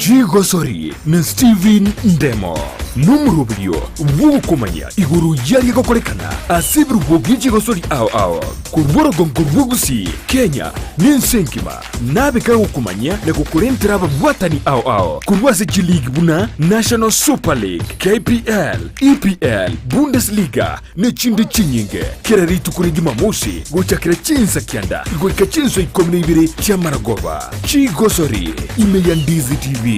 Chigosori na Steven Ndemo numurubio wukumanya iguru yari gokorekana asibru bwogi Chigosori ao kurworo gongo Kenya ninsenkima nabeka gukumanya na gukurentera abwatani ao kurwase G-League buna National Super League KPL EPL Bundesliga nechinde chinyinge kirari tukuri Jumamosi gochakira Ensakia goika chinso ikomne ibire cha Maragova Chigosori imeya Ndizi TV.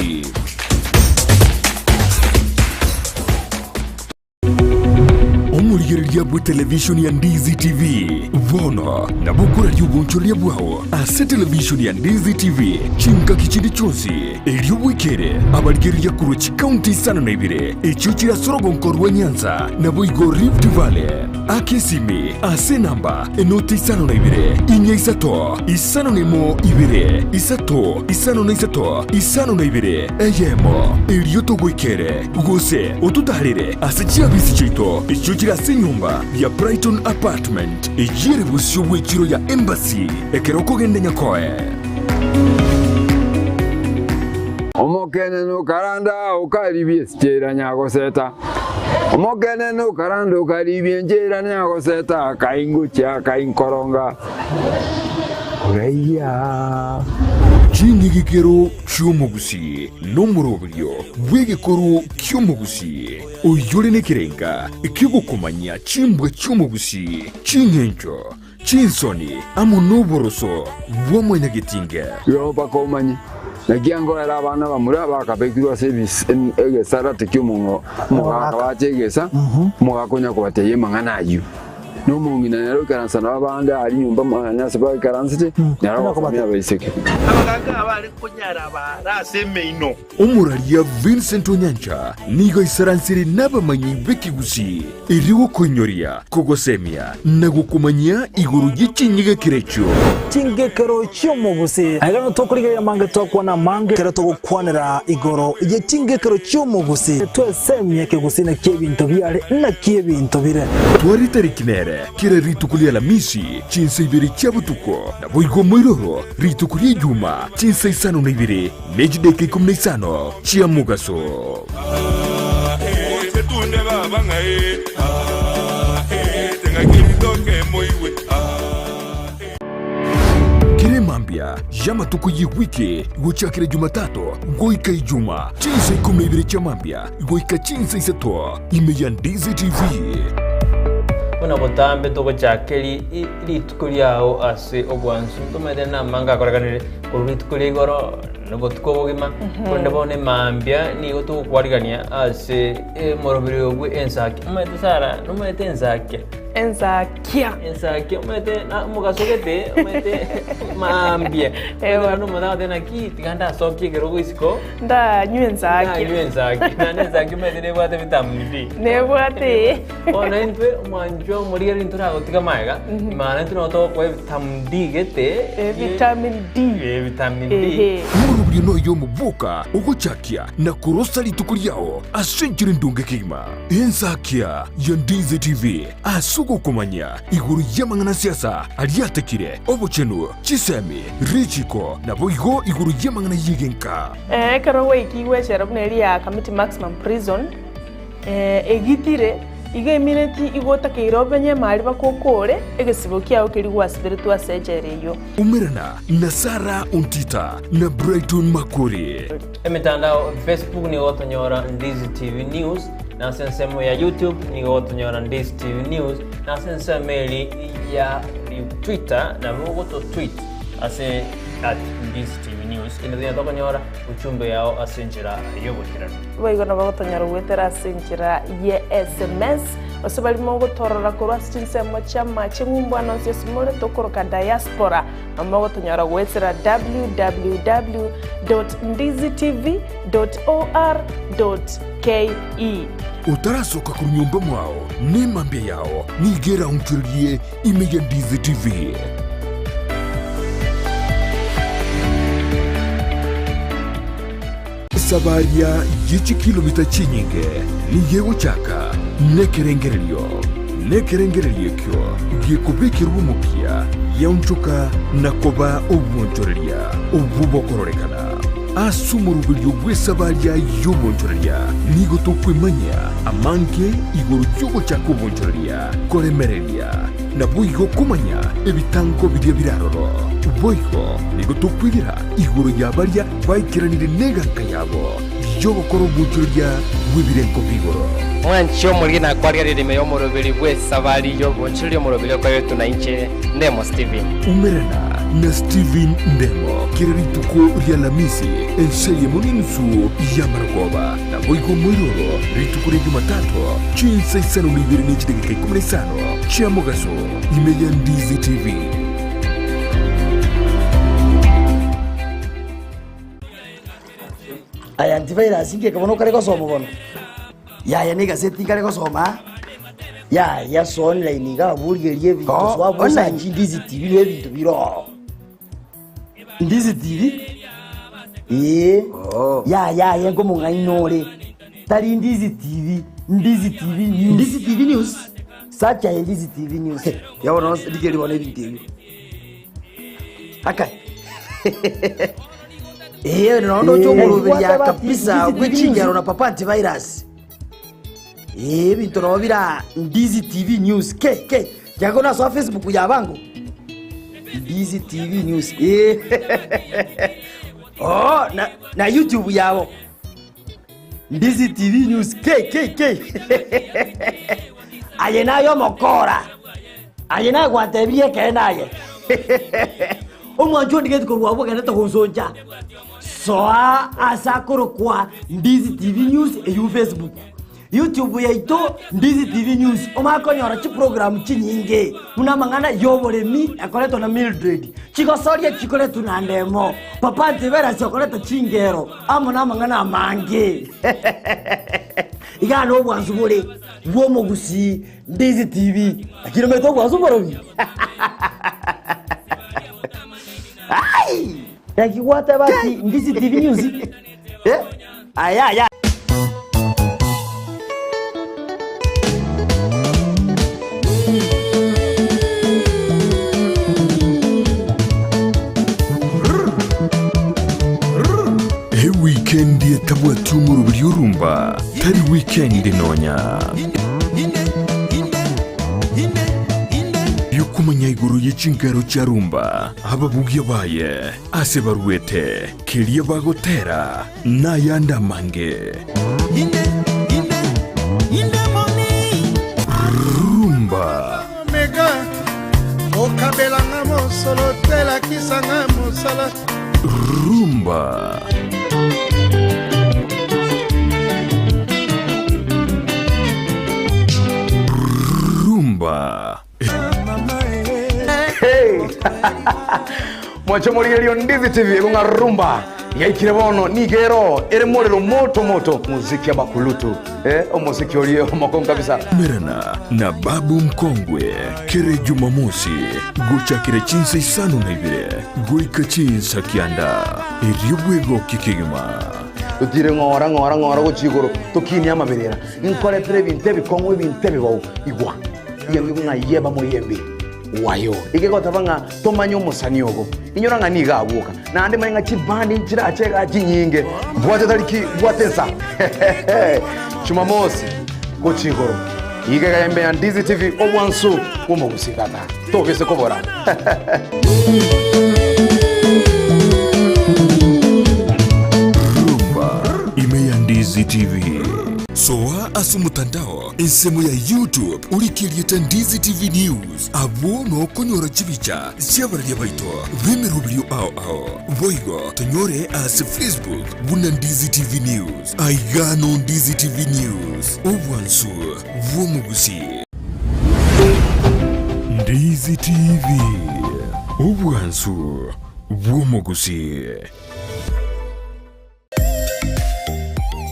Omurigeria bu television ya Ndizi TV vono na bukura yubunchori bwao ase television ya Ndizi TV chinka kichindi chonsi elio wikere abarigeria kuruchi county sana na ibire echuchira sorogonkorwa Nyanza na boigo Rift Valley akesimi ase namba enoti sana na ibire inya isato isano nemo ibire isato isano na isato isano na ibire eyemo elio to wikere gose otutarire ase chiabisi chito echuchira nyumba ya Brigthon apartment ejire busyo wechiro ya embassy ekeroko gende nyakoe omokene no karanda ukaribie stera nyago seta omokene no karanda ukaribie njera nyago seta kaingucha kainkoronga oreya Chingigikero cyumugusi nomurobyo wegekoro cyumugusi oyore nekerenga ikigukumanya chimbwe cyumugusi chinyencho chinsoni amunoboroso womwenyagetinge yo bakomanye nagiango era abana bamura bakabekirwa service egesara tekyumungo mugakabachegesa mugakonya kubateye manganayu no mungina nero karansana abanda ari nyumba mwanyase ba karansite nero bakomya bayiseke abaganga abari kunyara baraseme ino umuraria Vincent Onyancha nigo isaransiri nabamanyi bekigusi iriwo konyoria kogosemia nagukumanya iguru gicinyiga kirecho chingekero cyumugusi agano tokuriga mange tokwana mange kero togukwanira igoro ije chingekero cyumugusi twesemye kigusi na kebinto byare na kebinto bire twari tarikinere kira ritukulia la misi chinse ibiri chabutuko na boigo moiroro ritukulia juma chinse isano na ibiri nejideke kumne isano chia mugaso tunde baba ngae tenga kiritoke moiwe kire mambia jama tuko wiki gochakira Jumatatu goika Ijuma chinse kumne ibiri cha mambia goika chinse isato imeya Ndizi TV. Una botambe to gochakeri ritkuliao ase ogwansu tumede na manga koraganire kuritkulia goro no tukobogima konde bone mambia ni goto kwarigania ase morobiri ogwe Ensakia umete sara no mete Ensakia umete na mugasogete umete mambia no mada tena ki tiganda soki gerogo isiko nda Ensakia na Ensakia umete ne bwate vitamin D ne bwate ona entwe manjo morieri ntura gotika maiga mana ntuno to kwa vitamin D gete vitamin D murubyo no yo mubuka ugochakia na kurosa litukuliao asenjire ndunge kima Ensakia ya Ndizi TV asugo kumanya iguru yamangana siasa aliatekire obuchenu chisemi richiko na boigo iguru yamangana yigenka karo weki wechera buneri ya committee maximum prison egitire iga minute igota kirobenye mali bakokore egesibo kyao kiri gwasibire twasejereyo umerana na Sara Ontita na Brigthon Makori emitandao Facebook ni otonyora Ndizi TV News na sensemo ya YouTube ni otonyora Ndizi TV News na sensemo ya Twitter na mogoto tweet ase @Ndizi TV News ina tokonyora uchumbe yao asenjira yobokirana boigona bagotonyora gwetera asenjira ye SMS osebali mogotorora korwa sinsemo chama chingumbwana osesimole tokoroka diaspora amogotonyora gwetera www.ndizitv.or.ke utarasoka ku nyumba mwao ni mambia yao nigera unchurie imeya Ndizi TV. Sabaria yichi kilomita chinyinge nigego chaka nekerengerelio kyo gikubikirwa umupia yaunchuka nakoba obwonchoreria obubokororeka asumurubiryo bw'esabalya y'obwonjorerya nigo tokwemanya amange igoro cy'ogo cyakobwonjorerya koremererya nabwo igo kumanya ebitango birya biraroro boigo nigo tokwibira igoro yabarya bayikiranire neganka yabo y'obokora obwonjorerya bw'ebirenko bigoro mwancho muri nakwaria ririme yo murubiri bw'esabali y'obwonjorerya murubiri ko yetu na inche Ndemo Steven umerana na Steven Ndemo kirarituko rya lamisi enseye muninsu ya maragoba na boigo mwiroro rituko rya Jumatatu chinsa isano n'ibiri n'ikidegeka 15 chia mugaso imeya Ndizi TV. Aya antivirus inge kabono kare ko somo bono ya ne gazeti kare ko soma ya so online ga burgerie bintu so abusa Ndizi TV le bintu biro Ndizi TV ya ngo mungainore tari Ndizi TV news Ndizi TV news sacha Ndizi TV news yabona dikeli bona bintu akai nono chomurubiri kabisa gwichinjaro na papa antivirus bintu no bira Ndizi TV news ke yakona so Facebook yabango Ndizi TV news na YouTube yabo Ndizi TV news ke ayenayo mokora ayena gwatebie kenaye omwanjo ndigeti korwa bwagana to gonzonja soa asakoro kwa Ndizi TV news e Facebook YouTube yaito Ndizi TV news omakonyora chi program chinyinge una mangana yoboremi akoleto na Mildred chikosoria chikoleto na Ndemo papa ntibera chokoleto chingero amona mangana mange igano bwanzubure bwo mugusi Ndizi TV akirometo bwanzuborobi ai yakiwata basi Ndizi TV news aya weekend yetabwati umurubiri urumba tari weekend nonya yukumanya iguru y'ikingaro cyarumba ababugi baye ase baruete kiriye bagotera nayanda mange rumba mega okabelanga mosolo tela kisanga mosala rumba mwacho muri Ndizi TV bunga rumba yaikire bono nigero ere molero moto muziki abakulutu omuziki oli omoko kabisa merana na babu mkongwe kere Jumamosi gocha kire chinsa isano na ibire goika chinsa kianda eriobwego kikigima utire ngora gochigoro tokini amaberera inkore prebinte bikongwe bintebe bawo igwa yemi nga yeba moyembe wayo igekota banga tomanyo musanyogo inyora nga niga abuka nande mari nga chibandi chirachega chinyinge bwate taliki bwatensa Jumamosi gochigoro igega yembe ya Ndizi TV obwansu kumo gusikata tobese kobora rumba imeya Ndizi TV soa asumutandao insemo ya YouTube ulikirieta Ndizi TV news abono konyora chibicha siabarya baito bemerubrio ao boigo tonyore as Facebook buna Ndizi TV news aigano Ndizi TV news obwansu bwomugusi Ndizi TV obwansu bwomugusi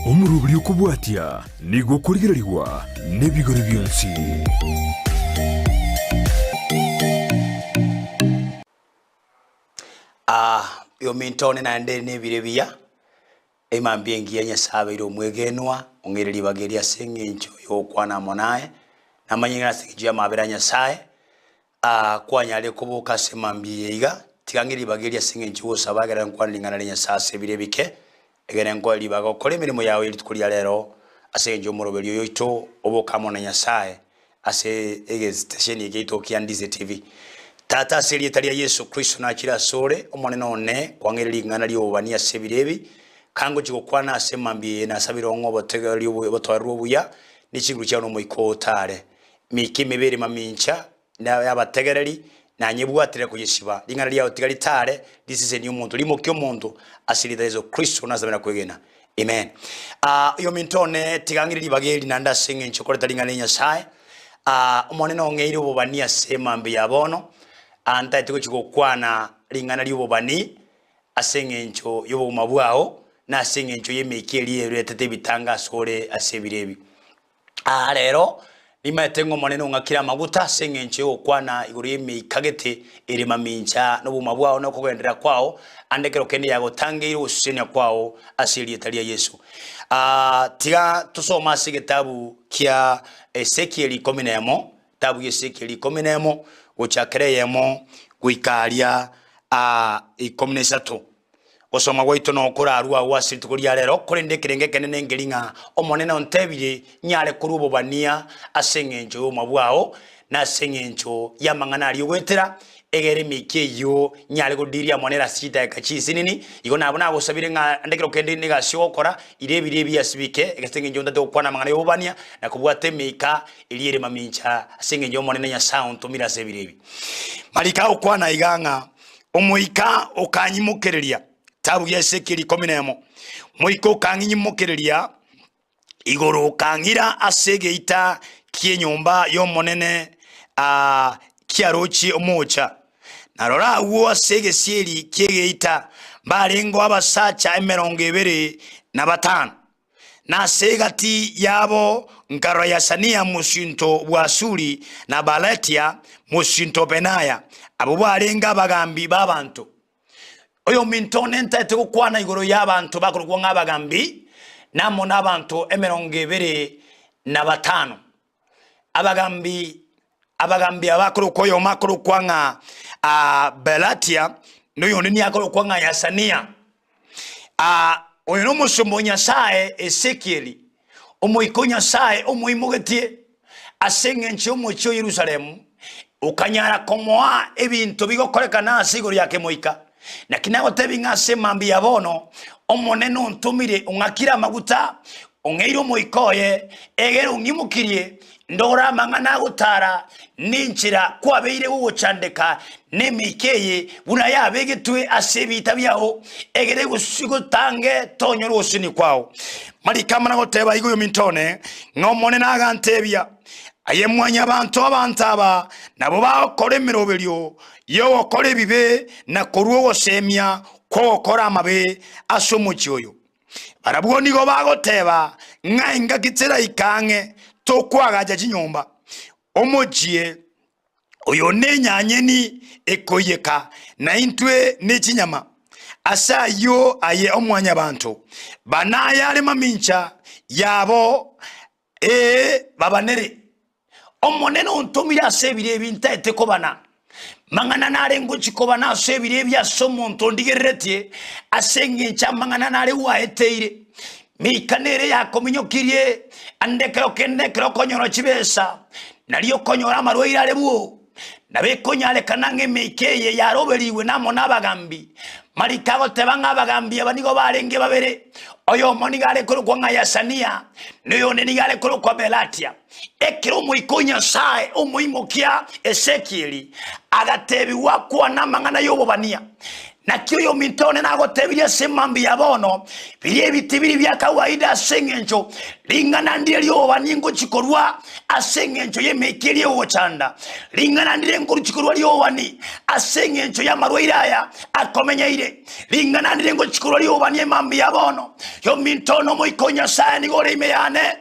omurubiri okubwatya nigo kurigirirwa n'ebigori byonsi yo mintone na ndere nebirebiya emambye ngiye nyasabe ro mwegenwa ongereri bageria sengencho yo kwana monae namanyinga singiye mabera nyasaye kwanyale kubuka semambye iga tigangiri bageria singe nchuo sabagera nkwa lingana lenya sase birebike egere nkwa libago kole mirimo yawe ilitukulia lero ase njo morobelio yoito obo kamo na nyasaye ase ege station yegeito kia Ndizi TV tata serie talia Yesu Kristo na kira sore omone none kwangere lingana lyo bania sebirebi kango chiko kwana ase mambi na sabirongo botega lyo botwaru buya ni chiguru cha no moiko tare miki mibere mamincha na yabategereri na nyebwatire kuyishiba lingana lya otigari tare this ni umuntu limo kyo muntu asirida Yesu Kristo nazabera kwegena amen yo mintone tigangiri bageri nanda singe nchokore talingana nyasaye omone no ngeiro bobania sema mbi yabono anta tiko chiko kwana lingana lyo bani asenge ncho yobo mabwao na asenge ncho yemekeli eretete bitanga sore asebirebi rero nimatengo moneno ngakira maguta asenge ncho kwana iguru yemekagete ere mamincha no bumabwao no kugendera kwao andekero kende yago tangiro usenya kwao asili etalia Yesu tiga tusoma sigetabu kia Ezekiel 11 tabu Ezekiel 11 gochakereyemo gwikaria 13 osoma gwaito no kora arua wasi tukuria lero korende kirenge kenene ngelinga omonena ontebire nyale kurubo bania asengenjo mabwao na asengenjo yamangana ali gwetera egere mikeyo nyale godiria monera sita ekachisi nini iko nabona gosabire nga ndekero kende niga shokora irebi asibike egasengenjo ndate kwana mangana yobania na kubwate mika iliere mamincha asengenjo monena nya sound tumira sebirebi malika okwana iganga omuika okanyimukereria tabu ya Ezekiel 11 moiko kanyimukereria igoro kangira asegeita kienyomba yo monene kiarochi omocha narora uwo asegesieri kiegeita barengo abasacha 25 na segati yabo nkaro ya sania mushinto bwasuri na balatia mushinto benaya abo barenga bagambi babantu oyo mintone ntete kukwana igoro y'abantu bakurwa ng'abagambi namo n'abantu 25 abagambi abakuru koyo makuru kwanga belatia noyo ni akuru kwanga yasania oyo no musumbo nyasaye Ezekiel omuikonya sae omuimogetie asenge ncho mucho Yerusalemu ukanyara komoa ebintu bigokorekana asiguru yake moika na kinago tebinga semambi yabono omoneno ntumire ungakira maguta ongeiro moikoye egero ungimukirie ndora mangana gutara ninchira kwabeire guchandeka nemikeye buna yabegetwe asebita byao egere gusigotange tonyo rosini kwao marikamana goteba igo mintone ngomone nagantebya ayemwanya abantu abantaba nabo bakore mirobelyo yo okore bibe na koruo gosemya ko okora amabe asumuchyoyo barabwo nigo bagoteba ngainga gitsera ikange tokwagaja chinyomba omojie oyo nenyanye ni ekoyeka na intwe nechinyama asayo aye omwanya bantu banaya ale mamincha yabo babanere omoneno ntomira sebire ebinta etekobana mangana nare ngochikobana sebire bya somo ntondigeretie asenge cha mangana nare wa eteire mikanere yakominyokirie andekero kendekero konyoro chibesa naliyo konyora marweira lebuo nabe konyale kanange mikeye yaroberiwe namo nabagambi marikago tebanga abagambi abanigo barenge babere oyo monigale kuru kwa ngayasania niyo nenigale kuru kwa belatia ekiro muikonya sae umuimokia Ezekiel agatebi wakwa namangana yobobania na kiyo mintone nagotebiria semambi yabono bilie bitibiri bya kawaida asengencho lingana ndire lyobani ngo chikorwa asengencho yemekeli yochanda lingana ndire ngo chikorwa lyobani asengencho yamarwairaya akomenyeire lingana ndire ngo chikorwa lyobani emambi yabono yo mintono moikonya sae ni gore imeyane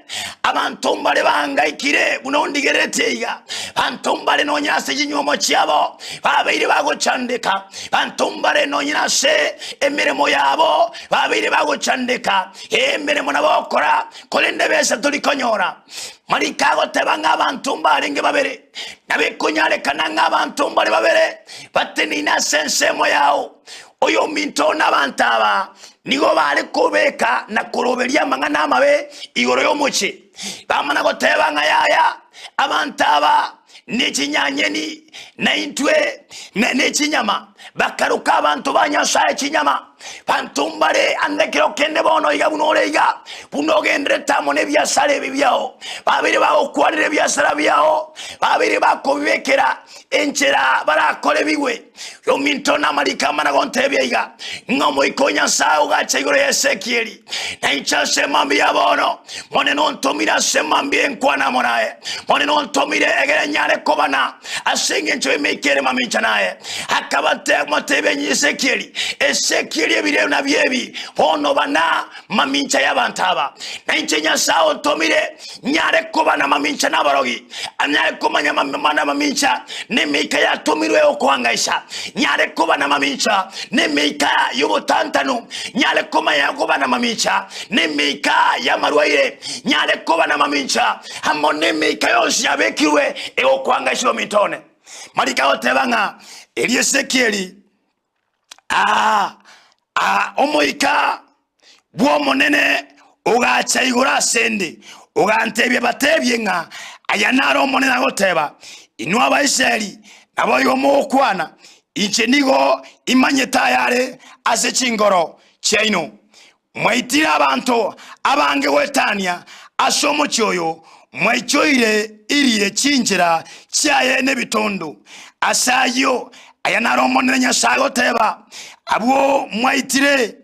abantu mbale bangaikire bunondigereteiga bantu mbale nonyase kinyomo kyabo babaire bagochandika bantu mbale nonyase emiremo yabo babaire bagochandika emiremo nabokora kolende bese tulikonyora marikago tebanga abantu mbale nge babere nabikunyale kananga abantu mbale babere batenina sensemo yao oyo minto nabantaba nigo bale kubeka na kuroberia mangana amabe igoro yomuchi bamana goteba ngayaya abantaba nechinyanyeni na intwe na nechinyama bakaruka abantu banyasha echinyama pantumbare andekero kende bono iga bunoreiga bunogendre tamone byasale bibyao babiri bakwarire byasala byao babiri bakobekera enchera barakole biwe yo minto na malika mana gontebye iga ngomo ikonya sao gacha igoro Ezekieli na incha semambi abono mone non tomira semambi enkwana monae mone non tomire egere nyare kobana asenge ncho emekere mamincha nae akabate motebe Ezekieli ebire na byebi bono bana mamincha y'abantaba na inchenya sao tomire nyare kobana mamincha n'abarogi anyare komanya mana mamincha nemeka ya tomirwe okwangaisha nyare kobana mamincha nemeka yobotantanu nyare komanya kobana mamincha nemeka ya marwaire nyare kobana mamincha hamone meka yose yabekirwe okwangaisha mitone malika otebanga eri Ezekieli omoika bwo monene ugacha igura sende ugantebye batebye nga ayanaro monene goteba inwa Abaisraeli nabo yomo kwana inche nigo imanyeta yare ase chingoro chaino mwaitira abantu abange wetania asomo choyo mwaichoire iriye chinjira chaye nebitondo asayo ayanaro monene nyasago teba abo mwaitire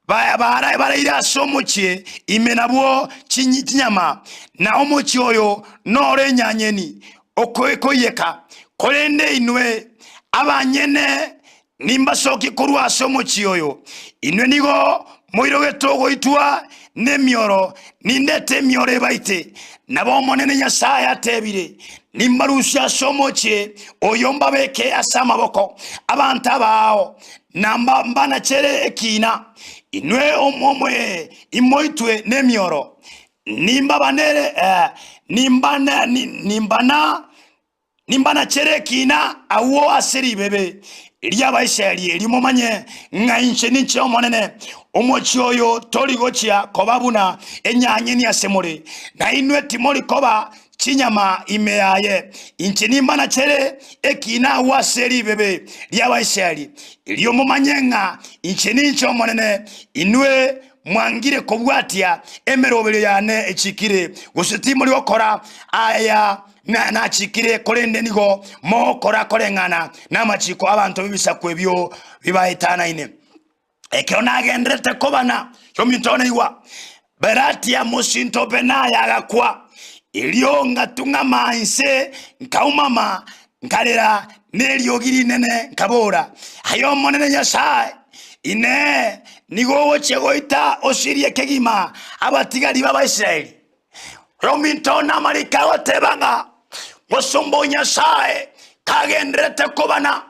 baraira asomochie imenabwo chinyama na omochi oyo nore nyanyeni okoyeka kolende inwe abanyene nimbasoki kurwa asomochi oyo inwe nigo moiroge togo itwa nemioro nindete miore baite nabo monene nyasaye atebire nimbarusha asomochie oyo mbabeke asamaboko abantaba namba mbana chere ekina inwe omomwe imoitwe nemioro nimba banere nimbana chere ekina awo aseri bebe lya Abaisraeli limo manye ngainche niche omonene omochi oyo toligochia kobabuna enyanye ni asemore na inwe timori koba chinyama imeaye inchini mbana chere ekina waseri bebe lya Abaisraeli liyo mumanyenga inchini ncho monene inwe mwangire kobwatia emerobele yane echikire gusitimo liokora aya na chikire kolende nigo mokora kolengana na machiko abantu bibisa kwebyo bibaitana ine ekiona agendrete kobana yomitone iwa berati ya musinto benaya agakwa ilionga tunga mainse nkaumama nkalera neliogiri nene nkabora ayo monene nyasaye ine nigo chegoita osirie kegima abatigari b'Abaisraeli romintona marika watebanga wasombo nyasaye kagendrete kobana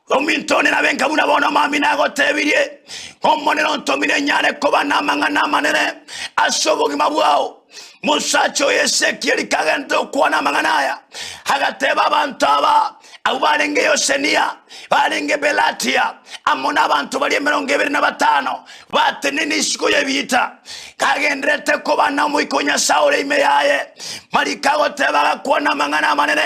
romintone na benka buna bona mami na gotebirie omonene ontomire nyane kobana mangana manene asobogi mabwao musacho Ezekieli kagento kwana manganaya hagateba bantaba abarenge yosenia barenge belatia amona abantu bali 25 batenene isiko yebita kagendrete kobana muikonya saure imeyaye malikago teba kwana mangana manene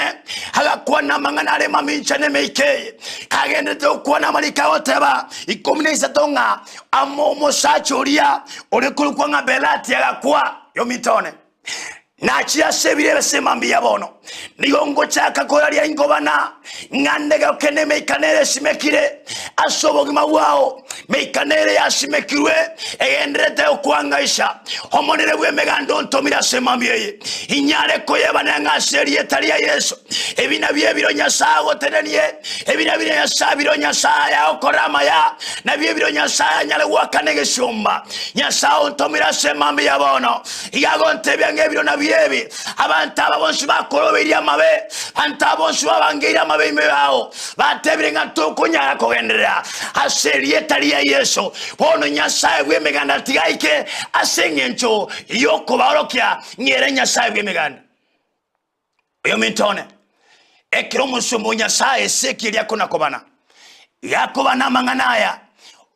hagakwana mangana ale mamincha nemeike kagendrete kwana malikago teba ikomunisa tonga amo musacho ria orekulukwa nga belatia gakwa yomitone na chia sebire semambi yabono nigongo chaka koralia ingobana ngandega kene meikanere simekire asobogima wao meikanere yasimekirwe egendrete okwangaisha omonere bwe megando ntomira semambye inyare koyebana ngaseri etalia Yesu ebina bye bironya sago tenenie ebina bye sabironya saya okorama ya na bye bironya saya nyale wakanege shomba nyasao ntomira semambye bono igagonte byange birona byebi abantu abonsu bakoroberia mabe antabonsu abangira mabe imebao batebirenga tokunyara kogendera aseri etalia Yesu bono nyasaye bwe meganda tigaike asengencho yoko barokya nyere nyasaye bwe meganda yo mintone ekiro musumbu nyasaye sekiri yakona kobana yakobana manganaya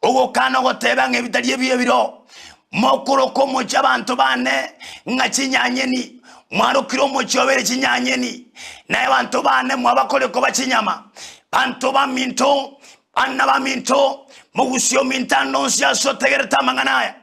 ogokana gotebanga ebitalie biro mokoro komo cy'abantu bane ngakinyanyeni mwarukiro mu cyobere kinyanyeni naye abantu bane mwabakore ko bakinyama bantu baminto anna baminto mugusyo mintano nsya sotegere tamanganaya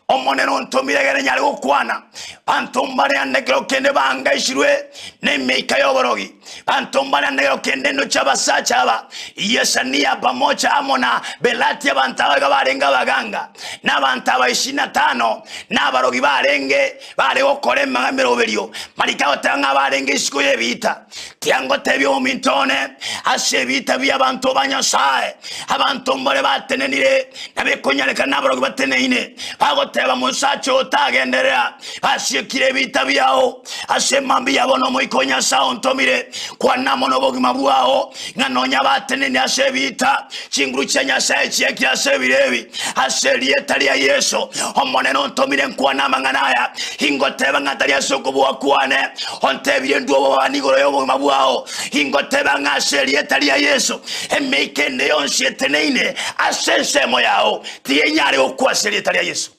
omonero ntomiregere nyari gukwana bantu mbare andegero kende bangashirwe nemeka yoborogi bantu mbare andegero kende no chabasa chaba yesania pamoja amona belati abantabaga barenga baganga nabantaba 25 nabarogi barenge bare okore magamero berio marikawa tanga barenge isiko yebita tiango tebyo mintone asebita bya bantu banyasaye abantu mbare batenenire nabekonyaleka nabarogi bateneine bago teba musacho tagenderea ashekire bita byao ashemambi yabono moikonya saontomire kwa namono bogima bwao nganonya batenene ashebita chinguru chenya saye kya sebirebi asherie tali ya Yesu omoneno ntomire kwa namanganaya ingoteba ngatalia sokobwa kwane ontebire nduo banigoro yo bogima bwao ingoteba ngasherie tali ya Yesu emekende yonse teneine asensemo yao tienyare okwasherie tali ya Yesu.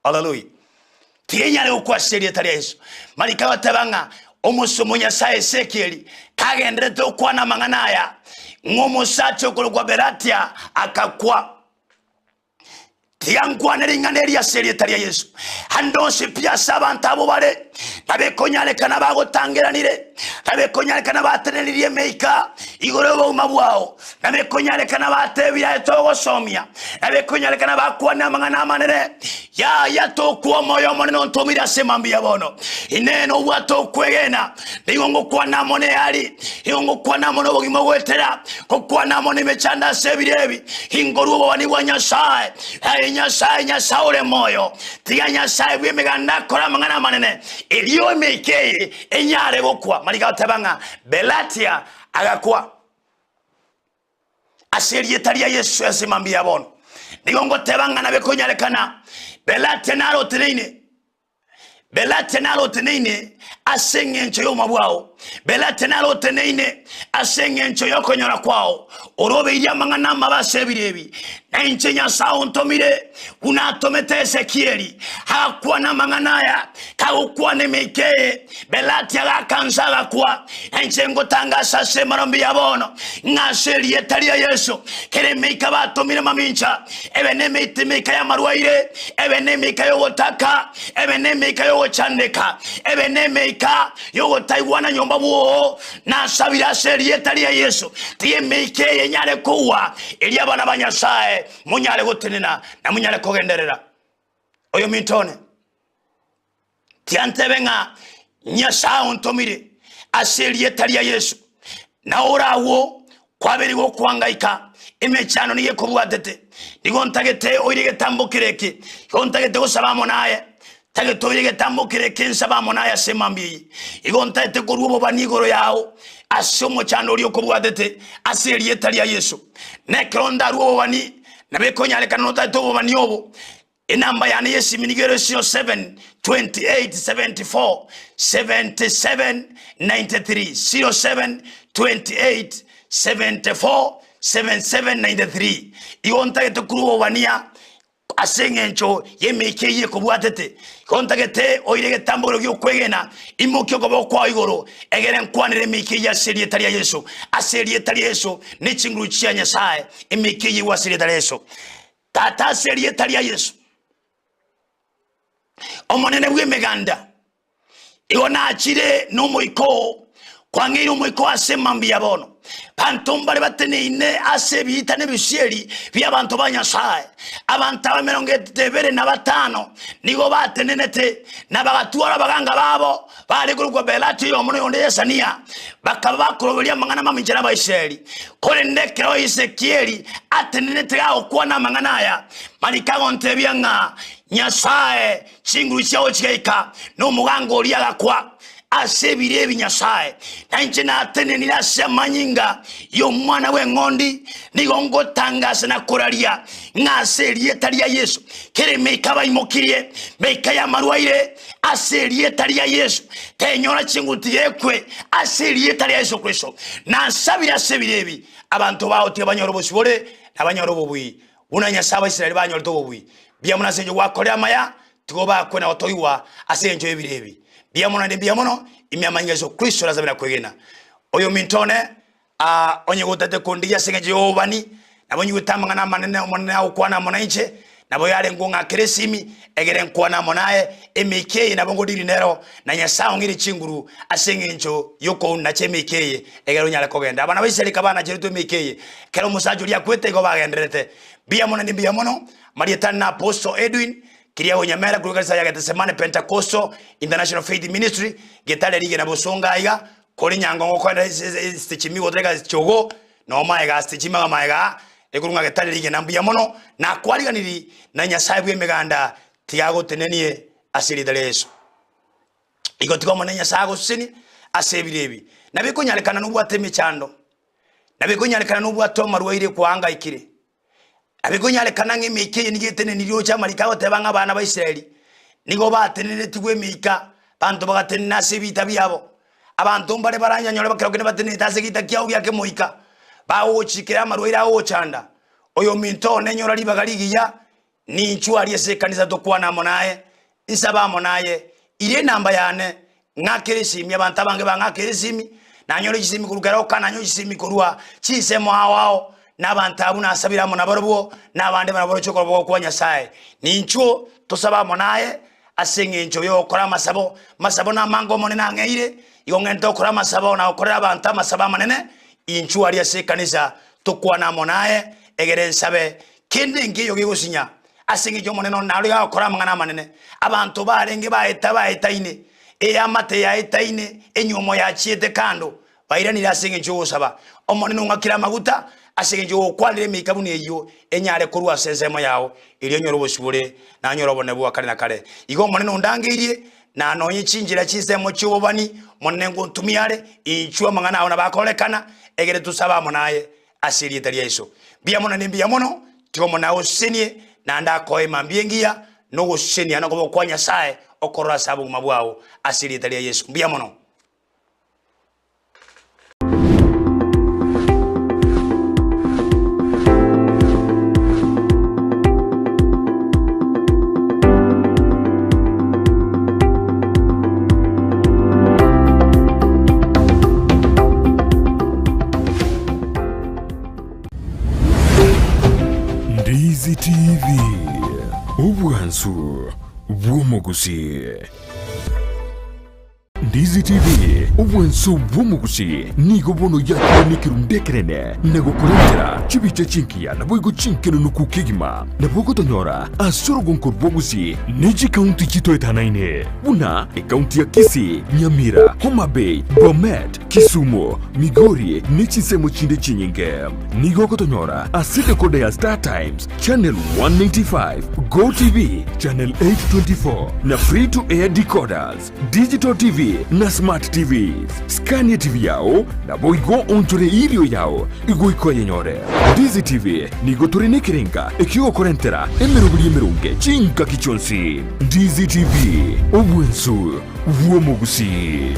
Hallelujah. Tiyenyale okwasheria tali Yesu. Malika batabanga omusomo nyasaye sekeli kagendrete okwana manganaya ngomusacho kologwa beratia akakwa tiyankwana ringaneri ya seria tali Yesu. Handonse pia sabanta abo bare nabekonyale kana bagotangeranire nabekonyale kana batenelirie meika igorobo mabwao nabekonyale kana batebira etogo somia nabekonyale kana bakwana mangana manene ya tokuwa moyo moneno ntomira semambia bono ineno wato kwegena nigongo kwana mone ali igongo kwana mono bogimo gwetera kokwana mone mechanda sebirebi ingorubo bani wanyasaye nyasaure moyo tiga nyasaye bwe meganda kora mangana manene eliyo meke enyare gokwa malika tabanga belatia agakwa aseri etalia Yesu asemambia bono nigongo tebanga nabekonyalekana belate nalo teneine asengencho yo mabwao belate nalo teneine asengencho yo konyora kwao orobe ya mangana mabase birebi na inchenya sao ntomire unatomete Ezekieli hakuwa na manganaya kaukwa nemeke belate agakanzaga kwa enchengo tanga sase marambi yabono ngaseri etalia Yesu kere meika batomire mamincha ebeneme itemeka ya marwaire ebeneme yo gotaka ebeneme yo chandeka ebeneme yo taiwana nyomba buo na sabira seri etalia Yesu tie meike yenyale kuwa eli abana banyasaye munyale gotenena na munyale kogenderera oyo mitone tiantebenga nyasa ntomire aseri etalia Yesu na orawo kwaberi go kwangaika emechano niye kubwatete digontagete oirige tambokireke gontagete go sabamo naye tage toirige tambokireke nsabamo naye semambi igontagete korubo banigoro yao asomo chano rio kubwatete aseri etalia Yesu nekronda rubo bani nabekonyale kanota tobo bani obo enamba yani Yesu minigero 07 28 74 77 93 07 28 74 77 93 igontagete kurubo bania asengencho yemeke ye kubwatete kontagete oirege tamboro gyo kwegena imukyo gobo kwa igoro egere nkwanire meke ya seri etalia Yesu aseri etalia Yesu ni chinguru cyanya sae emeke ye waseri etalia Yesu tata seri etalia Yesu omonene bwe meganda iona achire no moiko kwangiro mwiko ase mambia bono bantu mbale bateneine ase bita ne bisheri bya bantu banyasaye abantu aba 75 nigo batenenete nabagatwara baganga babo bali kurugwa belati yo muno yonde yesania bakaba bakurobelia mangana maminjira ba Israeli kore ndekero Ezekieli atenenete aho kwana mangana aya malikago ntebyanga nyasaye chinguru cyawo kikaika no mugango liaga kwa asebire ebinyasaye nanje natenenira semanyinga yo mwana w'engondi nigongo tangasa na koralia ngaserie talia Yesu kere meikaba imokirie meikaya marwaire aserie talia Yesu tenyora chingutiyekwe aserie talia Yesu Kristo na sabira sebirebi abantu bawo te banyorobosi bole abanyorobobuyi unanyasaba Israeli banyorobobuyi bya munasenjo wakole amaya tugoba kwena otoyiwa asenjo ebirebi biamono imyamanya Yesu Kristo lazima kwegena oyo mintone onye gotate kondiya sengeje obani nabonye gutamanga na manene omonene okwana monaiche nabo yale ngunga keresimi egere nkwana monaye emekeye nabongo dirinero na nyasawo ngiri chinguru asengenjo yoko na chemekeye egere nyale kogenda abana baiseli kabana jeruto emekeye kero musajo lya kwete go bagenderete biamono marietana na apostle Edwin kiria onyamera kurukanisa ya Gethsemane Pentecostal International Faith Ministry getale lige na bosonga aiga kori nyango kwenda stichimi godrega chogo no maiga stichima maiga ekurunga getale lige na mbuyamono na kwaliga niri na nyasaye bwe meganda tiago tenenie asiri daleso iko tiko na nyasaye go sini asebirebi nabiko nyalekana nubu ateme chando nabiko nyalekana nubu atoma ruwaire kwanga ikire abigonyale kanange meke nigitene niryo chamarikaho tebanga bana ba Israeli nigo batenene tigwe mika bantu bagatenena sebita byabo abantu mbare baranyanyole bakirogene batenene tasegita kyawo byake moika bawo chikira marwira wo chanda oyo minto nenyora libagaligiya ni nchwa lyese kanisa dokwana monaye isaba monaye ile namba yane ngakeresimi abantu abange bangakeresimi nanyole chisimi kurugara kana nyo chisimi kurwa chisemo hawao nabantu nasabira mo nabarbo nabande barabo chokoro bwo kwa nyasaye nincho tosaba monaye asengenjo yo kora masabo na mango monene angeire yongento kora masabo na okora abantu masaba manene inchu ali asekanisa tokwana monaye egere nsabe kende ngiyo gigusinya asengejo monene nalo ya kora mangana manene abantu barenge baeta ine amate ya etaine enyomo ya chiete kando bairanira asengejo osaba omonene ngakira maguta asegenje okwalire mikabuni eyo enyale kurwa senzemo yawo iliyo nyorobo shibule na nyorobo nebuwa kale na kale igo monene ndangirie na nonye chinjira chisemo chiwobani monene nguntumiyale inchwa mangana ona bakolekana egere tusaba monaye asiri etalia Yesu biamono tiko monawo senie na nda koe mambiengia no senia no ko kwanya sae okora sabu mabwao asiri etalia Yesu biamono. Ndizi TV ubwansu bw'omugusi. Ndizi TV ubwansu bw'omugusi nigo bono yakonikiru ndekerene nego kurengera chibiche chinkia na boigo chinkeno nukukigima na bogo tonyora asoro gonkor bwogusi neji county chito etanaine una county ya Kisii, Nyamira, Homa Bay, Bomet, Kisumu, Migori nechi semo chinde chinyinge nigo kotonyora aside kode ya Star Times channel 195 Go TV channel 824 na free to air decoders digital TV na smart TVs Scania TV yao na boigo onjore ilio yao igo ikoye nyore Ndizi TV nigo turine kirenga ekio korentera emerunge chinka kichonsi Ndizi TV obwensu uomugusi.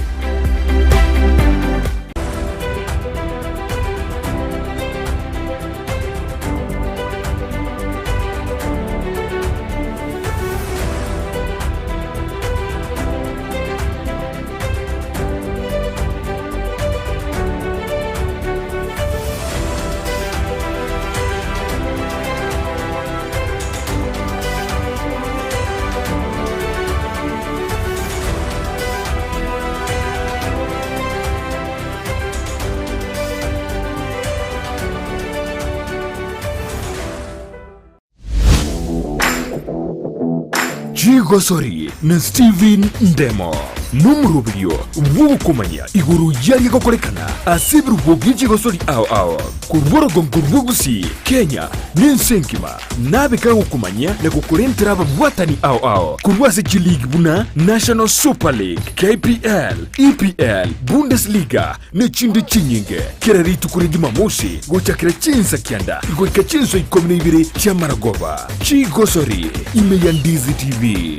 Chigosori na Steven Ndemo n'umurubyo w'ubukomanya iguru yari gakorekana asibru bwogi Chigosori ao kurworogongo rw'ugusi Kenya n'insenkima nabeka gukomanya na kukurentera ababwatani ao kurwase G-League buna National Super League KPL EPL Bundesliga n'ikindi kinyinge kiraritu kuri Jumamosi gochakira Ensakia igweka chinso 12 cha Maragoba. Chigosori imeya Ndizi TV.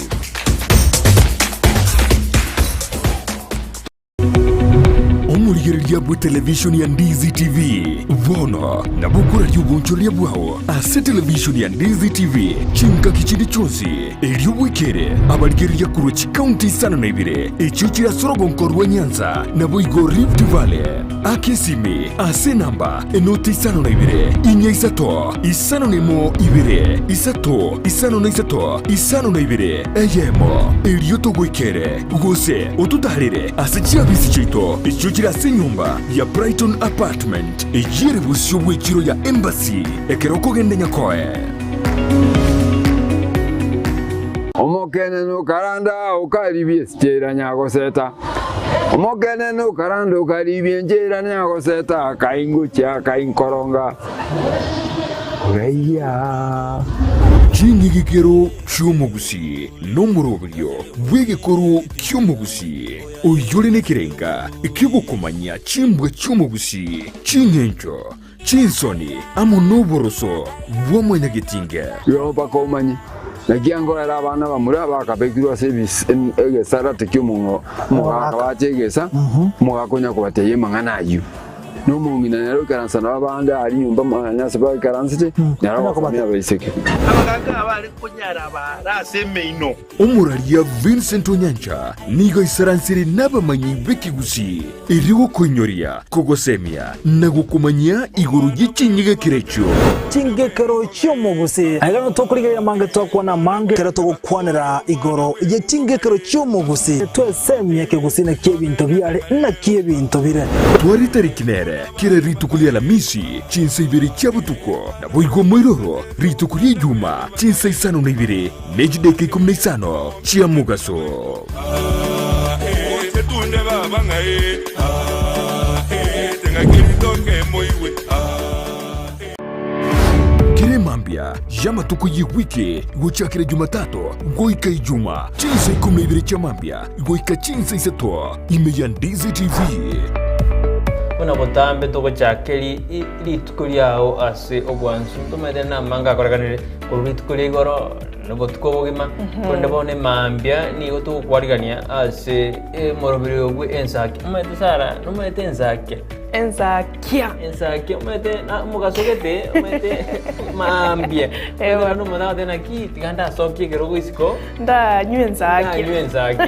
Omurigereria bwa television ya Ndizi TV vono na bukura ry'ubunchoria bwaho ase television ya Ndizi TV chinka kichindi chonsi eriobwekere abarigereria kurochi county sana na ibire echuchira sorogonko rwa Nyanza na boigo Rift Valley akesime ase namba enoti sana na ibire inya isato isano nemo ibire isato isano na isato isano na ibire eyemo erioto gwekere gose otutarire ase chiabisi chito echuchira ase nyumba ya Brigthon apartment ejire busyo bwekiro ya embassy ekeroko gende nyakoe omokene no karanda ukaribie stera nyago seta omokene no karanda ukaribie njera nyago seta kaingucha kainkoronga oreya Chingigikero cy'umugusi n'umurobyo w'igikoro cy'umugusi uyore nekirenga ikigukomanya chimbwe cy'umugusi chinyencho chinsoni amunoboroso w'umunyagitinge yo bakomanye nagiango era abana bamuri abakabekirwa service egesara tekyumungo mugaka bachegesa mugakonya kubateye manganayo n'umungina rero karansana abandi ari nyumba mwanyase ba karansite narako kumya bayiseke abaganga abari kunyara baraseme ino umuraria Vincent Onyancha nigo isaransiri n'abamanyi b'ikigusi iriwo konyoria kogosemia na gukomanya iguru y'ikinyiga kirecho chingekero cy'umugusi agano tokurigeya mange tokwana mange kera togukwanira igoro ye chingekero cy'umugusi twesemye kigusi na kebinto byare na kebinto bire twari tarikinere kira ritukulia la misi chinsa ibiri cyabutuko na boigo moiroro ritukulia juma chinsa isano na ibiri nejideke 15 chia mugaso setunde baba ngae tenga kiritoke moiwe kire mambia jama tuko yiwike gochakire Jumatatu goika ijuma chinsa 12 cha mambia goika chinsa isato imeya Ndizi TV Bona botambe toko chakeli ritkuliao ase ogwansu tumede na manga koraganire kuritkuligoro no tukobogima konde bone mambia ni goto kwarigania ase morobiri ogwe Ensakia umete sara numete Ensakia umete na mugasogete umete mambia ewa no mona dena ki tiganda sokye gerogo isiko nda Ensakia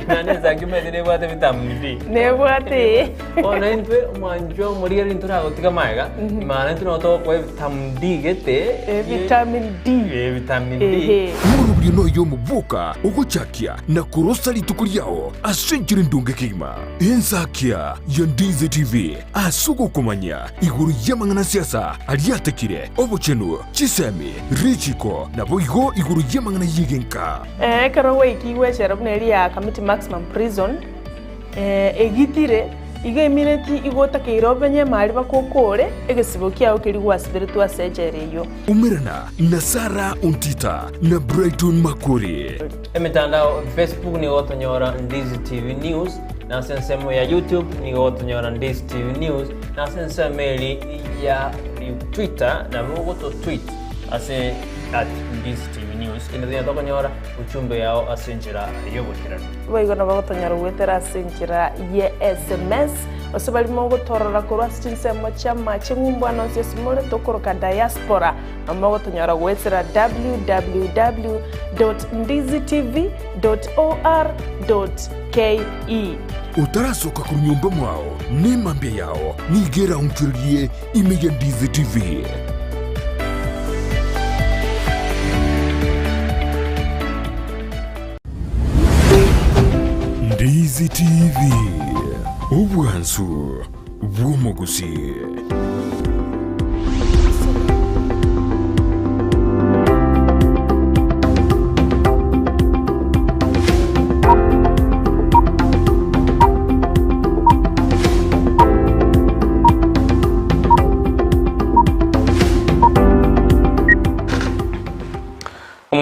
na Ensakia umete ne bwate vitamini D ne bwate ona entwe mwanjo murigari ntura gotika maiga imana ntuno to kwa vitamin D gete vitamin D murubyo no yo mubuka ugochakia na kurosa litukuriao asenjire ndunge kima Ensakia ya Ndizi TV asugo kumanya iguru yamangana siasa aliatekire obochenu chisemi richiko na boigo iguru yamangana yigenka karawe ikiwe sherabneri ya Kamiti Maximum Prison egitire iga imineti igota keirobenye mali bakokore egesibo kiao kiri gwasibiritu asejereyo umirana na Sara Ontita na Brigthon Makori emitandao Facebook ni gotonyora Ndizi TV News na sensemo ya YouTube ni gotonyora Ndizi TV News na sensemo ya Twitter na bogoto tweet ase @Ndizi TV News ina tokonyora uchumbe yao asenjira yobotirano baigona bagotonyora gwetera asenjira ye SMS osabali mongo torora korwa sinsemo chama chingumbwana nsesimole tokoroka diaspora amagotonyora gwetera www.ndizitv.or.ke utarasoka ku nyumba mwao ni mambia yao nigera unchurie imeya Ndizi TV Ndizi TV ubwansu bw'umugusi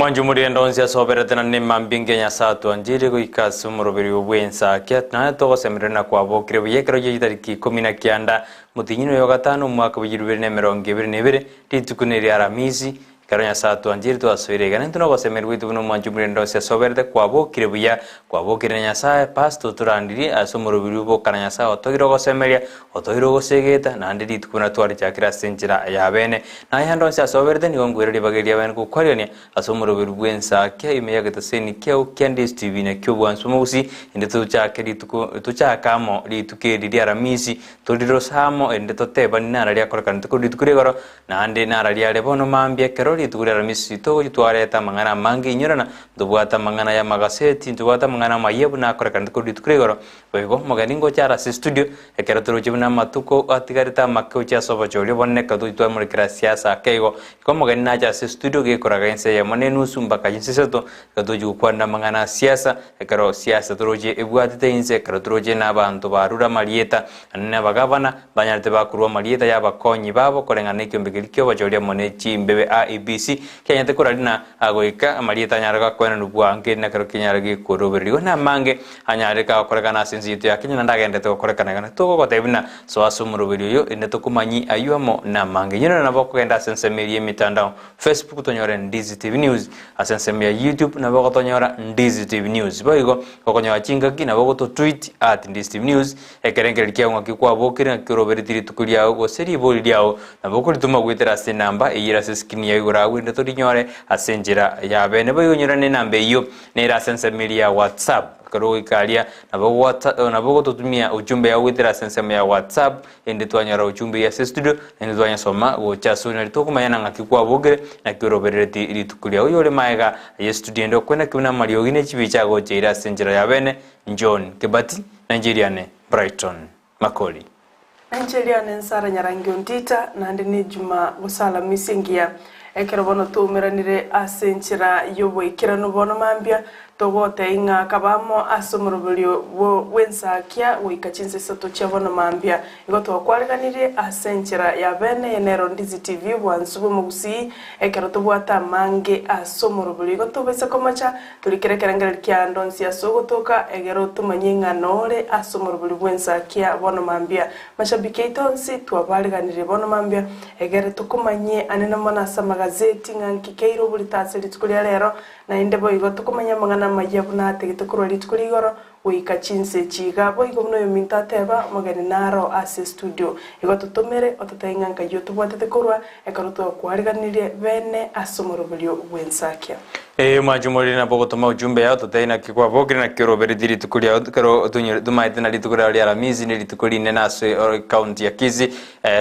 mwanju muri ndonzi asoberetena ni mambinge nya satu anjiri ko ikasu muroberi Ensakia na to semerena kwa bokire buyekero je tariki 19 mutinyino yo gatano mwaka 2022 titukuniri aramisi karanya satu anjiri to asoire gane tuno basemerwe tuno mwanju muri ndonzi asoberete kwa bokire buya kwa bokire nya sa pasto turandiri asomuroberi bo karanya sa otogiro go semeria otogiro go segeta na ndiri tukuna twari cyakira senjira ya bene na yandonzi asoberete ni ngwireri bageria bene ko kwarione asomuroberi Ensakia imeyaga taseni kyo Ndizi TV na kyo bwansumusi inde tuchakamo litukeri lya ramisi tulirosamo inde toteba nara lya korakana tukuririgoro na ande nara lya lebono mambye kero litukuri ramisi to gitwareta mangana mangi nyorana ndubwata mangana ya magaseti ndubwata mangana mayebu na korakana tukuririgoro bego maganingo cyara studio ekero turujibuna matuko atigarita makko cya soba jolyo boneka tutwa muri siasa kego ko magani na cya studio ge koraga ense ya monenu sumbaka jinseto kadoju kwanda mangana siasa ekero siasa turoje ebwatete inse kero turoje n'abantu barura marieta n'abagabana banyarte bakurwa marieta y'abakonyi babo korengana n'ikyombegirikyo bajolya monechi mbebe ABC kenyate kurarina agoika marieta nyaraga kwena nubwange nakero kenyarage kuroberiro na mange anyareka korekana sinzito yakinya ndagende to korekana to gotebina so asumuroberiro inde to kumanyi ayuamo na mange nyina nabako kenda sensemerie mitandao Facebook tonyore Ndizi TV News asensemia YouTube na bako tonyora Ndizi TV News boigo kokonyo chinga kina bako to tweet @Ndizi TV News ekerengeri kyangwa kikwa bokire na kiroberitiri tukuliao go seri boliao na bako lituma gwetera se namba eyira se skin ya igora winde to dinyore asenjira ya bene boigo nyora ne namba iyo ne ra sensemia WhatsApp karo ikalia na boko tutumia ujumbe ya witera sensema ya WhatsApp ende twanyara ujumbe ya studio ende twanya soma wo chaso na litoko mayana ngakikwa bogere na kirobereti litukulia uyole maega ya studio ndo kwena kuna malio gine chibicha go cheira senjira ya bene John Kebati Nigerian Brigthon Makori Nigerian nsara nyarangi Ontita na ndini juma gusala misingia ekero bono tumiranire asenjira yobo ikirano bono mambia togote inga kabamo asomurubulio Ensakia wikachinse soto chabona mambia igoto kwariganire asenjira ya bene yenero Ndizi TV bwansubo mugusi ekero tobwata mange asomurubulio igoto bese komacha tulikerekerangera kyandonsi asogotoka egero tumanyenga nore asomurubulio Ensakia bono mambia mashabiki itonsi twabariganire bono mambia egere tukumanye anena mona sa magazeti nganki keiro bulitase litukulia lero na indebo igoto kumanya mangana mayabuna tegete kuroli tukuligoro wikachinse chiga boigo muno yominta teba magani naro ase studio igoto tomere otatainga nkayo tubwatete kurwa ekaruto kwariganire bene asomurubulio Ensakia majumuri na boko toma ujumbe yao tutaina kikwa bokire na kiroberitiri tukulia kero tumaite na litukulia ya ramizi ni litukuli nenaso county ya Kizi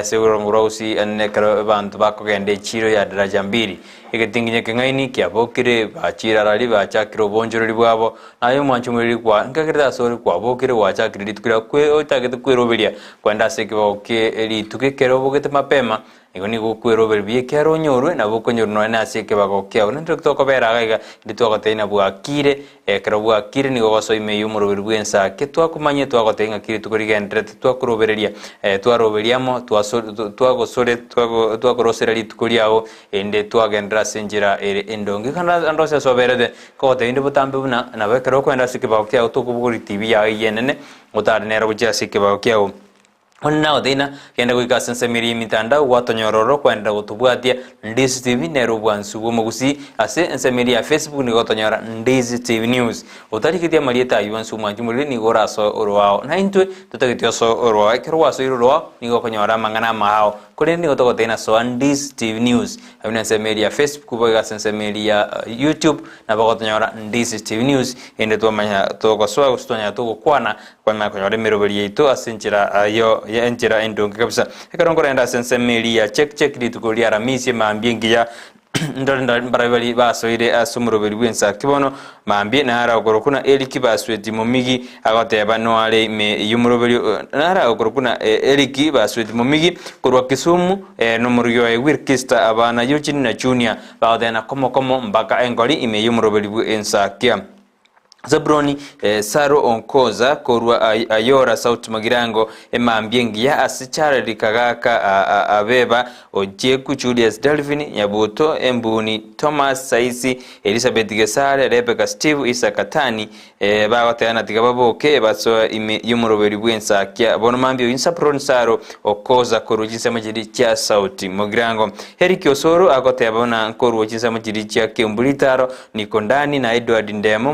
segurongurausi ene kero bantu bako gende chiro ya daraja 2 igetinginya kengaini kya bokire bachira rali bachakiro bonjoro libwabo nayo majumuri kwa ngakirita sori kwa bokire wachakiro litukulia kwe otagete kweroberia kwenda sekiboke litukekero bokete mapema igoni gukwero biye kero nyorwe na bukonyoru no na asike bagokya nendo tokobera gaiga nditogoteina bwakire ekero bwakire ni gogoso ime yumuro Ensakia twakumanye twagotenga kiri tukurigendere twakurobereria twaroberiamo twagosore twakorosera litukuriao ende twagendera senjira endongi kana andose soberede koteinde butambe buna na bekero kwenda asike bagokya tukubuguri TV ya yenene utari nero bujya asike bagokya Onna odina kenda kuika sensemiri mitandao watonyororo kwenda gutubwatia Ndizi TV nero bwansubo mugusi ase ensemiri ya Facebook ni gotonyora Ndizi TV News utarikitia marieta yuansu manjumuri ni goraso orwao na intwe tutakitia so orwao ekirwaso irwao ni gokonyora mangana mahao kule ni gotogotena so Ndizi TV News abina ensemiri ya Facebook boga ensemiri ya YouTube na bagotonyora Ndizi TV News ende twamanya togosoa gustonya tugukwana kwa makonyora meroberi yetu asenjira ayo ya enjira endonge kabisa ekarongora enda sensemiri ya check litukulia ramisi mambingi ya ndonda barabali basoire asumuroberi Ensakia bono mambie nara okorokuna eliki basweti mumigi agoteba no ale me yumuroberi nara okorokuna eliki basweti mumigi kurwa Kisumu no muryo Wirkista abana yuchini na junior baadena komo mpaka engoli ime yumuroberi Ensakia Zabroni Saro Onkoza korwa ayora South Magirango emambiengia asichara likagaka abeba Ojeku Julius Delvin Nyabuto Embuni Thomas Saisi Elizabeth Gesare Rebecca Steve Isa Katani bagotana tigababoke baso ime yumuroberi bwensakia bonomambio insapron Saro Okoza korujinsa majiri cha South Magirango Heriki Osoro agote abona korwa jinsa majiri cha Kembulitaro Nikondani na Edward Ndemo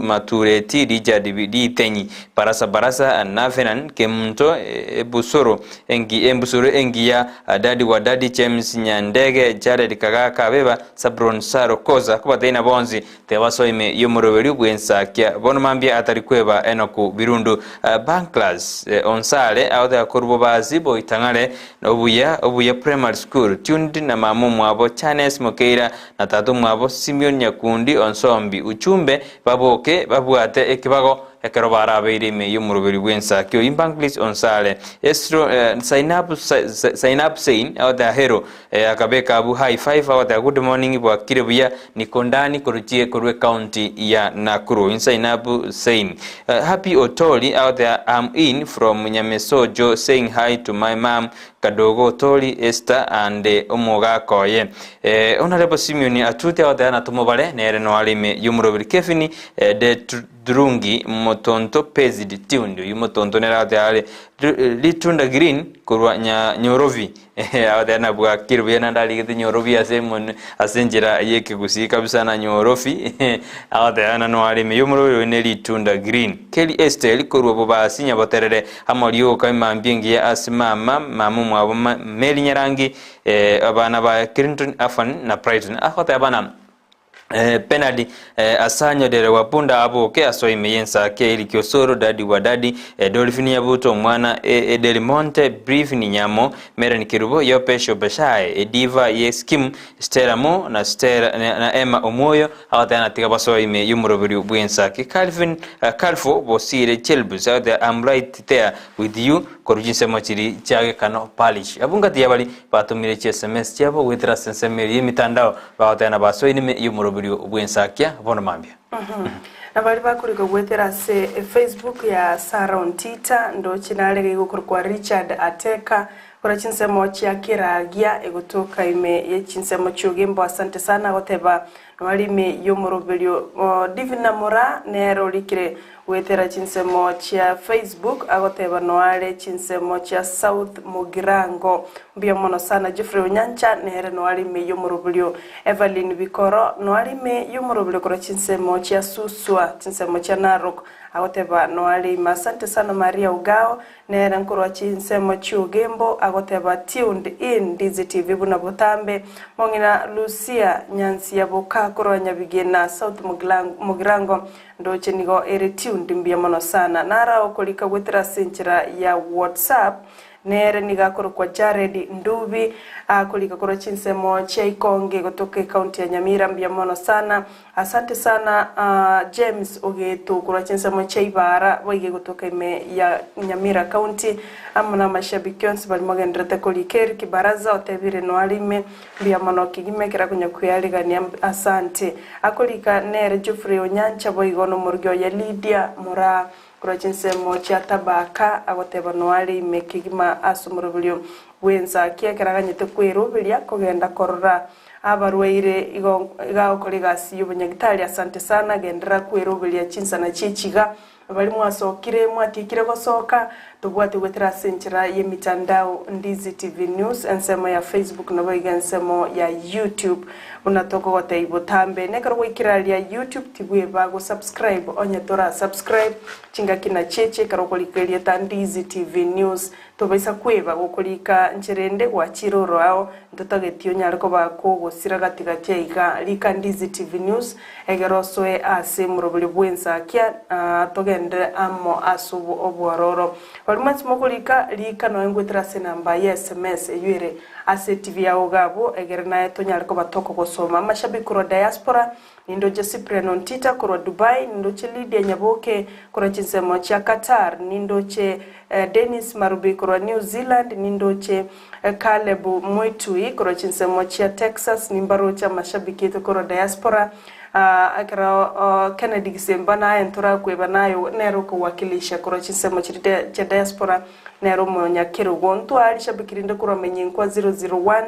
Matureti Dija Dibidi Tenyi Barasa Nafenan Kemunto Busoro Embusoro Engia Dadi Wadadi James Nyandege Jared Kagaka Beba Sabron Saro Koza Kubatena Bonzi Tewaso ime yomoroberi bwensakia bonomambia atarikweba enoku birundu Banklas Onsale Auda Kurbo Bazibo Itangale Obuya Primary School tuned na mamu mwabo Chanes Mokeira na tatu mwabo Simeon Nyakundi Onsombi Uchumbe baboke babuate ekibago ekero barabeire me yumurubiri bwensakio Banklas Onsale Estro Sainap Sein Auda Hero akabeka abu high five Auda good morning bwa Kirebuya Nikondani Koruchie Korwe County ya Nakuru Sainap Sein Happy Otoli out there I'm in from Nyamesojo saying hi to my mom Kadogo Toli Esther and Omoga Koye Honorable Simeon atute out there na tumobale nere no alime yumurobiri kefini de Drungi motonto pezid tundu yumotonto nera out there litunda green kurwa nyorovi awada na bwa kirbuya na ndali gete nyorovi asemon asenjera yeke gusi kabisa na nyorofi awada na no alime yumurobiri ne litunda green Kelly Esther kurwa boba sinya boterere amoliyo kamambingi ya asimama mamu mwabo Meli Nyarangi abana ba Clinton Afan na Brighton akhota abana penalty asanyo dere wapunda aboke asoime Ensakia ili Kiosoro Dadi Wadadi Dolphin Yabuto mwana Delimonte Brief ni Nyamo Meren Kirubo Yopesho Bashae Diva Yeskim Stella Mo na Stella na Emma Omoyo awatana tika basoime yumurobiri bwensakia Calfo Bosire Chelbus out there I'm right there with you korujinse machiri chage kano polish abungati yabali batumire SMS chabo witra sensemeri mitandao awatana basoime yumurobiri bwensakia bonomambia na bali bakurika gwetera se Facebook ya Sarah Ontita ndo chinalege gukurwa Richard Ateka kora chinsemo chia kiragia egotoka ime ye chinsemo chugembo asante sana goteba walime yomorobelio Divina Mora nero likire wetera chinsemo chia Facebook agoteba noale chinsemo chia South Magirango mbia mono sana Jeffrey Onyancha nere noalime yomorobelio Evelyn Bikoro noalime yomorobelio kora chinsemo chia Suswa chinsemo chia Narok agoteba noalime asante sana Maria Ugao nere nkorwa chinsemo chugembo agoteba tuned in Ndizi TV buna botambe mongina Lucia Nyansi ya boka korwa nyabigena South Magirango ndo chenigo tuned mbia mono sana nara okolika wetera senchira ya WhatsApp nere nigakoro kwa Jared Ndubi akolika koro chinsemo chia Ikonge gotoke county ya Nyamira mbia mono sana asante sana James Ogeto koro chinsemo chia Ibara wige gotoka ime ya Nyamira county amana mashabiki onse bali magendrete kolikeri kibaraza otebire no alime mbia mono kigime kira kunya kuyaliga asante akolika nere Jeffrey Onyancha boigono murgyo ya Lydia Mora kurachinse chia Tabaka agoteba noali mekigima asumurubulio Ensakia kiraganyete kwirubilia kugenda korora abarweire igao koligasi yubanyagitali asante sana gendera kwirubilia chinsa na chichiga bali mwasokire mwatikire gosoka tubwate wetera senchira ye mitandao Ndizi TV News ensemo ya Facebook na boiga ensemo ya YouTube unatoko gote ibotambe nekaro wikiralia YouTube tibwe bago subscribe onyetora subscribe chinga kina cheche karo kolikelia ta Ndizi TV News tobaisa kweba gokolika ncherende wa chiroro ao ntotagetio nyariko bako gosira gatigati iga lika Ndizi TV News egerosoe ase murobuli Ensakia togende amo asubu obwororo Walumati mokolika lika no engwetera se namba ya SMS yuire ase TV ya ogabo egerna eto nyariko batoko gosoma mashabiki ro diaspora nindo Cyprian Ontita kuro Dubai nindo che Lydia Nyaboke kuro chinsemo cha Qatar nindo che Dennis Marubi kuro New Zealand nindo che Caleb Moitui kuro chinsemo cha Texas nimbaro cha mashabiki to kuro diaspora akara Kennedy Gisemba naye ntura kweba nayo nero kuwakilisha koro chinsemo cha diaspora nero monyakiro gontu alisha bikirinde kuramenye kwa 001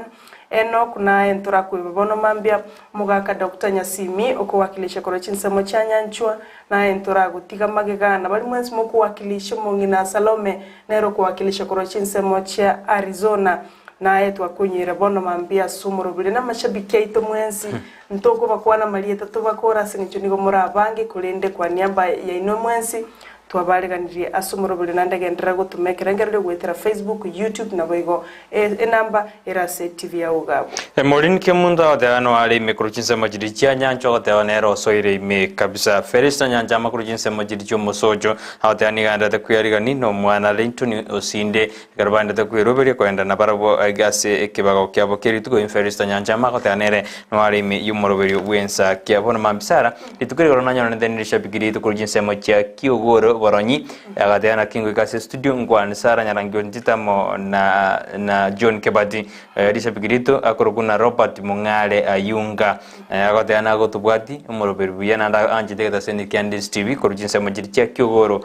eno kuna entura kweba bono mambia mugaka Dr. Nyasimi okuwakilisha koro chinsemo cha Nyanchwa na entura gutiga magegana bali mwensi mo kuwakilisha mongina Salome nero kuwakilisha koro chinsemo cha Arizona naye twakunyira bono mambia sumurubire na mashabiki aito mwensi ntoko bakwana malieta tubakora sinichunigo murabangi kulinde kwa niaba ya ino mwensi twabariganirie asumurubire nandagendera gutumekera ngerere gwetera Facebook, YouTube na boigo enamba erase TV ya ugabo Morin ke munda odano ali mikrochinse majiri chia Nyancho oteonero soire me kabisa Ferista Nyanja makrochinse majiri chomo sojo otani ganda de kuyariga nino mwana lintuni osinde garbanda de kuyerobere kwenda na barabo agase ekibago kyabo keritugo Ferista Nyanja makoteanere no ali me yumorobere wensa kyabo na mambisara itukere gorona nyona ndenisha bigiri tukrochinse majia kiogoro Boronyi agateana kingo kase studio ngwan sara nyarangi Ontita mo na John Kebati risha bigirito akorokuna Robert Mungale Ayunga agateana gotubwati umuroberi buyana nda anjite gata sendi Ndizi TV korujinse majiricha kyogoro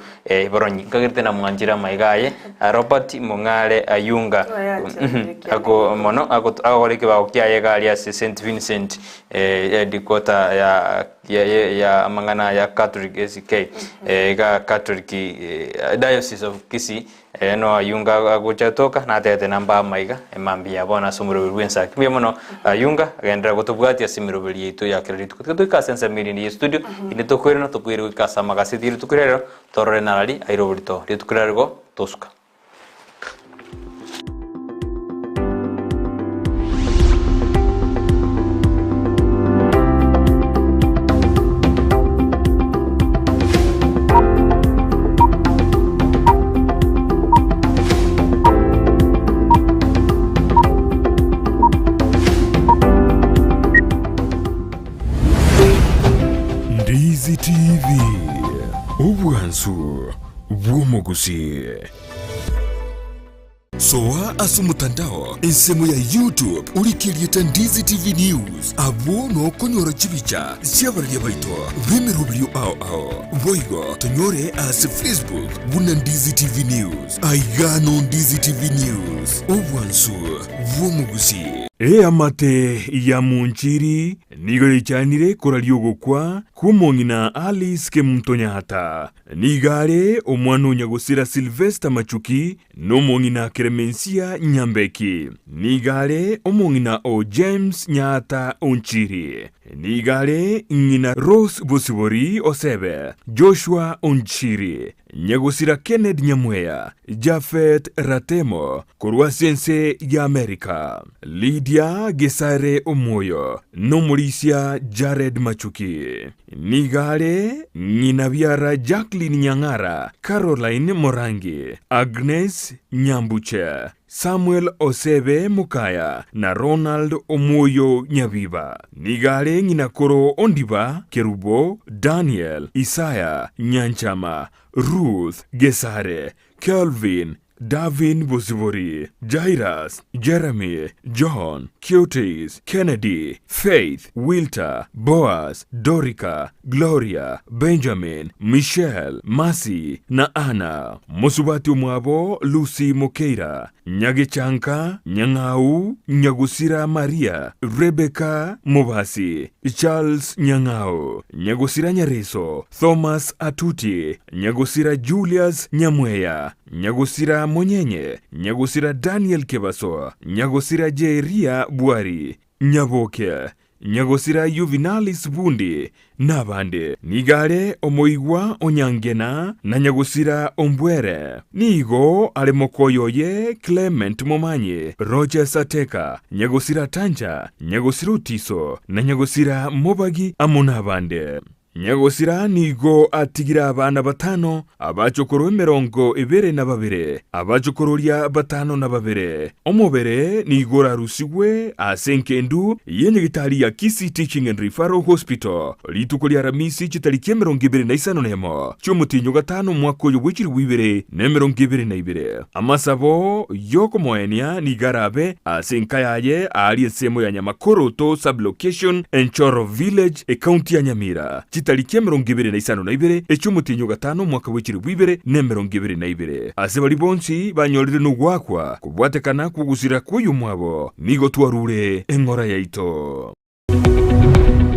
Boronyi kagirte na mwanjira maigaye Robert Mungale Ayunga ako mono agoreke ba okyaye gali ya St Vincent dikota ya mangana ya Catholic SK ga Catholic Diocese of Kisii no Ayunga agochatoka na tete namba maiga emambia bona sumuro wensa kimwe mono Ayunga agendera gotubwati asimiro yetu ya credit kutuka sense miri studio ine tokwera tokwira kasa magasiti tukurero torre nalali airobito tukurero toska Ndizi TV ubwansu bw'umuguzi soa asumutandao insemo ya YouTube ulikilieta Ndizi TV News abo no konyora chibicha siabaria baito vimirubrio ao voigo tonyore as Facebook buna Ndizi TV News aigano Ndizi TV News ubwansu bw'umuguzi amate ya munchiri nigore chanire koraliogo kwa kumongina Alice ke mtonyata nigare omwano nyagosira Sylvester Machuki no mongina Clemencia Nyambeki nigare omongina o James Nyata Onchiri nigare ngina Rose Bosibori Osebe Joshua Onchiri nyagosira Kenneth Nyamweya Jafet Ratemo Korwasense ya Amerika Lydia Gesare Omoyo Nomorisia Jared Machuki nigare nginabiara Jacqueline Nyangara Caroline Morangi Agnes Nyambuche Samuel Osebe Mukaya na Ronald Omoyo Nyabiba nigare nginakoro Ondiba Kerubo Daniel Isaya Nyanchama Ruth Gesare Kelvin Davin Bosibori, Jairus, Jeremy, John, Cuties, Kennedy, Faith, Wilter, Boaz, Dorica, Gloria, Benjamin, Michelle, Mercy na Anna. Musubati umwabo Lucy Mokeira, Nyagechanka, Nyangau, Nyagusira Maria, Rebecca Mobasi, Charles Nyangao, Nyagusira Nyareso, Thomas Atuti, Nyagusira Julius Nyamweya, Nyagusira Monyenye, Nyagusira Daniel Kebaso, Nyagusira Jeria Buari, Nyaboke, Nyagosira Juvinalis Bundi, Nabande, Nigare Omoigwa Onyangena, na Nyagosira Ombwere, Nigo Alemokoyoye Clement Momanye, Roger Sateka, Nyagosira Tanja, Nyagosira Utiso, na Nyagosira Mobagi Amonabande. Nyagosira nigo atigira abana batano abacokoro 22 abacokororia batano na babere omobere nigora rusigwe asenkendu yenye gitari ya Kisi Teaching and Referral Hospital lituko lya Ramisi chitariki 25 nemo cyumutinyo gatano mwako y'ubwikiri wibere ne 22 amasabo yoko moenia nigarabe asenkayaye ali esemo ya Nyamakoro to sublocation Enchoro Village e county ya Nyamira chitariki 25 ecyumutinyo gatano mwaka w'ikiri wibere ne 22 ase bali bonsi banyorire no gwakwa kubwatekana kugusira kuyu mwabo nigo twarure engora yaito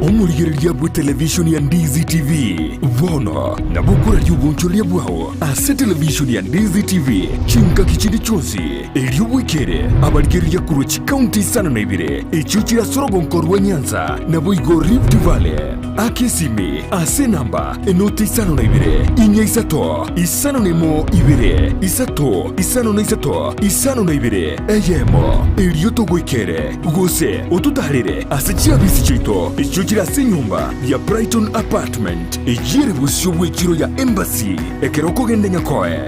omurigereria bwe television ya Ndizi TV vono na bukura y'ubunchoria bwao ase television ya Ndizi TV chinka kichindi chonsi elio wikere abarigereria kuruchi county sana na ibire echuchira sorogo nkorwa Nyanza na boigo Rift Valley akesimi ase namba enoti sana na ibire inya isato isano nemo ibire isato isano na isato isano na ibire eyemo elio togoikere gose otutarire ase chiabisi chito echuchira ase nyumba ya Brigthon apartment ejire busyo bw'ekiro ya embassy ekeroko gende nyakoe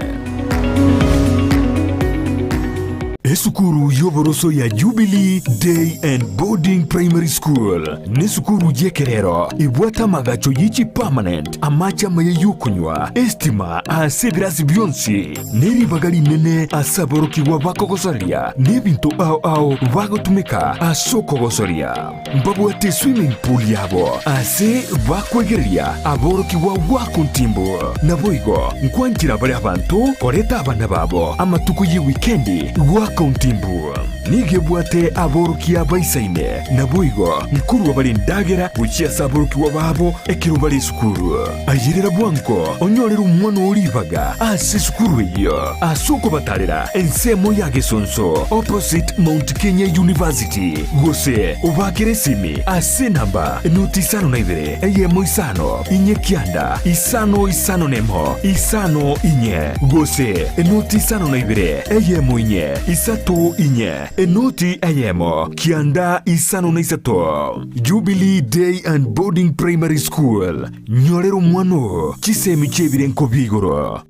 esukuru yoboroso ya Jubilee Day and Boarding Primary School nesukuru jekerero ibwata magacho yichi permanent amacha maye yukunywa estima ase grasi byonsi neri bagali nene asaboroki wa bakogosoria nebinto ao bagotumika asokogosoria mbabwate swimming pool yabo ase bakwegereria aboroki wa wakuntimbo naboigo nkwanjira bari abantu koreta abana babo amatuko yi weekendi Kontimbu nigebwate aboroki abaisaine naboigo nkuru wabali ndagera buchia saboroki wababo ekiro bali sukuru ayirira bwanko onyorera umwana olibaga ase sukuru iyo asuko batarera ensemo ya Gesonso opposite Mount Kenya University gose ubakire simi ase namba notisano na ibere eyemo isano inye kianda isano nemo isano inye gose notisano na ibere eyemo inye isato inye enoti ayemo kianda isano na isato Jubilee Day and Boarding Primary School nyorero mwano chisemi chebire nkobigoro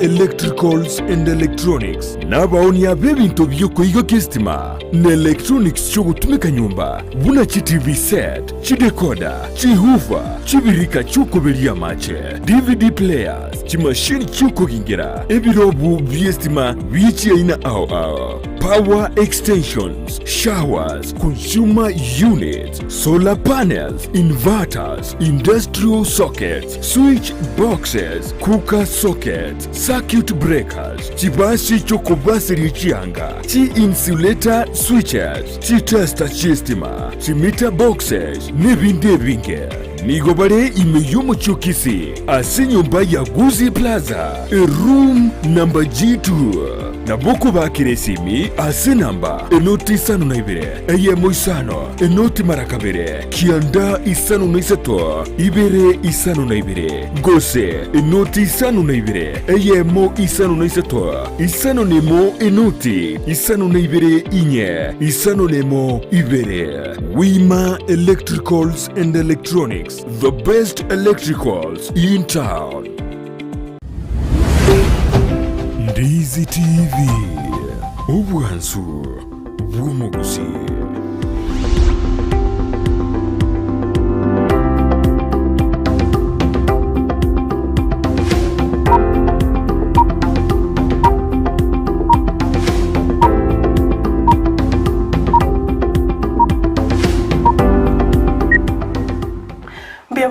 Electricals and Electronics nabaoni ya bebinto byoko igo kistima na electronics cyo gutumika nyumba buna chi TV set chi decoder chi hoover chi birika cyuko beria mache DVD players chi machine cyuko gingera ebirobu byestima bichi ina ao power extensions, showers, consumer units, solar panels, inverters, industrial sockets, switch boxes, cooker sockets, circuit breakers, chibasi choko basiri chianga, chi insulator switches, chi tester chistima, chi meter boxes, nebinde binge. Nigobare imeyumo chukisi, ase nyumba ya Guzi Plaza, room number G2. Naboko bakire simi ase namba enoti isano na ibere eyemo isano enoti marakabere kianda isano na isato ibere isano na ibere gose enoti isano na ibere eyemo isano na isato isano nemo enoti isano na ibere inye isano nemo ibere Wima Electricals and Electronics, the best electricals in town. Ndizi TV ubwansu bw'umuguzi.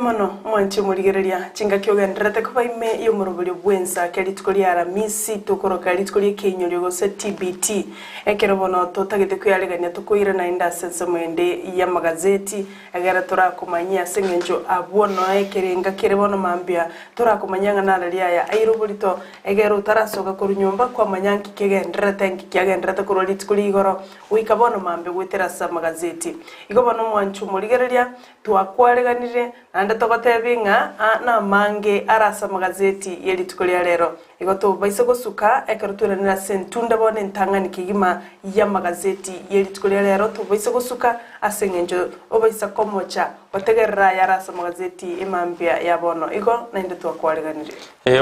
Mono mwanche murigereria chinga kyogenderete kuba ime yo murubiri bwensa kali tukoli aramisi tukoroka litukoli kenyori gose TBT ekero bono totagete kuyaleganya tukoira na inda sense mwende ya magazeti agara turakumanyia sengenjo abono ekerenga kere bono mambia turakumanyanga naralia ya airobulito egero tarasoka ku nyumba kwa manyanki kegenderete nkiyagenderete ku litukoli igoro wikabono mambe gweterasa magazeti igobono mwanche murigereria twakwaleganire anda tokotebinga na mange arasa magazeti yeli tukolia lero igo tubaise gusuka ekero turanira sentunda bone ntangani kigima ya magazeti yeritukulia lero tubaise gusuka asengenjo obaisa komocha otegerera yarasa magazeti imambia ya bono igo nainde twakwareganire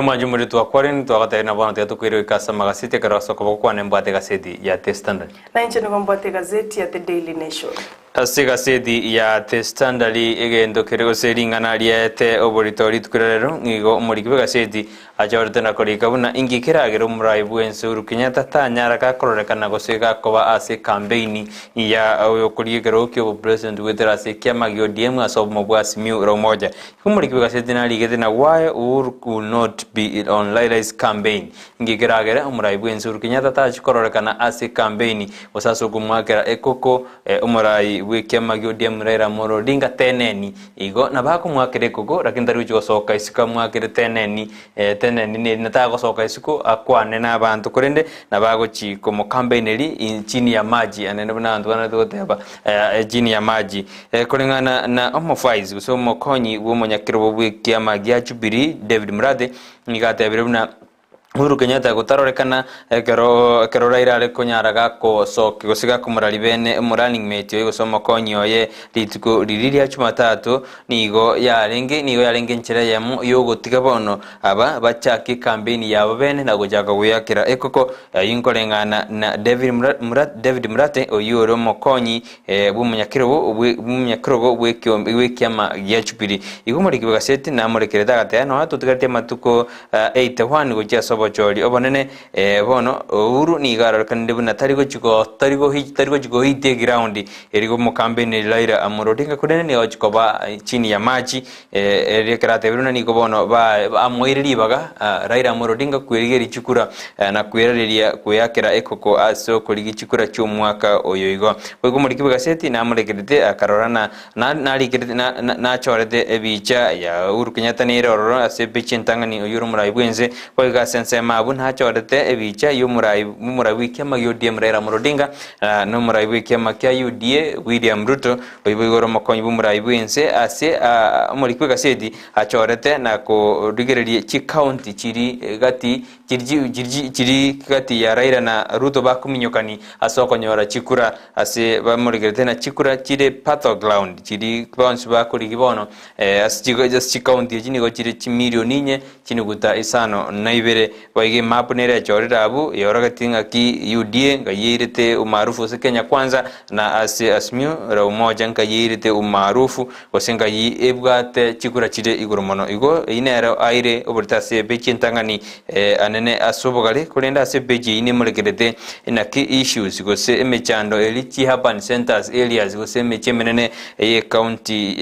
mwajumuri twakwarini twagaterina bono tetukwiriwe ikasa magazeti ekero soko kwane mbate gazeti ya The Standard na inche nigombate gazeti ya The Daily Nation ase gazeti ya The Standard egendo kerego seringana riete oboritori tukurero ngigo umurikibe gazeti ajorte na korika buna ingikiragero muraibu ensuru Kenyatta tanyara ka kororekana gosega koba ase campaign ya oyokurigero kyo president wetera ase kiamagio DM asomo bwasi miu romoja umurikibe gazeti na ligete na why Uhuru could not be on Laila's campaign ingikiragera umuraibu ensuru Kenyatta tachikororekana ase campaign osaso kumwakera ekoko umurai wikiamagio DM Raila Odinga teneni igo nabako mwakere koko lakini tari uchigosoka isika mwakere teneni teneni natago soka isiku akwane na abantu kurende nabago chiko mu campaign eri chini ya maji anene bantu banatoteba chini ya maji kulingana na omofaiz gusomo konyi wo munyakiro bwikiamagio ya Jubilee David Murade nigatebire buna Uhuru Kenyatta gutarorekana kero Raila ari kunyaraga ko soke gosiga kumurari bene running mate yo gusoma konyo ye rituko ririria Jumatatu nigo yarenge nchira yamu yo gotiga bono aba bachaki campaign yabo bene na gojaga guyakira ekoko yinkorengana na David Murate oyuro mokonyi bumunyakiro bwekiama ya Jubilee igumuri gazeti na murekereda gatano tutigarte matuko 81 goja bochori obonene bono Uhuru ni igaro kandi buna tarigo chiko hite ground erigo mu campaign Raila Odinga kudene ni ochikoba chini ya maji erekerate biruna ni gobono ba amoiriri baga Raila Odinga kwirigeri chikura na kwirariria kuyakira ekoko aso koligi chikura cy'umwaka oyo igo bwo muri kibgaseti na murekerete akarorana na chorede ebicha ya Uhuru Kenyatta ni roro ase bichintangani oyuru murayibwenze bwa sema abun hachorete ebicha yumurai wikiamagio DM Raila Odinga no murai wikiamagio UDA William Ruto oyibigoro mokonyi bumurai bwense ase muri kwegazeti achorete na ko rigererie chi county chiri gati ya Raila na Ruto bakuminyokani asokonyora chikura ase bamurigerete na chikura chire battleground chiri bounce bakuri gibono ase chi county chini go chiri milioni nye chini guta isano na ibere waige map nere chorira abu yoragatinga ki UDA ngayirete umaarufu se Kenya kwanza na ase asmio ra umoja ngayirete umaarufu gosenga yebwate chikura chire igurumono igo inero aire obortase bechintangani anene asobogale kurenda ase beji ine murekerete na ki issues gose emechando elichi urban centers areas gose mechemenene ye county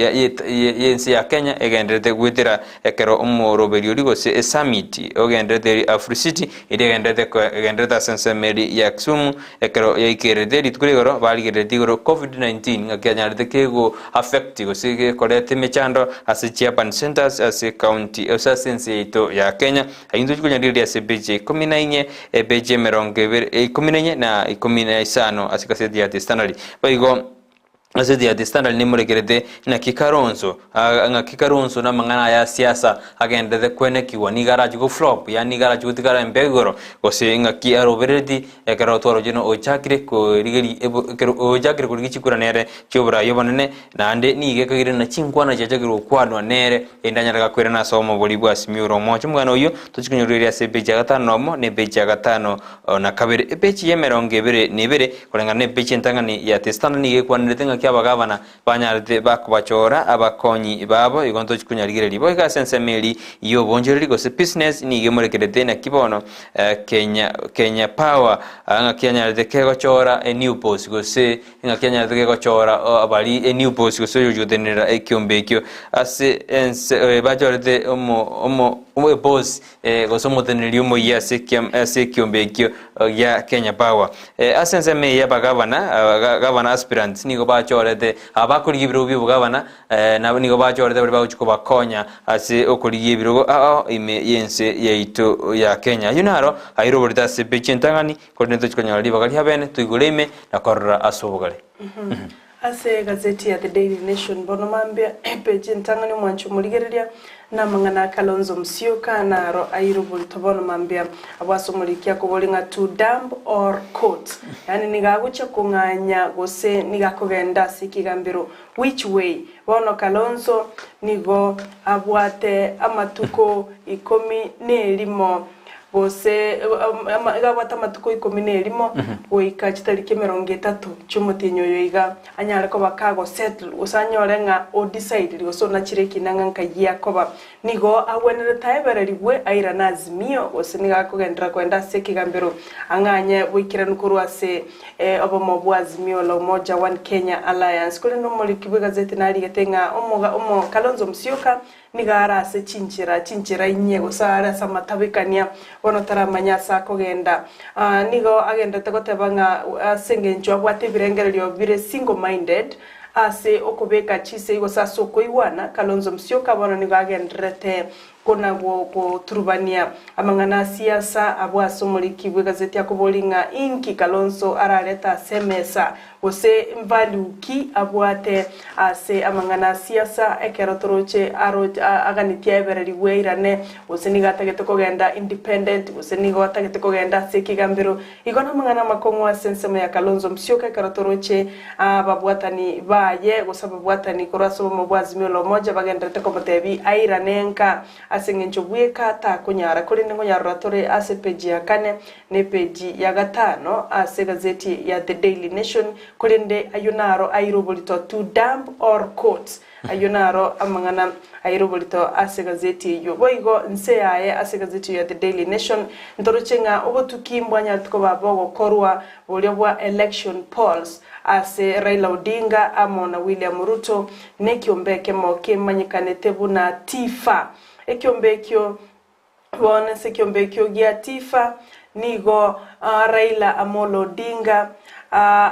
yense ya Kenya egendrete gwetera ekero umoroberi uri gose summit ogendrete City igendrete sense meri ya Kisumu ekero yaikirete ritkurigoro baligirete igoro COVID-19 ngakanyarete kego affect gose korete mechando ase urban centers ase county ase sense ito ya Kenya aindu kunyariri ase beji 14 beji 14 na 15 ase kaseti ya The Standard baigo ase The Standard ni murekerete na kikaronzo na mangana ya siasa agendete kwenekiwa ni garage go flop yani garage gutigara mbegoro gose ngaki aroberedi ekero toro jino ochakire ko rigeri ochakire ko gichikura nere cyobra yobonene nande ni gekagire na chinkwana jajagiro kwanwa nere endanyaraga kwera na somo boli bwa simiro mocho mwana uyo tuchikunyorira ase beji gatano mo ne beji gatano na kabere beji yemerongebere nibere kolengana ne beji ntangani ya The Standard ni gekwanirete abagabana banyarite bakubachora abakonyi babo igonto chikunyarigire libo ikasense meli iyo bonjereri gose business ni gemurekerete na kibono Kenya Power anga Kenya kego chora a new post gose nga Kenya kego chora abali a new post gose yujudenera ekyombekyo ase bajorete omo boss gose moteneri omo ya se kyombekyo ya Kenya Power asense me ya gavana aspirants ni go bachorete abakuri ibiro bibugabana nabo nigo bachorete bari baguchiko bakonya ase okuri ibiro ime yense yaito ya Kenya yunaro ayiro borita se bechentangani kodento chikonyali bagali habene tuiguleme na korra asobogale ase gazeti ya The Daily Nation bono mambia page ntangani mwanchu muligereria na mangana Kalonzo Musyoka na ro airubuli tobono mambia abwaso mulikia kubolinga to dump or court yani nigagucha kunganya gose nigakogenda sikigambiro which way bono Kalonzo nigo abwate amatuko 10 bose igabata amatuko 10 goika kitariki 30 cyumutinyo yoiga anyara ko bakago settle usanyorenga o decide goso na kireki nanga yakoba nigo awenere taibereriwe aira nazimio osiniga kugendera kwenda sekigambiro anganye wikiranu kurwase obomo bwazimio la Umoja One Kenya Alliance kule no mulikibwe gazeti nari getenga omo Kalonzo Musyoka nigara se chinchira inyego sara samatabikania bono taramanya sa kogenda nigo agenda tegotebanga sengenjo abwate birengererio bire single minded ase okobeka chise igo saso koiwana Kalonzo Musyoka bono nigo agendrete kona go turubania amangana siasa abwaso mulikibwe gazeti yakobolinga inki Kalonzo arareta semesa ose mvaluki abwate ase amangana siasa ekerotoroche aganitia everari weirane ose nigatagete kogenda independent ose nigatagete kogenda sekigambiro igona amangana makongwa sensema ya Kalonzo Musyoka ekerotoroche babwatani baye gosababwatani koraso mubwazimio lo moja bagendete komotebi airanenka asengencho bweka ta kunyara kuri ningo nyaratore ase page ya 4 ne page ya 5 ase gazeti ya The Daily Nation kulinde ayunaro airobolito to dump or court ayunaro amangana airobolito ase gazeti yo boigo nseaye ase gazeti ya The Daily Nation ndorochenga obotukimbwanya tuko babogo korwa bolyobwa election polls ase Raila Odinga amona William Ruto nekiombeke moke manyikanete buna tifa ekiombekyo bone sekiombekyo gia tifa nigo Raila Amolo Odinga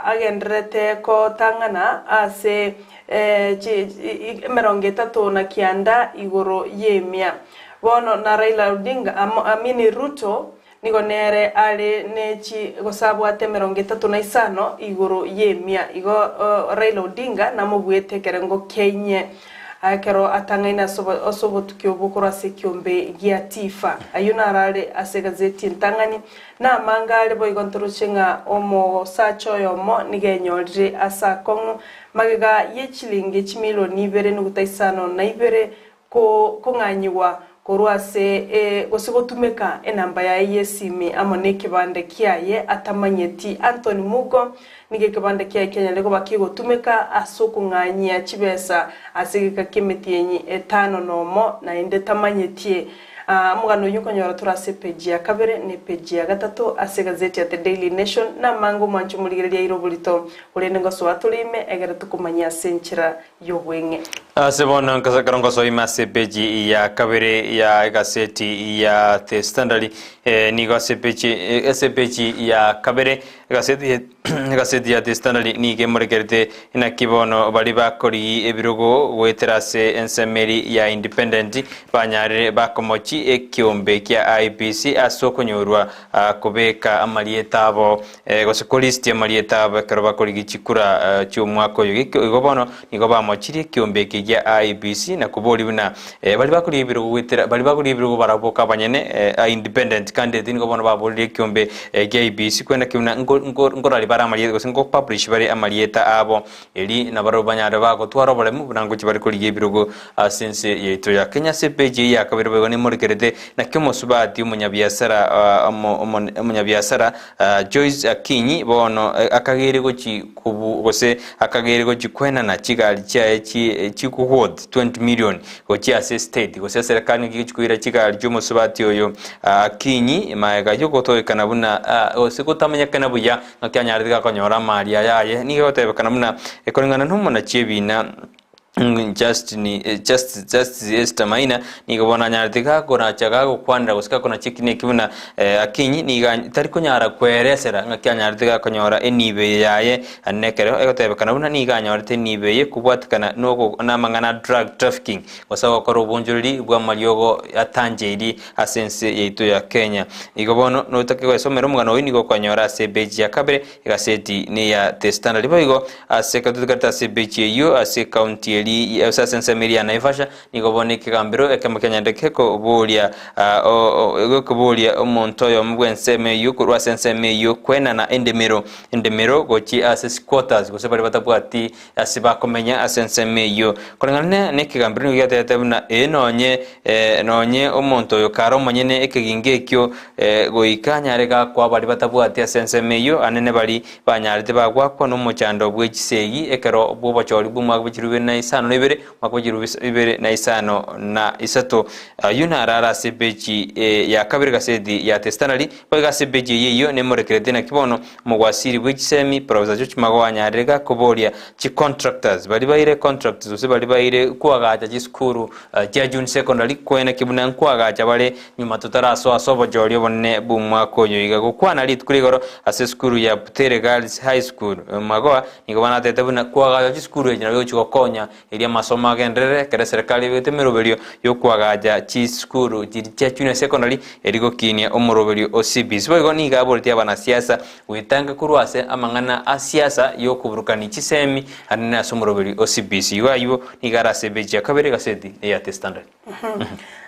agendrete ko tangana ase 30 na kianda igoro yemia bono na Raila Odinga amini Ruto nigo nere ale nechi gosabwate 35 igoro yemia igo Raila Odinga namubwete kerengo Kenya akero atangaina osobo tukiyobukura sekiombe gia tifa ayuna arale ase gazeti ntangani na mangale boy kontorochenga omo sacho yomo nigenyorje asa kongo magega yechilinge chimiloni 2.5 na 2 ko nganyiwa korwase gosigotumeka enamba ya yesimi amone kibande kiaye atamanyeti Anthony Mugo nige kibande kiaye Kenya lego bakigo tumeka asokunganyia chibesa asigika kimetienyi 5 nomo na ende tamanyetie mugano yuko nyora turase page ya 2 ne page ya 3 ase gazeti ya The Daily Nation na mango manchu muligereria irobulito urende ngoso atulime egera tukumanya senchira yobwenge Sebona karongo so imase page ya 2 ya gazeti ya The Standard ni gazeti ya 2 gazeti ya The Standard ni gemorekerete ina kibono bali bakori ebirogo weterase ensemeri ya independent banyare bakomochi ekiombe kya IPC asokonyorwa kubeka amalieta abo gosekolisti amalieta abo karoba koligichikura cyumwako yogobono nigo bamochiri ekiombe kya IPC na kuboli buna bali bakori ebirogo wetera bali bakori ebirogo baraboka banyene independent candidate nigo bono baboli ekiombe kya IPC kwenda kimuna ngorali bara amalieta gosengo publish bari amalieta abo eli na baro banyare bago twaro bolemu bunango kibari koligie ebirogo sense yeto ya Kenya CPG ya kabiro bego ni morekerete na kimo subati umunyabiasara Joyce Akinyi bono akagere gochi kubu gose akagere gochi kwena na kigali cya chikuhod 20 million gochi ase state gose serikali gichikwira kigali cyo musubati oyo Akinyi maega yo gotoyekana buna ose kutamanyekana buya nakyanyarika konyora maria yaye ni gotebekana buna ekorengana ntumona chiebina just Esther Maina nikabona nyartika kona chaga kwandra gusika kona chikine kibuna akinyi niga tari kunyara kweresera ngakya nyartika konyora enibe yaye anekero egotebe kana buna niga nyorte nibe ye kubwatikana noko namangana drug trafficking wasawa koro bonjuri bwa malyogo atanjeri asense yeito ya Kenya igabono no takiko somero mugano winigo konyora sebeji ya kabere igaseti ne ya testana liboigo aseka tukarta sebeji yo ase county ya sense media naifasha nigobone kigambiro ekemukenya ndekeko bolia kubolia omonto yo mugwenseme yukurwa sense meyo kwena na endemero gochi ase squatters gosebali batabwati asiba komenya asense meyo kolengane ne kigambiro ngigatete buna nonye omonto yo karo manyene ekigingekyo goikanyarega kwa bali batabwati asense meyo anene bali banyarite bagwakwa no mochando bwechisegi ekero bwobochori bumwa bwirube na isano nebere makobirube na isano na isato yuna rara sebeji ya kabiri gasedi ya testanali bwa sebeji yeyo ne morekrete na kibono mugwasiri bwichisemi professor George magwanyarega kobolia chi contractors bali baire contractors ose bali baire kuagaja jiskuru ja junior secondary kwena kibuna kuagaja bale nyuma tutaraso asobo jolio bonne bumwa konyo iga gukwana lit kurigoro ase skuru ya Butere Girls High School magoa nigobana tete buna kuagaja jiskuru ejina yo chikokonya elia masomo agendere kere serikali betemeroberio yo kuagaja chi skuru ja junior secondary erigo kinia omoroberio OCBs boigo niga bolti abana siasa witanga kurwase amangana asiasa yo kuburukani chisemi anena somoroberio OCBs yo nigara sebeji akabere gasedi ya testandard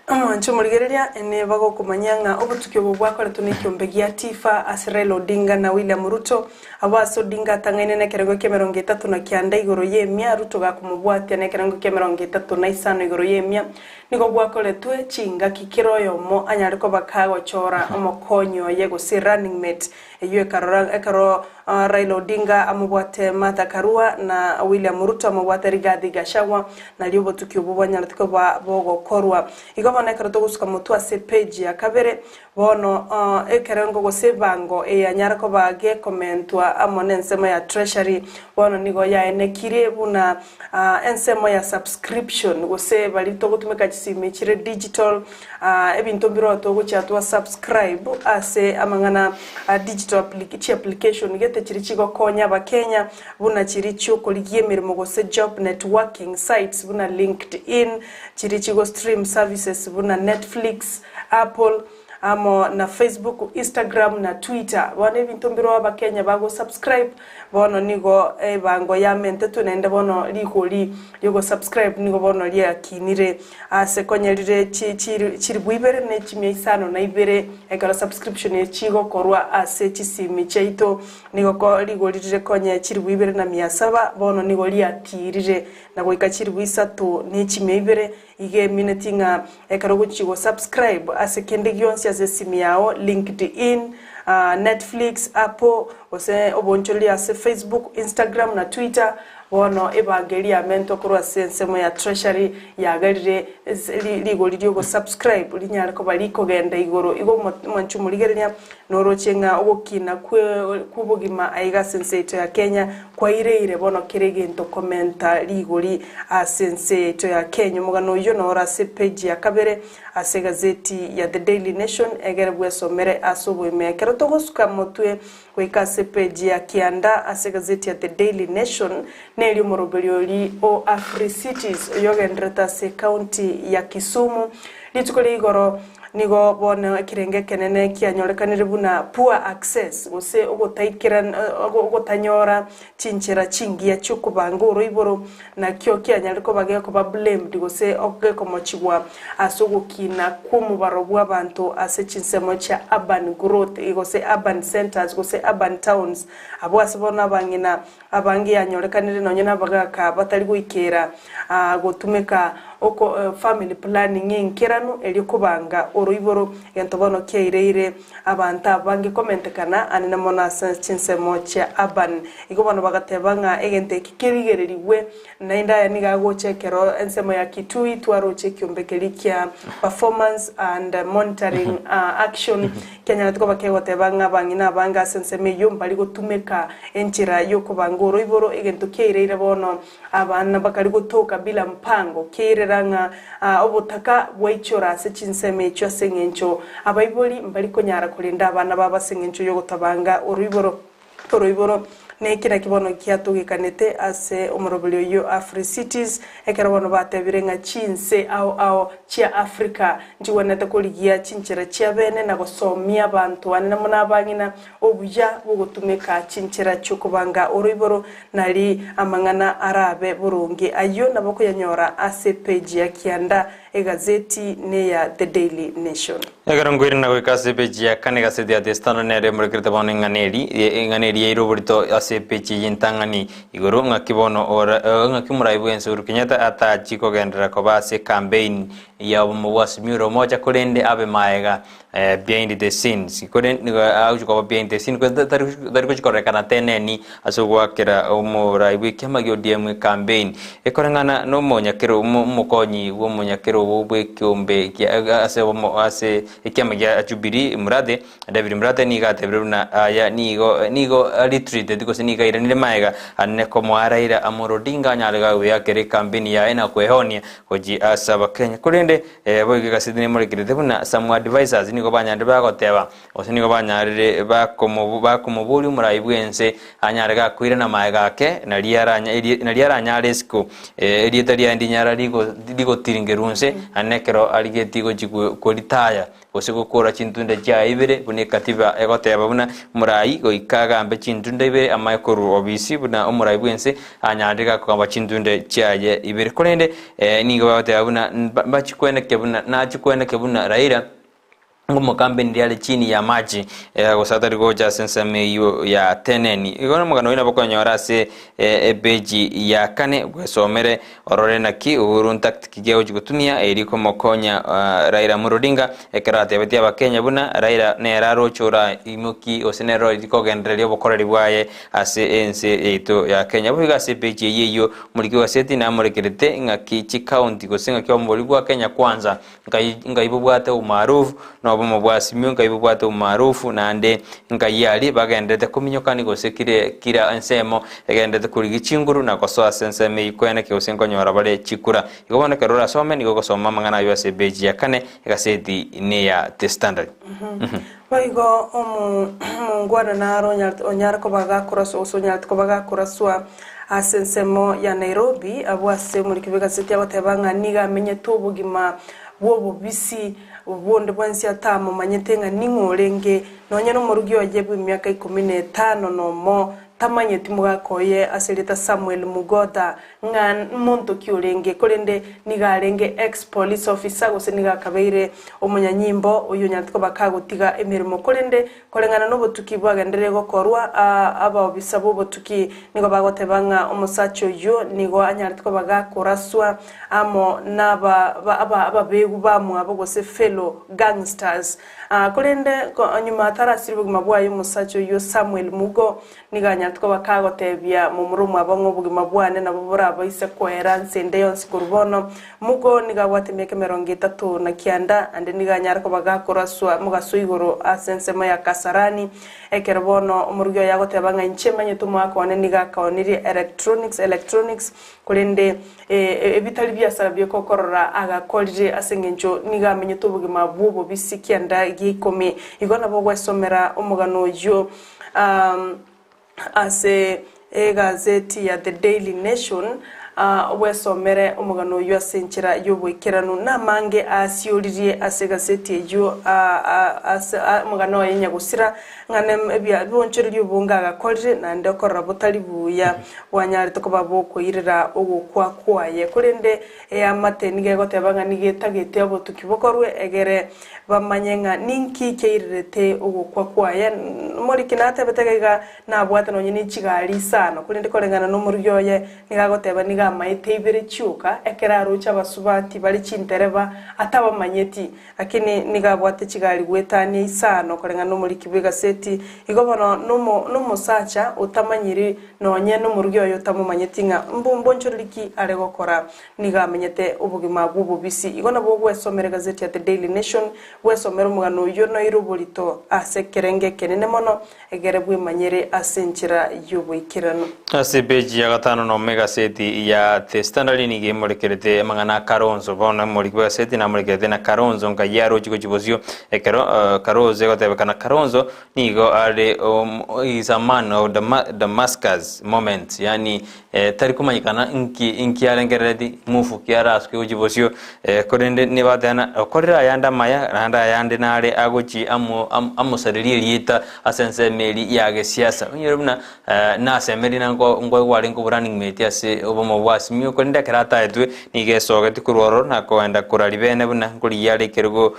Amancho murigereria ene bago kumanyanga obutukyo bwakora tunekyombe gya Tifa Asrael Odinga na William Ruto abaso Odinga tangaine ne kerego kemerongo 3 na kyanda igoro yemya Ruto gakumubwati ne kerego kemerongo 3 igoro yemya niko bwakore twe chinga kikiroyo mo anyariko bakago chora omokonyo yego si running mate eyo ekaro Raila Odinga amubwate Martha Karua na William Ruto amubwate Rigathi Gachagua na lyobo tukyo bwanyariko bogo korwa igobona ekaro gusuka mutu ase page ya kabere bono ekerengo gosebango eyanyarako bage commentwa amone ensemo ya treasury bono nigo ya enekire buna ensemo ya subscription gose bali to gutumeka chisime chire digital ebinto biro to guchatwa subscribe ase amangana digital application gete chiri chigo konya bakenya buna chiri chuko ligie mirimo gose job networking sites buna LinkedIn chiri chigo stream services buna Netflix, Apple, amo na Facebook, Instagram na Twitter. Wane bintumbiro wa Kenya bago subscribe. Bono nigo bango ya mente tunende bono ligo subscribe nigo bono lia kinire sekonya lire chiri buibere ne chimye isano na ibere ekara subscription ye chigo korwa ase chisimi cheito nigo ko ligo lire konya chiri buibere na 700 bono nigo lia tirire na goika chiri buisatu ne chimye ibere ige minutinga ekara guchigo subscribe ase kende gyonsi ase simi yao LinkedIn Netflix, Apple, ose oboncholi ase Facebook, Instagram na Twitter bono ebangeria mento kurwa sensemo ya treasury ya garire ligo lidio go subscribe linyara ko baliko genda igoro igo manchu murigerenya norochenga obokina kubugima aiga senseito ya Kenya kwa ire bono kiregento commenta ligori a senseito ya Kenya mugano yo nora se page ya kabere ase gazeti ya The Daily Nation egere bwesomere asobwe mekero togosuka motwe kweka se page ya Kianda ase gazeti ya The Daily Nation neli morobelioli o Afri Cities yogendreta se county ya Kisumu litukole igoro nigo bona kirenge kenene kianyorekanire buna poor access gose ogotaikiran ogotanyora chinchera chingia cyokubanguro iboro na kyo kianyariko bage ko blamed gose ogeko mochigwa asogokina kumubaro bw'abantu ase chinsemo cha urban growth gose urban centers gose urban towns abo asibona bangina abangi yanyorekanire nonye nabagaka batari guikera gotumeka oko family planning enkiranu eri kubanga oroiboro gento bono keireire abantu abange komentekana ane na mona chinsemo cha urban ikobono bagatebanga egente kikirigereriwe na indaya nigago chekero ensemo ya kitui twaro chekiumbekeri kya performance and monitoring action Kenya natiko bakegotebanga bangina banga senseme yombali gotumeka enchira yokubanga oroiboro egento keireire bono abana bakari gutoka bila mpango keireranga obutaka bwaichora se chinseme cyo sengencho abaiboli mbali konyara kulinda abana baba sengencho yo gutabanga oroiboro nekira kibono kiatugikanete ase omurobulio yo Afri cities ekera bono batebirenga chinse au chia Africa njiwanete kuligia chinchira chia bene na gosomia abantu ane namuna abangina obuya bugutumeka chinchira cyokubanga oroiboro nali amangana arabe burungi ayo naboko yanyora ase page ya kianda egazeti ne ya The Daily Nation egarangwiri na gwikase page ya kane gazeti ya The Standard nere murekete bono nganeri ya iroburito ase page yintangani igoro ngakibono ngakimuraibu ense urukinyata atachi kogendera ko base campaign ya mubwasi miro moja kolende abe maega behind the scenes koden auju ko behind the scenes ko dari ko chikorekana teneni asogwa kera umuraibu kyamagyo DM campaign ekorengana no monyakero mukonyi wo monyakero bwe kyombe ase ikyamagya Jubilee Murade David Murade ni gatebruna ya nigo retreat diko siniga iranile maega anne ko mwaraira amorodinga nyalega we kere campaign ya ena kwehonia koji asaba Kenya kurende boge gasidini muri kiredebuna some advisors niko banyande bagoteba osinigo banyarire bakomubuli murayibwense anyarega kwirana maega ke naliaranya resco erietaria ndinyara ligo tiringerunse anekero aligetigo jikolitaya osego kora chintunde ja ibere bune katiba egoteba buna murai go ikaga ambe chintunde ibere amaikoro obisi buna omurai bwense anyandika ko chintunde chaye ibere kolende nigo bateba buna bachikweneke buna nachikweneke buna Raila ngomo kambe ndiale chini ya maji gosata rigoja sensame yo ya teneni igona mugano ina bokonyora se ebeji ya kane gwesomere orore naki uhuru taktikigeo jigutunia eriko mokonya Raila Murodinga ekerate betia bakenya buna Raila neraro chora imoki osenero riko gendrelio bokoreri bwaye ase ense eto ya Kenya buga se beji yeyo muliki waseti na murekerete ngaki chi county gosenga kyo mboli bwa Kenya kwanza ngaibubwate umarufu no bomo bwasimyo ngaibubwate umarufu nande ngayali bagendete kuminyokani gosekire kira ensemo egendete kuri gichinguru na kosoa senseme ikwene ke osenko nyora bale chikura igobona kerora some ni gosoma mangana yo se beji ya kane gaseti ne ya The Standard Waigo ngwana naro onyar ko baga kuraso osonyar ko baga kuraswa asensemo ya Nairobi abwase muri kibega seti abatebanga niga menye tubugima wobo bisi ubonde bwansi atamo manyetenga ningorenge nonye no murugyo yebu imyaka 15 nomo tamanye timugakoye aseleta Samuel Mugoda ngan monto kyurenge kolende nigarenge ex police officer gose nigakabeire umunyanyimbo uyu nyatiko bakagutiga emirimo kolende kolengana no botuki bwagendere gokorwa aba obisabo botuki nigo bagotebanga umusacho yo nigo anyatiko bagakoraswa amo naba begu bamu abo gose fellow gangsters kolende nyuma tarasiri buguma y'umusacho yo Samuel Mugo niganya tuko bakagotebya mu murumu abango bugima bwane nabo buraba ise kwera nsende yonse kurubono Mugo nigabwatemeke 30 na kianda ande niganya ariko bagakoraswa mugasuyigoro asensema ya Kasarani ekerbono umurugyo yagotebanga inchemanye tumwako wane nigakaoniri electronics kulende ebitali byasara byo kokorora agakolje asengenjo nigamenye tubugima bubo bisikianda gikome igona bogwa somera umugano yo ase gazeti ya The Daily Nation wesomere umugano yo asenchira yobwekerano namange asioririe ase gazeti yo umugano yenya gusira ngane ebya bonchero ryobunga gakolje nande okorra botali buya wanyari to baboko irira ogukwa kwaye kurende amateni gegotebanga nigetagete abo tukibokorwe egere bamanyenga ninki keirirete ogukwa kwaye muri kinate betegega nabwata nonye ni chigari sana kurende korengana no muri yoye nigagoteba niga niga maite ibere chiuka ekera rocha basubati bali chintereba ataba manyeti akini niga bwate chigari gwetani isano korenga no muri kibega seti igobono no sacha utamanyiri nonye no murugyo yo tamumanyeti nga mbonchoriki ale gokora niga menyete ubugima bw'ububisi igona bwo gwesomera gazeti ya The Daily Nation wesomera mugano yo no irubolito asekerenge kenene mono egere bwimanyere asenchira y'ubwikirano asebeji ya gatano no mega seti ya The Standard ni game rekerete mangana Karonzo bona muri kwa seti na muri kerete na Karonzo nga yaro chiko chibosio ekero Karonzo gotebekana Karonzo nigo ale is a man of Damascus moment yani tari kumanyikana inki alengeredi mufu kiara aske ujibosio korende ne badana korira yanda maya randa yande nare agochi amusariri lita asense meli yage siasa nyerubna na semeri ngo wali ngo running mate ase obomo wasmio korende karata etwe nige sogeti kuroro na koenda kuralibene buna kuri yale kergo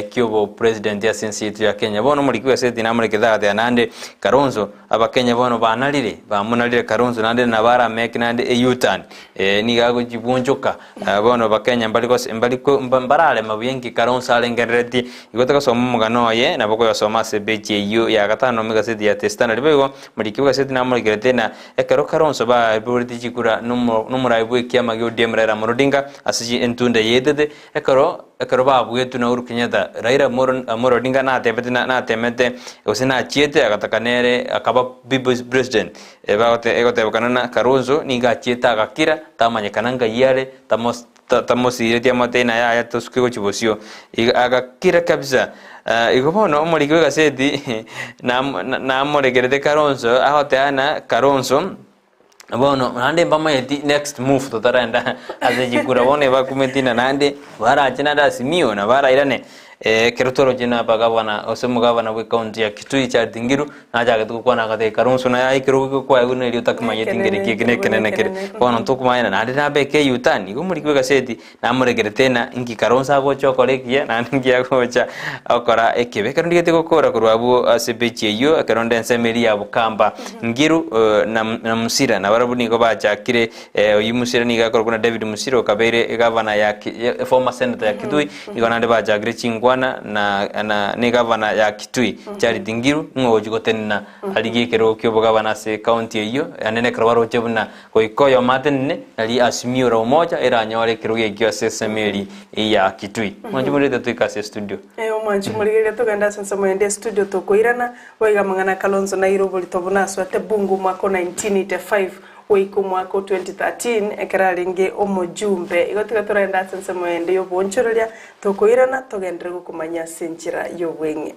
kyobo president ya sensitu ya Kenya bono muri kwese dinamure kedade nande Karonzo abakenya bono banalire bamunalire Karonzo nande nabara make nande eyutan nigago jibunjoka bono bakenya mbaliko mbarale mabuyengi Karonzo alengereti igotaka somo mugano ye naboko yasoma sebeje yu ya gatano mega sedi ya testana libego muri kibuga sedi namure geretena ekero Karonzo ba buriti jikura numuraibu ikiama gyo demrera murodinga asiji entunde yedede ekero babu yetu na Uhuru Kenyatta Raila Amolo Odinga na temete usina chiete agatakanere akaba people's president egote kanana Karonzo niga chieta agakira tamanyekananga yale tamosi ya matena ya toskego chibosio agakira kabisa igobono muri kwega sedi na amoregerete Karonzo ahote ana Karonzo bono nande mbama yeti next move totarenda azejikura bone bakumetina nande barachina dasimio na barairane kerotoro jina bagabana osemugabana we county ya Kitui cha Dingiru na jaga tukwana kate Karonzo na ai kero kwa yune iliyo takmanye tingere kigene kere bono tukumaina nande na beke yutani gumuri kwega sedi na muregere tena ingi Karonzo ago chokolekia na ngi agocha okora ekebe kerondike gukora kurwabu asebeche yo keronde ensemeri ya Bukamba Ngiru na Musira na barabu niko bachakire uyu Musira niga korona David Musiro kabere gavana ya former senator ya Kitui niko nande bachakire chingwa na ne gavana ya Kitui chari Dingiru ngojigotena aligi kero kyobo gavana se county iyo anene krabaro chebuna koikoyo matenne ali asimiura umoja era nyore kero yekyo sesemeli ya Kitui mwanjumurite tukase studio mwanjumurite tuganda sansa mwende studio tokoirana waiga mangana Kalonzo na Irobo litobuna swate bungu mwako 1985 Wiko mwako 2013 ekaralinge omojumbe igotika turenda sense mwende yo bonchorolia tokoirana togendere kumanya senchira yo wenge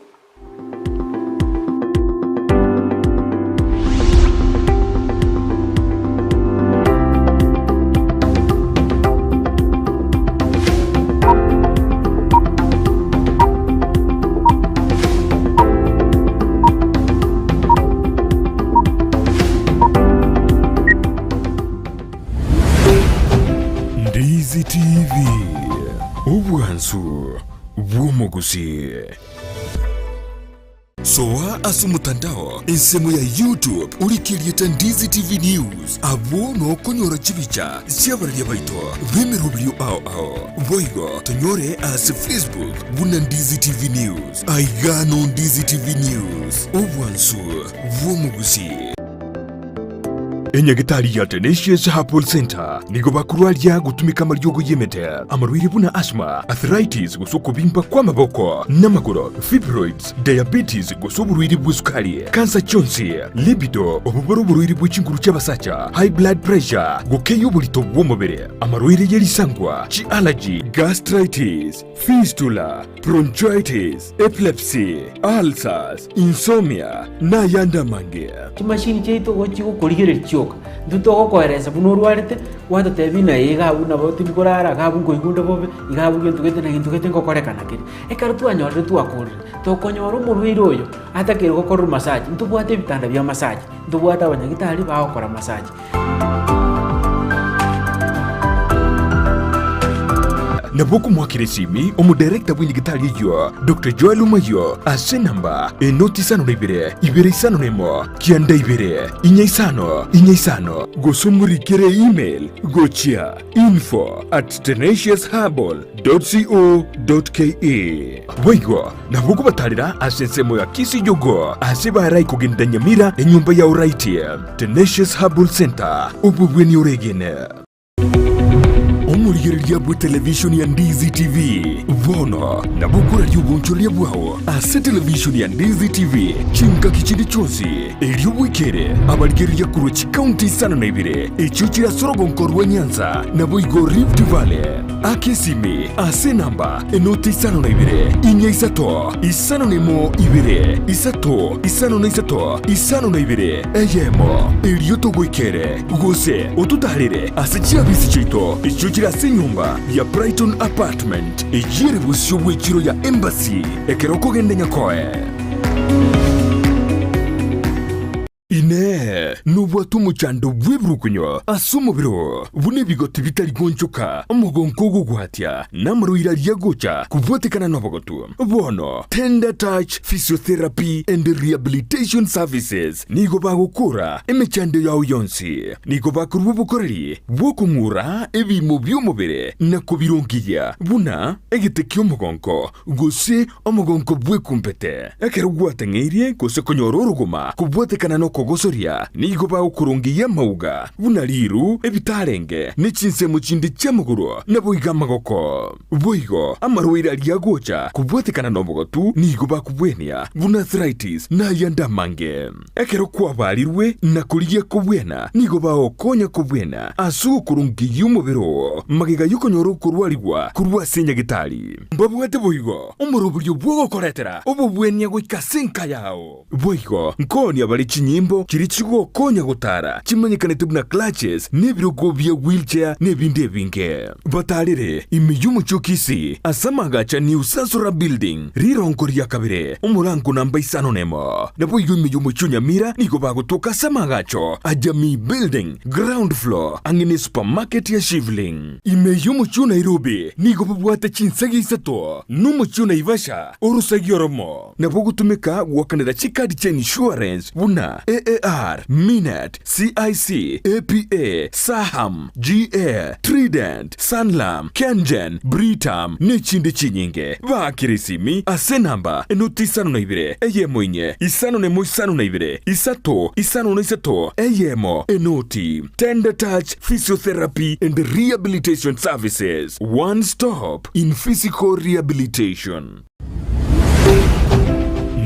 Ndizi TV ubwansu bw'umuguzi soa asu mutandao insemo ya YouTube ulikilieta Ndizi TV News abo no konyora chibicha siabaria baito vemerubio ao voigo tonyore as Facebook buna Ndizi TV News aigano Ndizi TV News ubwansu bw'umuguzi Enyagitari ya Tenacious Herbal Center nigo bakurwalia gutumika maryogo yemete amarwiri buna asthma arthritis gusoko bimba kwa maboko namagoro fibroids diabetes gusoburwiri bw'isukari cancer chonsi libido obuburwiri bw'ikinguru cy'abasacha high blood pressure gukeyo bulito bw'umubiri amarwiri yerisangwa chi allergy gastritis fistula bronchitis epilepsy ulcers insomnia na yanda mange kimashini cheito gochi gukurigire cyoka nduto koereza bunurwarite wata tebina yiga buna boti bikorara gabungo igunda bobe igabuge ntugete na ntugete ngokorekana kiri ekaro twanyorre twakurire tokonyora umurwiri oyo atakire gukora massage ntubwate bitanda bya massage ntubwata abanyagitari bakora massage na boku mwakiresimi omudirekta bw'indigitali yo Dr. Joel Umayo ase namba enoti isano na ibere isano nemo kianda ibere inya isano gosomurikere email gochia info@tenaciousherbal.co.ke Waigo na boku batalira ase nsemo ya kisi jogo ase barai kugenda Nyamira enyumba ya uraiti Tenacious Herbal Center ububweni uregene omurigereria bwa television ya Ndizi TV vono na bukura ry'ubunchoria bwawo ase television ya Ndizi TV chinka kichindi chonsi ery'obwikere abarigereria kuruchi county isano na ibere echo kirasorogo nkorwa Nyanza na boigo Rift Valley akesimi ase namba enoti isano na ibere inya isano nemo ibere isano na ibere eyemo eryotogwikere gose otutalire ase chiabisi chito echo kirase nyumba ya Brigthon apartment ejire busyo bw'ekiro ya embassy ekeroko gende nyakoe ine nubwatu muchando bwebrukunyo asumubiro bune bigoti bitari gonchoka omugonko gugwatya namruira lyagocha kubwatekana nobogotu bono Tender Touch Physiotherapy and Rehabilitation Services nigo bagukura emechando yawo yonsi nigo bakurwa obukoreri bwokung'ura ebimo by'omubiri na kubirongiya buna egiteki omugonko gose omugonko bwekumpete ekero gwateng'eirie gose konyora oruguma kubwatekana no kogosoria nigo bagukurungiya mauga buna liru ebitarenge nechinsemo chindi chamuguru na boiga magoko boigo amarwira lyagocha kubwatekana nobogotu nigo bakubwenia buna arthritis na yanda mange ekero kwabalirwe na kuliya kubwena nigo baokonya kubwena asu kurungiya umubiro magiga yukonyoro kurwaligwa kurwa senya gitali mbabwate boigo umurubulyo bwogokoretera obubwenia gwikasenka yao boigo nkoni abali chinyimbo kiri kigokonya gutara kimanyikanete buna clutches n'ebirogo bya wheelchair n'ebindi ebinge batalire imiyumuchukisi asamagacha New Sasura Building rirongo rya kabire umurango namba isano nemo nabo imiyumuchu Nyamira nigo bagutoka samagacho Ajami Building ground floor angine supermarket ya Shivling imiyumuchu Nairobi nigo babwate chinsagi isato numuchu Naivasha urusagi oromo nabo gutumika wakanira chikadi cha insurance buna AAR, Minet, CIC, APA, Saham, GA, Trident, Sanlam, Kengen, Britam, n'ekindi kinyinge bakirisimi ase namba enoti isano na ibere eyemo inye isano nemo isano na ibere isano na isato eyemo enoti Tender Touch Physiotherapy and Rehabilitation Services, one stop in physical rehabilitation.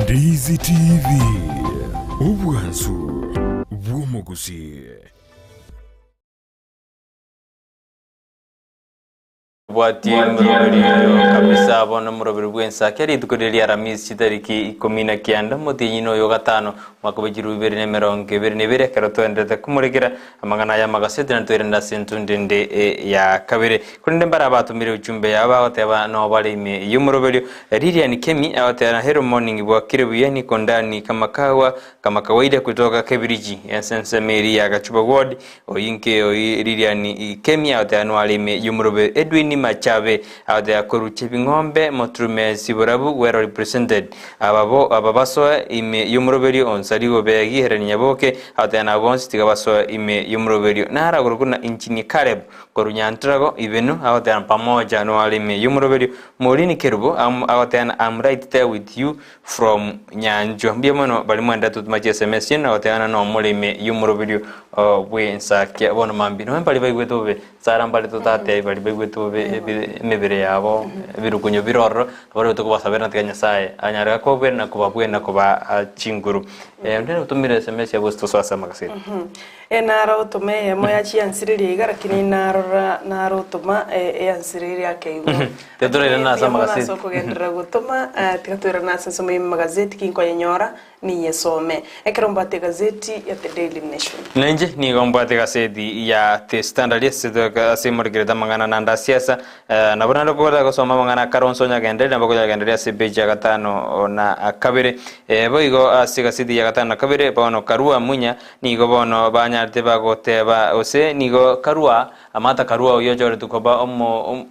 Ndizi TV ubwansu bw'omuguzi bwatie muroberi kabisa abona muroberi bw'Ensakia ritukureria Aramisi tariki 19 muthini uyu gatano mwaka wa 2022 kero twendete kumurikira amangana ya magaseti na twirenda sentu ndende ya kabiri kunde mbara batumire ujumbe yaba oteba no balime yumuroberi Lilian Kemi awatera Hero Morning bwa kirebuye kondani kama kawaida kutoka Kebiriji Sense Mary ya Gachuba Ward oyinke Lilian Kemi awatera no alime yumuroberi Edwin Machabe awatera koruche bingombe motrume siburabu were represented ababaso ime yumuroberi onsarigo begi herenya boke awatera na bonsi tigabaso ime yumuroberi nara gurukuna inchini Caleb korunyantrago ibenu awatera pamoja no alime yumuroberi Morini Kerubo awatera I'm right there with you from Nyanjo mbiamono balimwenda tutumache SMS yin awatera no mulime yumuroberi bw'Ensakia bono mambino mbali bagwetobe sara mbali tutate bali bagwetobe mebere yabo birukunyo biroro bari tukubasabera ntanya saye anyara ko bwena kubabwena kuba chinguru ndene utumire SMS yabo stoswasa magasini enara utume moya chiansiriri igarakini naro tuma yansiriri akeigo tedore na sama magasini soko gendera gutuma tikatwira na senso mu magazeti kinko yenyora ni yesome ekero mbate gazeti ya The Daily Nation Nenje ni gombate gazeti ya The Standard yesidwa simurigireta mangana nanda siasa na bana lokola gosoma mangana Karonso nyagende na bakoja genderia sebeja ya 5 na kabere boigo asigazeti ya 5 na kabere bono Karua munya ni go bono banyarte bagoteba ose ni go Karua amata Karua oyo jore tukoba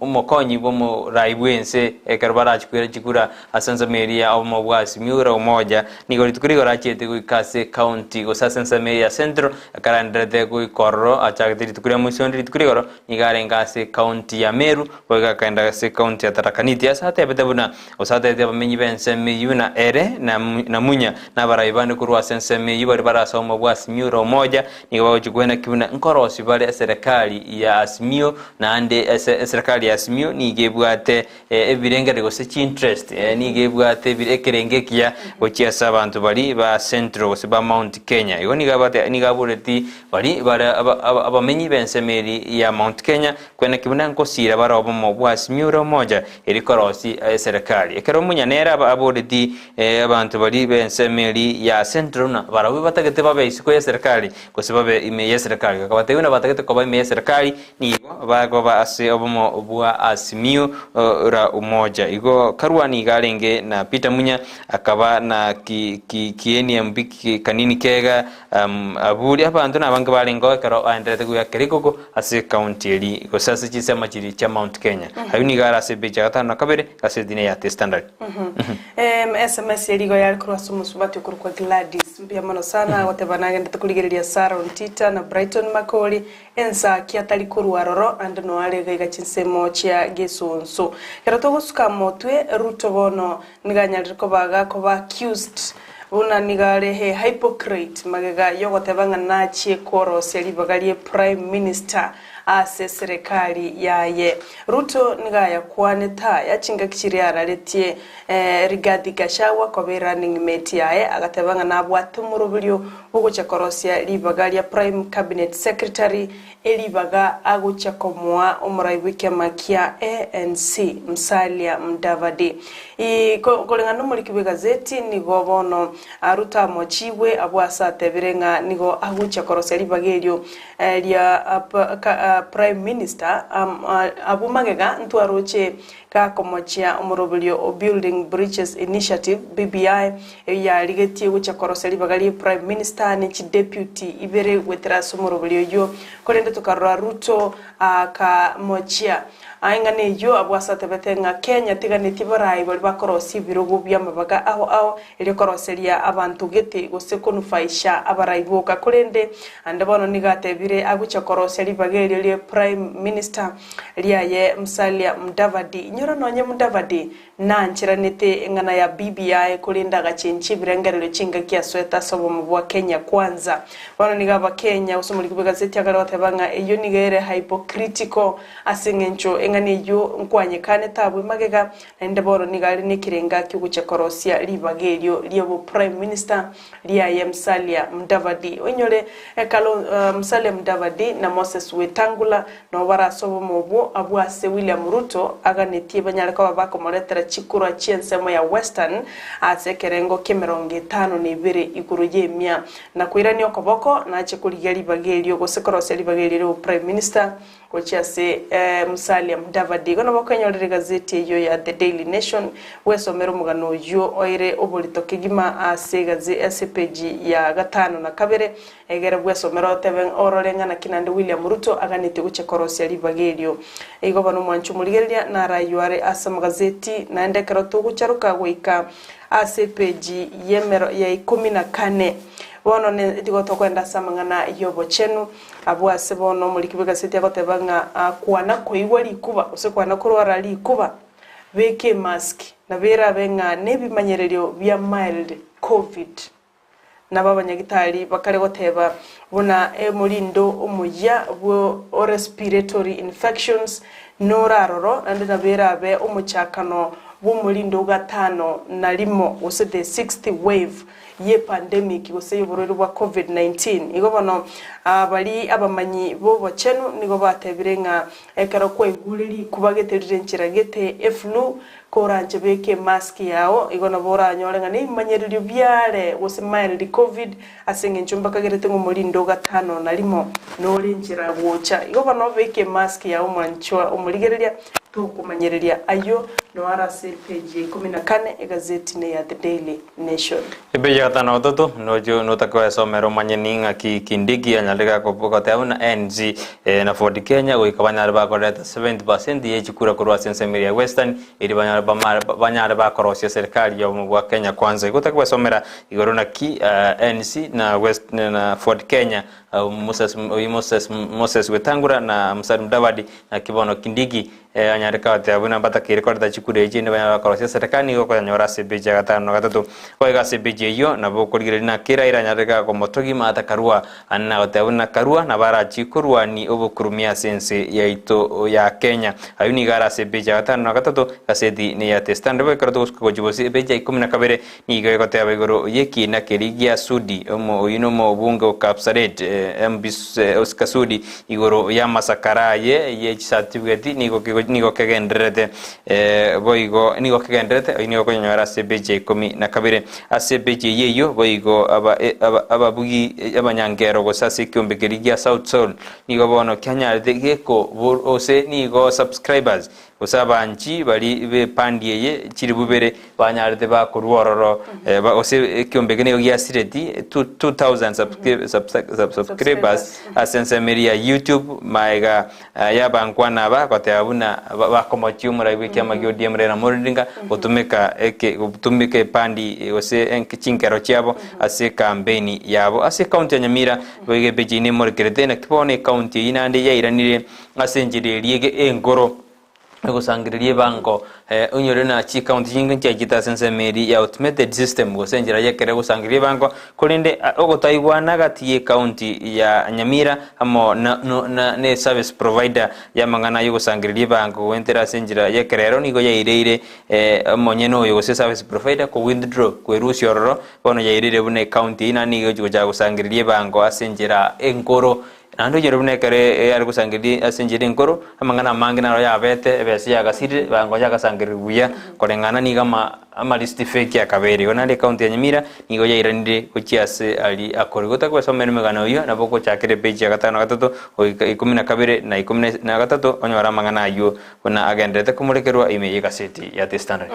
omokonyi bomo raibwense ekarbara chikura asanza meria omo bwasi miura umoja ni go litukuri gorachete kuikase county go sasanza meria central akarandete kuikorro achagete litukuri musondi litukuri goro ni garengase county ya Meru boga kaenda se county ya Tarakaniti asate bedabuna osate de bamenyi bense meyuna ere na munya na baraibane kurwa sense meyi bari barasa omo bwasi miura umoja ni go chugwena kibuna nkorosi bari serikali ya Asmio na ande serikali ya Asmio ni gebwate ebirengere go se interest ni gebwate birekerengekia gochiasa abantu bali ba central go se ba Mount Kenya igo ni gabate ni gabureti bali bara abamenyi bensemeri ya Mount Kenya kwena kibuna nkosira bara obo bwasi miura moja erikorosi serikali ekero munyanera abureti abantu bali bensemeri ya central na bara batagete babe isiko ya serikali go se babe ime ya serikali akabate una batagete ko ba ime ya serikali ni bago ba ase obomo bwa Asmio ra umoja igo Karua ni galenge na Peter Munya akaba na kieni mbiki kanini kega aburi abantu nabange balengo karo andrete kuya kerikoko ase county eri go sasa chisema chiri cha Mount Kenya habini gara se beja 5 na kabere ase dine ya The Standard SMS eri go yar cross musubati kurukwa Gladys mbia mano sana wote banage ndatukuligereria Sara Ontita na Brigthon Makori Ensakia tali kurwa roro and no alega gachinsemo chia gesonso kero to gusuka motwe Ruto bono niganyaliriko baga ko ba accused una nigare he hypocrite magega yogotebanga na chie koro seli bagalie prime minister ase serikali yaye Ruto nigaya kwaneta yachinga kichiri araletie Rigathi Gachagua ko be running mate yaye agatebanga na bwatumurubulyo bugocha korosia libagalia prime cabinet secretary elibaga agucha komwa umuraibike makia ANC Musalia Mudavadi kolengano muri gazeti nigo bono Ruta mochiwe abwasa tebirenga nigo agucha korosia libagelyo lia prime minister abumagega ntwaroche ka komochia umurubulyo building bridges initiative BBI ya ligetie gucha korosia libagali prime minister ni deputy ibere wetera umurubulyo yo kolende tukarwa Ruto ka mochia aingane yo abwasa tebetenga Kenya tiganiti barai bali bakorosi birugo byamabaga aho ile koroseria abantu gete gusekunufaisha abaraiboka kolende andabano nigatebire agucha korosia libageli le prime minister liaye Musalia Mudavadi nyora nonye Mudavadi nanchiranete ngana ya BBI kulinda gachinchi birengerero chinga kiasweta sobo mubwa Kenya kwanza bano nigaba Kenya usumuli gazeti agara watebanga eyo nigere hypocritical asengencho engane yo nkwanye kane tabwe magega ndeboro nigali nikirenga kigucha korosia libagelyo liyo prime minister liaye Musalia Mudavadi onyole ekalo Musalia Mudavadi na Moses Wetangula no bara sobo mubwo abwase William Ruto aganitie banyalaka babako moletera chikura chiensemo ya Western asekerengo kemeronge 52 igurujemia na kuirani okoboko na chikuligeli bagelyo gosekorosia libagelyo prime minister kochiase Musalia Mudavadi gono bokanyorere gazeti eyo ya The Daily Nation wesomero mugano yo oire obolito kigima asegaze SPG ya 5 na kabere egera bwesomero teben ororenga na kinande William Ruto aganite guchekorosia libagelyo igo bano mwanchu muligeria na rayuare asama gazeti na ndekero tugucharuka goika ACPG yemero ya 14 bono ne digoto kwenda samangana yobo chenu abwase bono mulikibiga seti agotebanga kwana koiwali kuba usekwana kurwara likuba beke mask na bera benga nebimanyerero bya mild covid na babanyagitari bakare goteba buna emurindo umuya bwo respiratory infections noraroro ande na bera be umuchakano bw'omurindo gatano na limo gose the 6th wave ye pandemic gose y'ubururu bwa covid-19 igo bono bali abamanyi bo bochenu nigo batebire nga ekero kweguriri kubageterire nchiragete eflu koranje beke mask yao igona bora nyolenga ni manyeriro byare gose mayiri covid asenge nchumba kagerete ngo murindo gatano na limo no linjira wocha igo bono beke mask yao mwanchwa umurigereria tukumanyereria ayo no arase page 14 egazeti ne ya The Daily Nation ibeje gatano toto no takwa somero manyeninga kindigi anyalika kopoko tauna NZ na Ford Kenya goikabanya ba koreta 70% ye chikura kurwa sensemeria Western iri banyara ba korosia serikali ya mu Kenya kwanza gotakwa somera igorona ki NC na West na Ford Kenya Moses Wetangura na Musalia Mudavadi na Kibono Kindigi anyarika watabuna bata kirekorda chikure ejine banya korosia serikali go nyora sebeje gatano gatatu oiga sebeje yo na bokurigire na kira ira nyarika ko motogi mata karua anna watabuna karua na bara chikurwa ni obukurumia sense ya ito ya Kenya ayuni gara sebeje gatano gatatu kasedi ni ya testande bo kardo ko jibosi beje 12 ni go kotaba igoro yeki na kerigia sudi mo yino mo bunga kapsaret mbis Oscar Sudi igoro ya masakaraye ye certificate nigo kegendrete boigo nigo kegendrete nigo konyora sebeje 12 asebeje yeyo boigo ababugi abanyangero gosase kyombekerigia South Soul nigo bono Kenya geko ose nigo subscribers usabanchi bali be pandiye chiribubere banyarde ba kurwororo ose kyombekene yogia sireti 2000 subscribers asense media YouTube maiga yabankwana ba koteabuna bakomochumura ibiki amagyo diemrera moringa utumike pandi ose enkichinkero chiabo ase campaign yabo ase county ya Nyamira bege bejine morkerete na kibone county inande yairanire asenjireriege engoro gusangiririe bango unyore na chi county jinga chagita sense meri ya automated system gosenjira yekere gusangiririe bango kulinde ogotaigwana gati county ya Nyamira amo na ne service provider ya mangana yugo sangiririe bango wentera senjira yekerero nigo yairire monyeno yugo service provider ko withdraw kwerusi ororo bono yairire bune county ina nigo jugo gusangiririe bango asenjira engoro ando jerubne kare yar kusangiri asenjiri nkoro amangana mangina ya bete besi ya gasiri bango ya gasangiri buya kolengana ni kama amalisti fake ya kaberi ona le county ya Nyamira ni goya irande kuchiase ali akori gota kwa somero megano yo na boko chakere page ya gatano gatatu 12 na 13 onyora mangana ayo kuna agendete kumurekerwa ime gaseti ya The Standard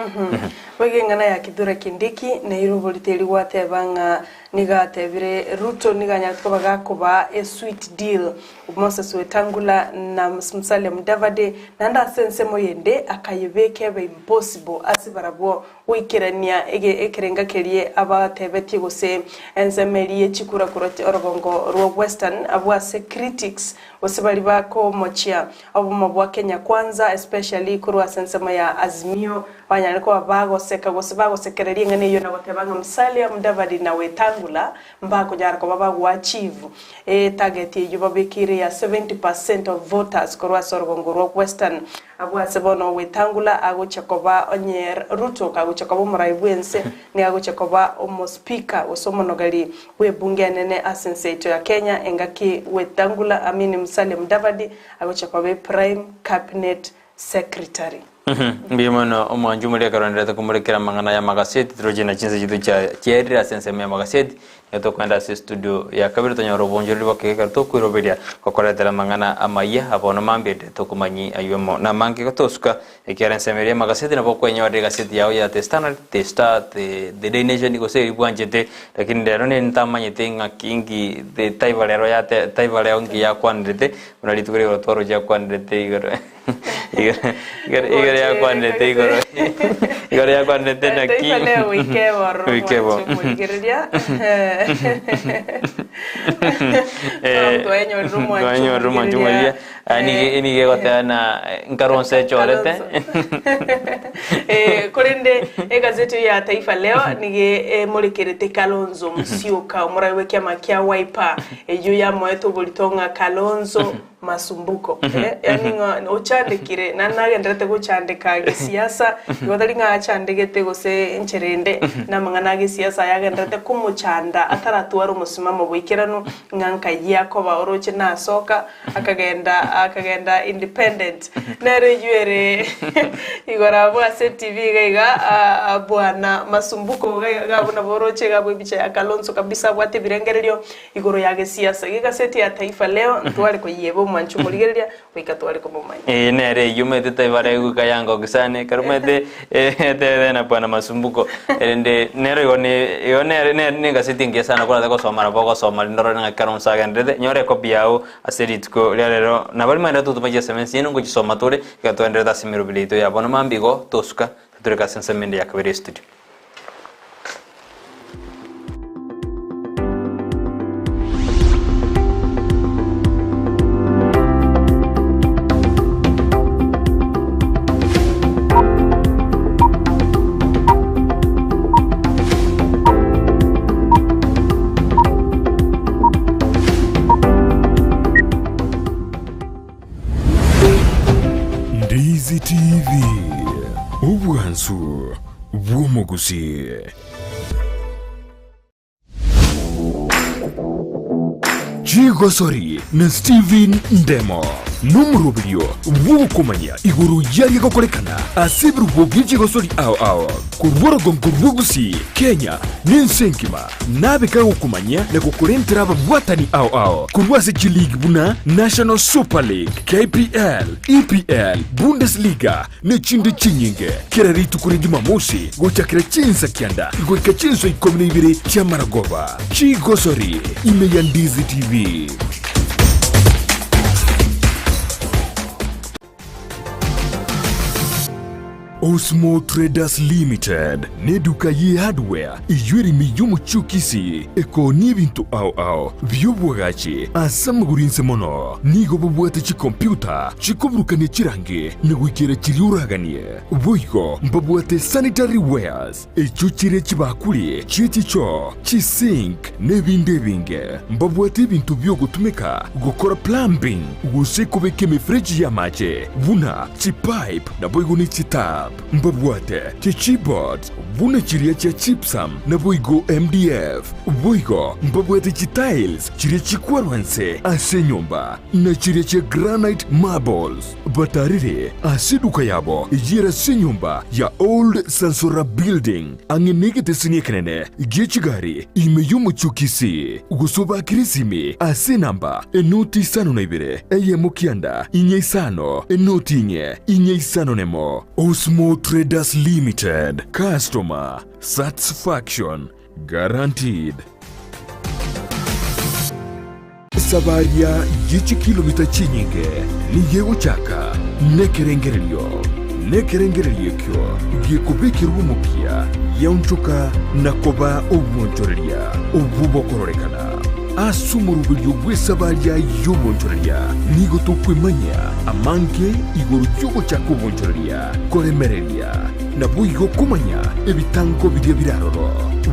wegengana ya kidura kindiki na iruboliteri wate banga nigatebire Ruto niganyatwa bagakoba a sweet deal Moses Wetangula na Musalia Mudavadi nanda sense moyende akayebeke be impossible asibarabo wikirania ekerenga kerie abatebeti gose ensemerie chikura kuroti orogongo ro Western abwase critics osibali bako mochia obumo bwa Kenya kwanza especially kurwa sensema ya Azimio banyaliko abago seka gose bago sekererie ngane yo na gotebanga Musalia Mudavadi na Wetangula mbako jarako babago achieve target yo babikiri ya 70% of voters kurwa orogongo ro Western abwase bono Wetangula agochakoba onyer Ruto kagochakoba muraibwense ni agochakoba omo speaker osomonogali we bunge nene asenseito ya Kenya engaki Wetangula amini Musalia Mudavadi agochakoba prime cabinet secretary Bimono omanjumule karondera kumurekera mangana ya magazeti trojena chinze jitu cha cherry asense ya magazeti yato kwenda studio ya kabiri tonyoro bonjori bakeka to kuiroberia kokoretera mangana amaya abono mambete to kumanyi ayomo na mangi kotosuka ekera ensemeria magazeti na boko enyo gazeti yao ya The Standard The Daily Nation iko sei bwanjete lakini ndero ne ntamanyete ngakingi the taivalero ya taivalero ngi ya kwandete unalitukure otoro ya kwandete igoro igoro ya kwandete igoro ya kwandete na ki wikebo Tuenyo rumo chumulia. Ni ke kote na nkaronse chorete. Kurende gazeti ya Taifa Leo nige murekerete Kalonzo Musyoka umurawe kyama kya Wiper ejo ya moeto bulitonga Kalonzo masumbuko yani ochandikire nanagendete guchandika gisiasa yodari nga achandegete gose ncherende namangana gisiasa yagendete kumuchanda ataratwara umusimamo bwikirano nganka yako baoroche nasoka akagenda independent nare yuere igorabo ase TV gaiga bwana masumbuko gaiga bwana boroche gabo bicha ya Kalonzo kabisa bwate birengerero igoro ya gisiasa gigazeti ya Taifa Leo ntware ko yebo manchu muligeria wikatware ko mumanya nere yumete taibare gukayango gisane karumete na bwana masumbuko ende nero yone ne gazeti ngesana ko ndako somara boko somali ndoro nga Kalonzo agandete nyore ko biao aseritiko lero na bali manda tutu maje semensi ngo gisoma tore gatwendera tasimiro bilito ya bona mambigo tosuka tureka sensemende ya kabere studio. Ndizi TV Ubwansu Bwumugusi Chigosori na Steven Ndemo Numrubio Wukumanya iguru yari gokorekana asibru bw'Chigosori ao kurworo gonkurbugusi Kenya ninsenkima nabeka gukumanya na gukurentera abwatani ao kurwase G-League buna National Super League KPL EPL Bundesliga n'ikindi kinyinge kiraritu kuri Jumamosi gochakira Ensakia igweka chinso ikomine ibiri cy'amaragoba Chigosori imeya Ndizi TV. Osmo Traders Limited neduka ye hardware iyuri miyumu chukisi eko n'ibintu ao by'ubwagaci asamugurinse mono nigo bubwate ci computer cikoburukane cirange negwikira ciriuraganie boygo mbabwate sanitary wares eco cire cibakuri citico cisink n'ebindi binge mbabwate ibintu byo gutumika gukora plumbing gusekubeka imifereji y'amace buna cipipe na boygo ni citap mbabwate keyboard buna chiria cha chipsam na boigo MDF boigo mbabwate tiles chiria chikwarwanse ase nyumba na chiria cha granite marbles batarire asiduka yabo yira se nyumba ya old Sansora building angenegete sinyekenene gechigari imeyumu chukisi gusoba kirisimi ase namba enoti sano na ibere eye mukianda inye isano enoti inye isano nemo Osmo Traders Limited. Customer satisfaction guaranteed. Sabaria yichi kilomita chinyinge ni yego chaka nekerengerelio kyo yekubekira ubumukia yaunchuka nakoba obunchoreria obubokorekana asumurubiryo bw'esabaria y'obunchoreria nigo tukwimanya amanke igoro cy'ugo cyakubunchoreria koremereria na buigo kumanya ebitango birya biraroro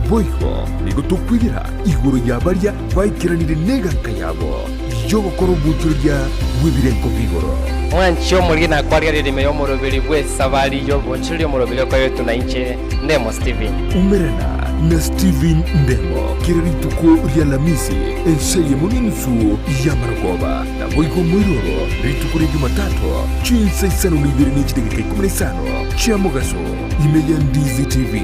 boigo nigo tukwibira igoro yabaria bayikiranire neganka yabo yo bakora ubunchoreria bw'ibirenko bigoro Wancho mulina kwaria ririme yo murubiri bw'esabari y'obunchoreria murubiri kwa yetu na inche Ndemo Steven umerena na Steven Ndemo kirarituko rya lamisi enseye muninsu ya maragoba na boigo mwiroro ritukure Jumatatu chinsa isano n'ibiri n'ikitegeko 15 cya mugaso imeya Ndizi TV.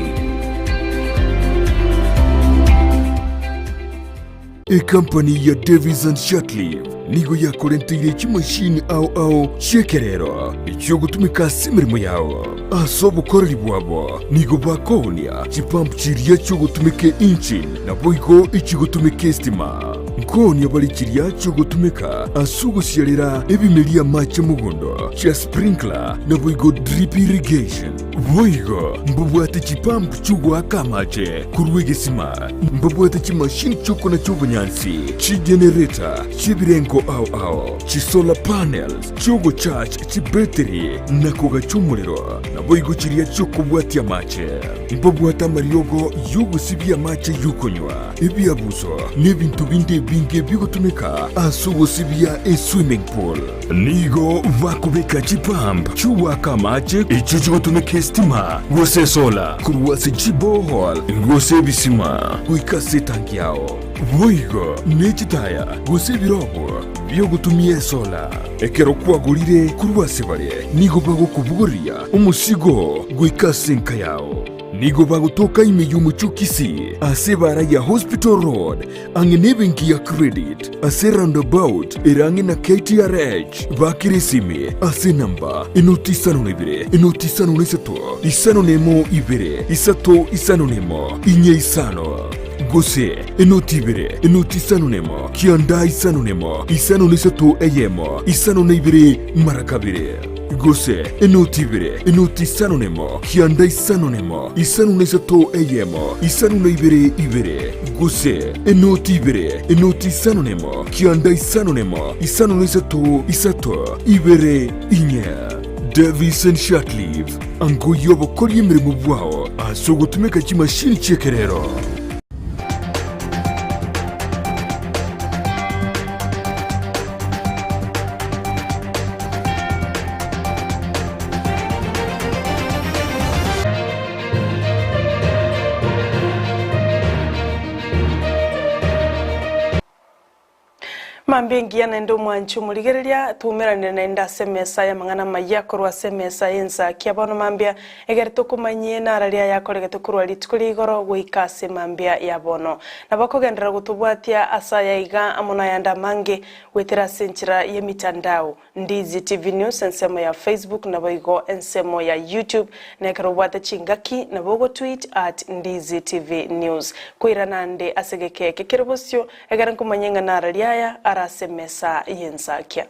A company ya Davis and Shutleaf nigo yakorentire kimashini ao shekerero icyo gutumika simirimo yawo asobo korari bwabo nigo bakonia chipampu chiriya cyo gutumike engine na boigo ikigo gutumike stima nkoni abalikiria cyo gutumika asugusyalira ebimelia mache mugondo cha sprinkler na boigo drip irrigation boigo mbubwate chipampu chugwaka mache kurwegesima mbubwate chimashini choko na chobunyansi chigenerator chibirengo ao chisolar panels chogo charge chibeteri na koga chumuliro na boigo chiria choko bwatia mache mbubwata mariogo yugo sibia mache yukonywa ebiabuso n'ebintu bindi binge bigutumika asugusibia swimming pool nigo vakubika chipamp chuwaka mache icho chigutumika estima gose sola kurwase chibohol gose bisima wikase tanki yao voigo nechitaya gose birobo byo gutumia sola ekero kwagurire kurwase bare nigo bagukubuguria umusigo gwikase nka yao nigo bagutoka imeyumu chukisi ase bara ya hospital road angenebenki ya credit ase roundabout irangi na KTRH bakirisimi ase namba inoti sano neseto isano nemo ibere isato isano nemo inye isano gose inoti sano nemo kianda isano nemo isano neseto eyemo isano neibere marakabire gose inoti sano nemo kianda isano nemo isano neseto eyemo isano neibere ibere gose inoti sano nemo kianda isano nemo isano neseto isato ibere inya Davis and Shotleaf ango yobo kori emirimo bwao asogotumeka chimashini chekerero mambengi yana ndo mwanchu muligereria tumeranira na inda semesa ya mangana mayakorwa semesa Ensakia bono mambia egerto kumanyie na araria yakorege tukurwa litukuri igoro gwikase mambia ya bono na bakogendera gutubwatia asa ya iga amona yanda mange wetera senchira ye mitandao Ndizi TV News ensemo ya Facebook na boigo ensemo ya YouTube na ekarobwata chingaki na bogo tweet @Ndizi TV News kuiranande asegeke kekerebosyo egaran kumanyenga na araria ya arasemesa Ensakia.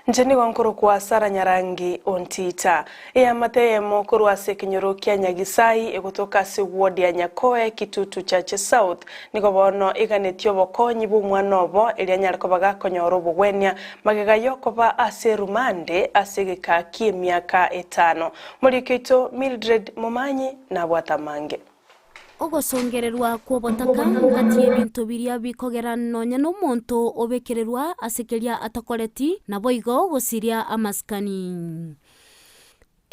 Njeni wankuru kwa Sara Nyarangi Ontita. Ia mateye mokuru wa sekinyoro kia Nyagisai kutoka si ward ya Nyakoe Kitutu Chache South. Niko bono iganetio boko nyibu mwanobo ili anyariko baga konyoro bugwenya magega yokoba ase rumande asegeka kie miaka 5. Mulikito Mildred Mumanyi na Bwatamange. Ogosongererwa kwobotaka ngati ebintu biria bikogera nonya no muntu obekererwa asekeria atakoreti na boigo gosiria amaskani.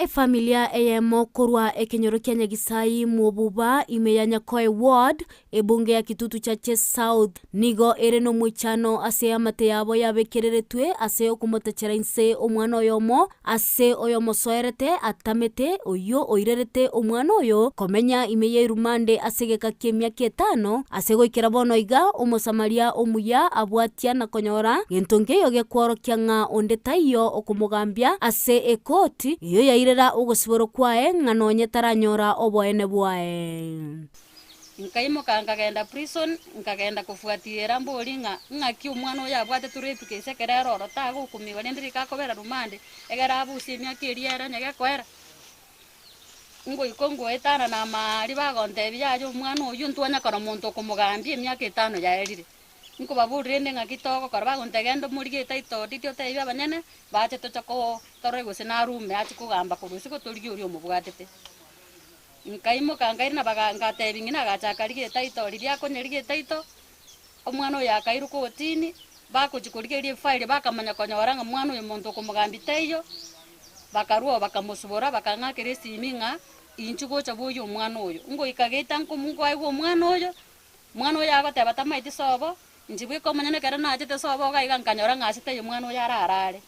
Familia eyemo korwa ekenyoro kia Nyagisai mububa imeya Nyakoe ward ebunge ya Kitutu Chache South nigo ereno mwichano ase amate yabo yabekereretwe ase okumotechera inse omwana oyomo ase oyomo soerete atamete oyo oirerete omwana oyo komenya imeye rumande asegeka kemyaka 5 ase goikera bono iga omosamaria omuya abwatia na konyora gentonge yoge kworo kyanga ondetaiyo okumugambia ase ekoti iyo ya irera ugosiboro kwae nganonye taranyora oboene bwae nkaimo kangagenda prison nkagenda kufuatira mbori ngaki umwana oya bwate turetu kesekerero rotago kumiwa ndiri kakobera rumande egera abusi myaka eriera nyage kwera ngo ikongo etana na mari bagonte byayo umwana oyu ntwanya kara muntu kumugambye myaka 5 yaerire nko baburende ngakitoko karaba gontegendo muri getaito dityo tebya banyene bache tochako torego senarume achi kugamba kurusi ko turi uri omubwatete nkaimo kangairi na baganga tebingina gachakari getaito riria konyeri getaito omwana ya kairu kotini bakuchikurigerie file bakamanya konyoranga mwana uyu muntu kumugambiteyo bakaruo bakamusubora bakangakire siminga inchugo chabuyo mwana uyu ngo ikageta nkumungu ayo mwana uyu agateba tamaiti sobo njibwe ko manyane kara na ajete sobo ga igankanyora ngasite yo mwana uyu ararare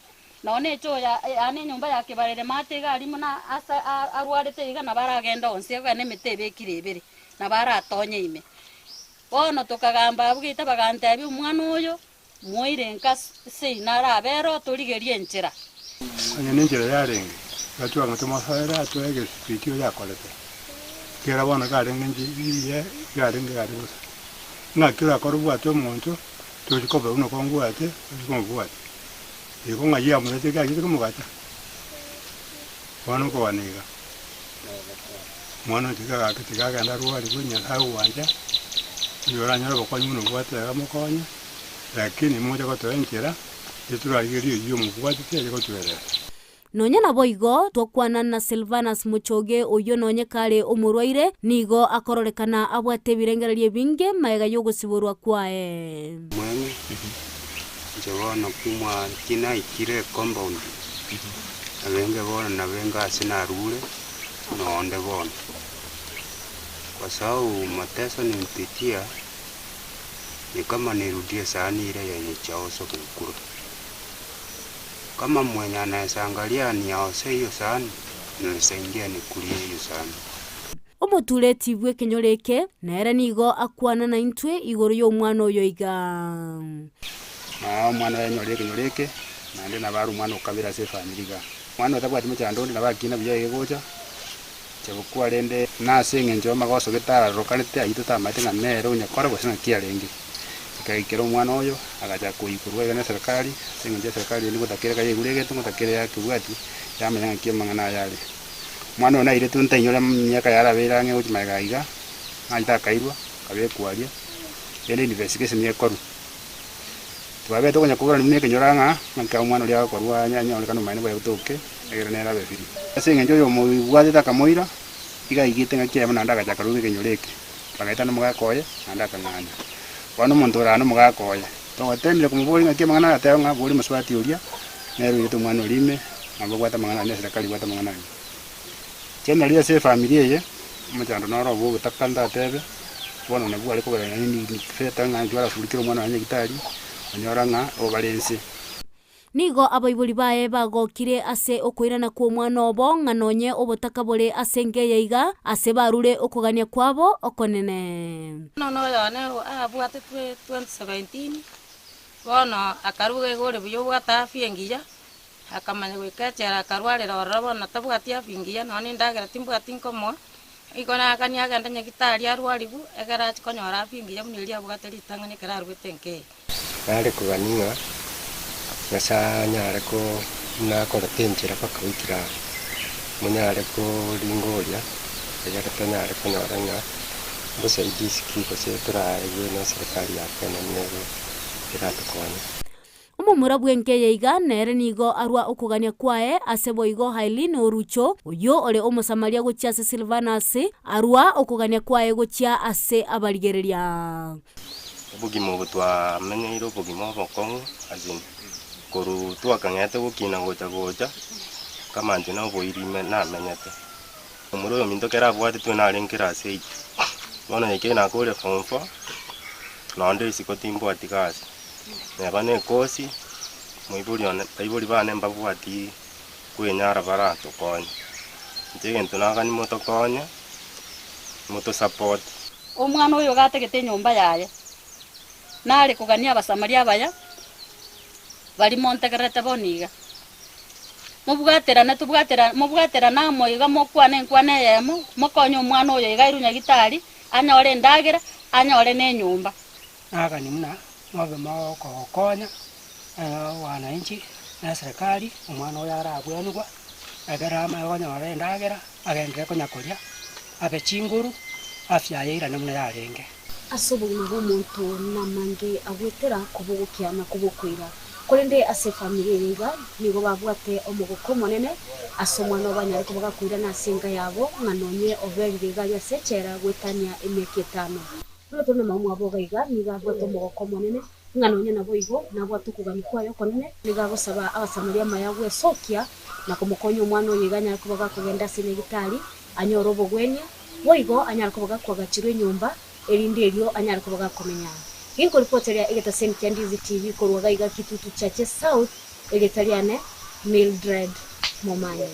none cho ya ane nyumba yake barere mate ga rimuna asa arwarete iga na baragenda onse ga ne metebe kirebere na baratonye ime bono tukagamba bwita bagantebi umwana uyu moire nka seinara bero turigerie njira anya ninjira yarenge gatuwa ngatomo saira atwege spitio yakolete kera bona garenge njiye garenge nakira korubwa to muntu tulikobe uno kongwate kongwate iko ngaya mulete gaje kumugata wano ko waniga mwana tika ganda ruwa libunya hau wanja yora nyoro ko nyuno gwate gamukonya lakini mmoja ko toenkera ituragiri yumu gwate tele ko tuere nonya na boigo twakwana na Silvanus Muchoge uyo nonye kare umurwaire nigo akororekana abwate birengererie binge maega yogusiburwa kwae mwene jabona kumwa kina ikire compound abenge bona na benga sina rule noonde bona kwa sababu mateso nimpitia ni kama nirudie sahani ile yenye chaoso kukuru. Kama mwenye anaweza angalia ni aose hiyo sahani, nilisaidia nikulie hiyo sahani. Omutuleti bwe kenyoreke nera nigo akwana na intwe igoro yo mwana oyo iga mwana yenyoreke nande na baru mwana ukabira se family ga mwana otabwati muchandoni na bakina bya yegocha chabukwa rende nasenge njoma goso gitara rokanete ayito tamate na nero nyakora gosina kiarenge kaikero mwana oyo agaja kuikurwa igana serikali singe serikali ni gutakira kaye gurege tumutakira yake bwati yamenya kimangana yale mwana ona ile tunta inyora myaka yarabera nge utimagaiga anta kairwa kabe kwaria yele investigation yekoru twabe to nyakugura ni meke nyoranga nka mwana uri akwarwa nyanya oli kanu maine bwa utoke egera nera befiri singe njoyo mu bwati takamoira iga igite ngakia mwana ndaka chakaruge kenyoreke bagaita no mugakoye andaka ngana wano mondora no mugakoye to atendile kumubori ngakia mwana atayo ngaburi muswati uria nero yitu mwana ulime mambo gwata mwana ne serikali gwata mwana chena lia se familia ye mchando noro bo takanda tebe bona ne bwale ko bana ni feta ngajwara fulikiro mwana anye gitari onyoranga obalense nigo abaibuli bae bagokire ase okwirana kwa mwana obo nganonye obotaka bole asenge yaiga ase barure okugania kwabo okonene no yone abwate 2017 bona akaruge gore buyo bwata fiengiya akamanya gwikachera akarwarira orabo na tabwatia fingiya none ndagera timbwati nkomo ikona akania ganda nyagitari arwaribu egara konyora fingiya muniria bwateri tangani kararu gitenke ari kuganinga ngasa nyare ko na ko tenjera pakawikira munyare ko lingoria egara tanyare konyoranga bose diski ko se turaye na serikali yake na nego iratukwana omumura bwenke yaiga nere nigo arwa okugania kwae ase boigo Hailin Orucho uyo ole omosamaria gochia ase Silvanus arwa okugania kwae gochia ase abarigereria bugimo butwa menyeiro bugimo bokongo azin koru twakangete gukina gocha kama njina boirime na menyete omuro yo minto kera bwate tuna renkera sei bona yake na kore fonfa nonde isiko timbo atikasi nebane kosi muiburione taiburi bane mbabwati kwenyara barato konye ntegento nakani moto konye moto support omwana oyo gategete nyumba yaye nari kugania abasamaria baya bari montegerete boniga mubwatera na moiga mokwane yemo mokonyo omwana oyo igairunya gitari anyore ndagera anyore ne nyumba agani muna nobe kokonya wananchi na serikali omwana oyo arabwenugwa agera amagonyore ndagera agendere konyakoria abe chinguru afya yeira namuna yarenge asobogima bw'omuntu namange agwetera kubugukia na kubukwira kurinde ase familia yiga nigo babwate omugoko monene asomwana obanyari kubaga kwira na singa yabo nganonye oberire gari asechera gwetania emyaka 5 noto na mamu abo gaiga niga bwato omugoko monene nganonye nabo igo nabo atukugani kwayo konene niga gosaba abasamaria mayagwe sokia na kumukonya omwana oyiganya kubaga kugenda sine gitari anyoro bogwenya boigo anyara kubaga kwagachirwe nyumba erinde elio anyara kubaga komenya hinko reporteria egeta senti Ndizi TV korwa gaiga kitutu chache South egetariane Mildred Momanya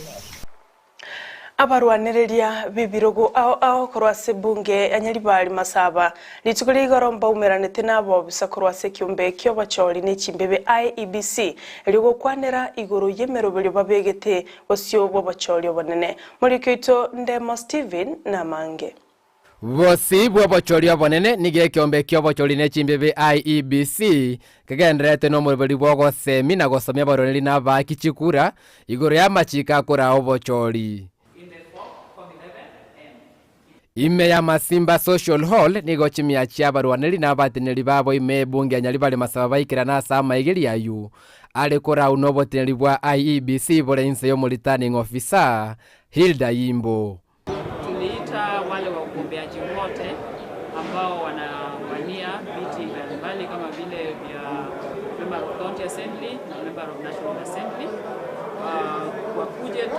abarwaniriria bibirogo ao korwase bunge anyaribari masaba litukuri igoro mbaumeranite nabo bisa korwase kiumbe kyo bachori ne chimbebe IEBC eligo kwanera igoro yemerobelyo babegete bosyo bo bachori bonene muri kwito Ndemo Steven na Mange Vosi bwa bochori abonene nige kiombe kyo bochori ne chimbebe IEBC kagendrete no muri bwo semi na gosomya baroneli na bakichikura igoro ya machika kora obochori ime ya Masimba Social Hall nigo chimia chia barwaneli na bateneli babo ime bunge anyali bale masaba baikira na sama igeli yayu ale kora unobo teneli bwa IEBC bole inse yo returning officer Hilda Yimbo. Tuliita wale wagombeaji wote ambao wanawania viti mbalimbali kama vile vya member of county assembly na member of national assembly wakuje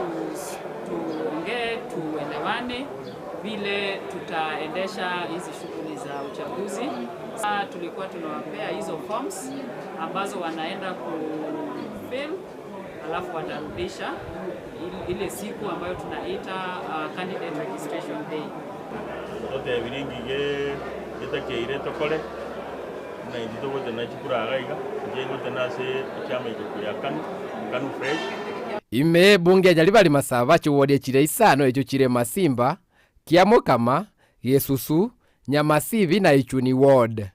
tuongee tuelewane vile tutaendesha hizi shughuli za uchaguzi. Tulikuwa tunawapea hizo forms ambazo wanaenda kufill alafu watarudisha ile siku ambayo tunaita candidate registration day. Tote biringige itakeire tokole na indito tena chikura agaiga jengo tena se chama ikuya kanu fresh. Ime bunge anyali bale masaba chiwodye chire isano echo chire Masimba Kiamo kama Yesusu Nyamasivi na Ichuni Ward.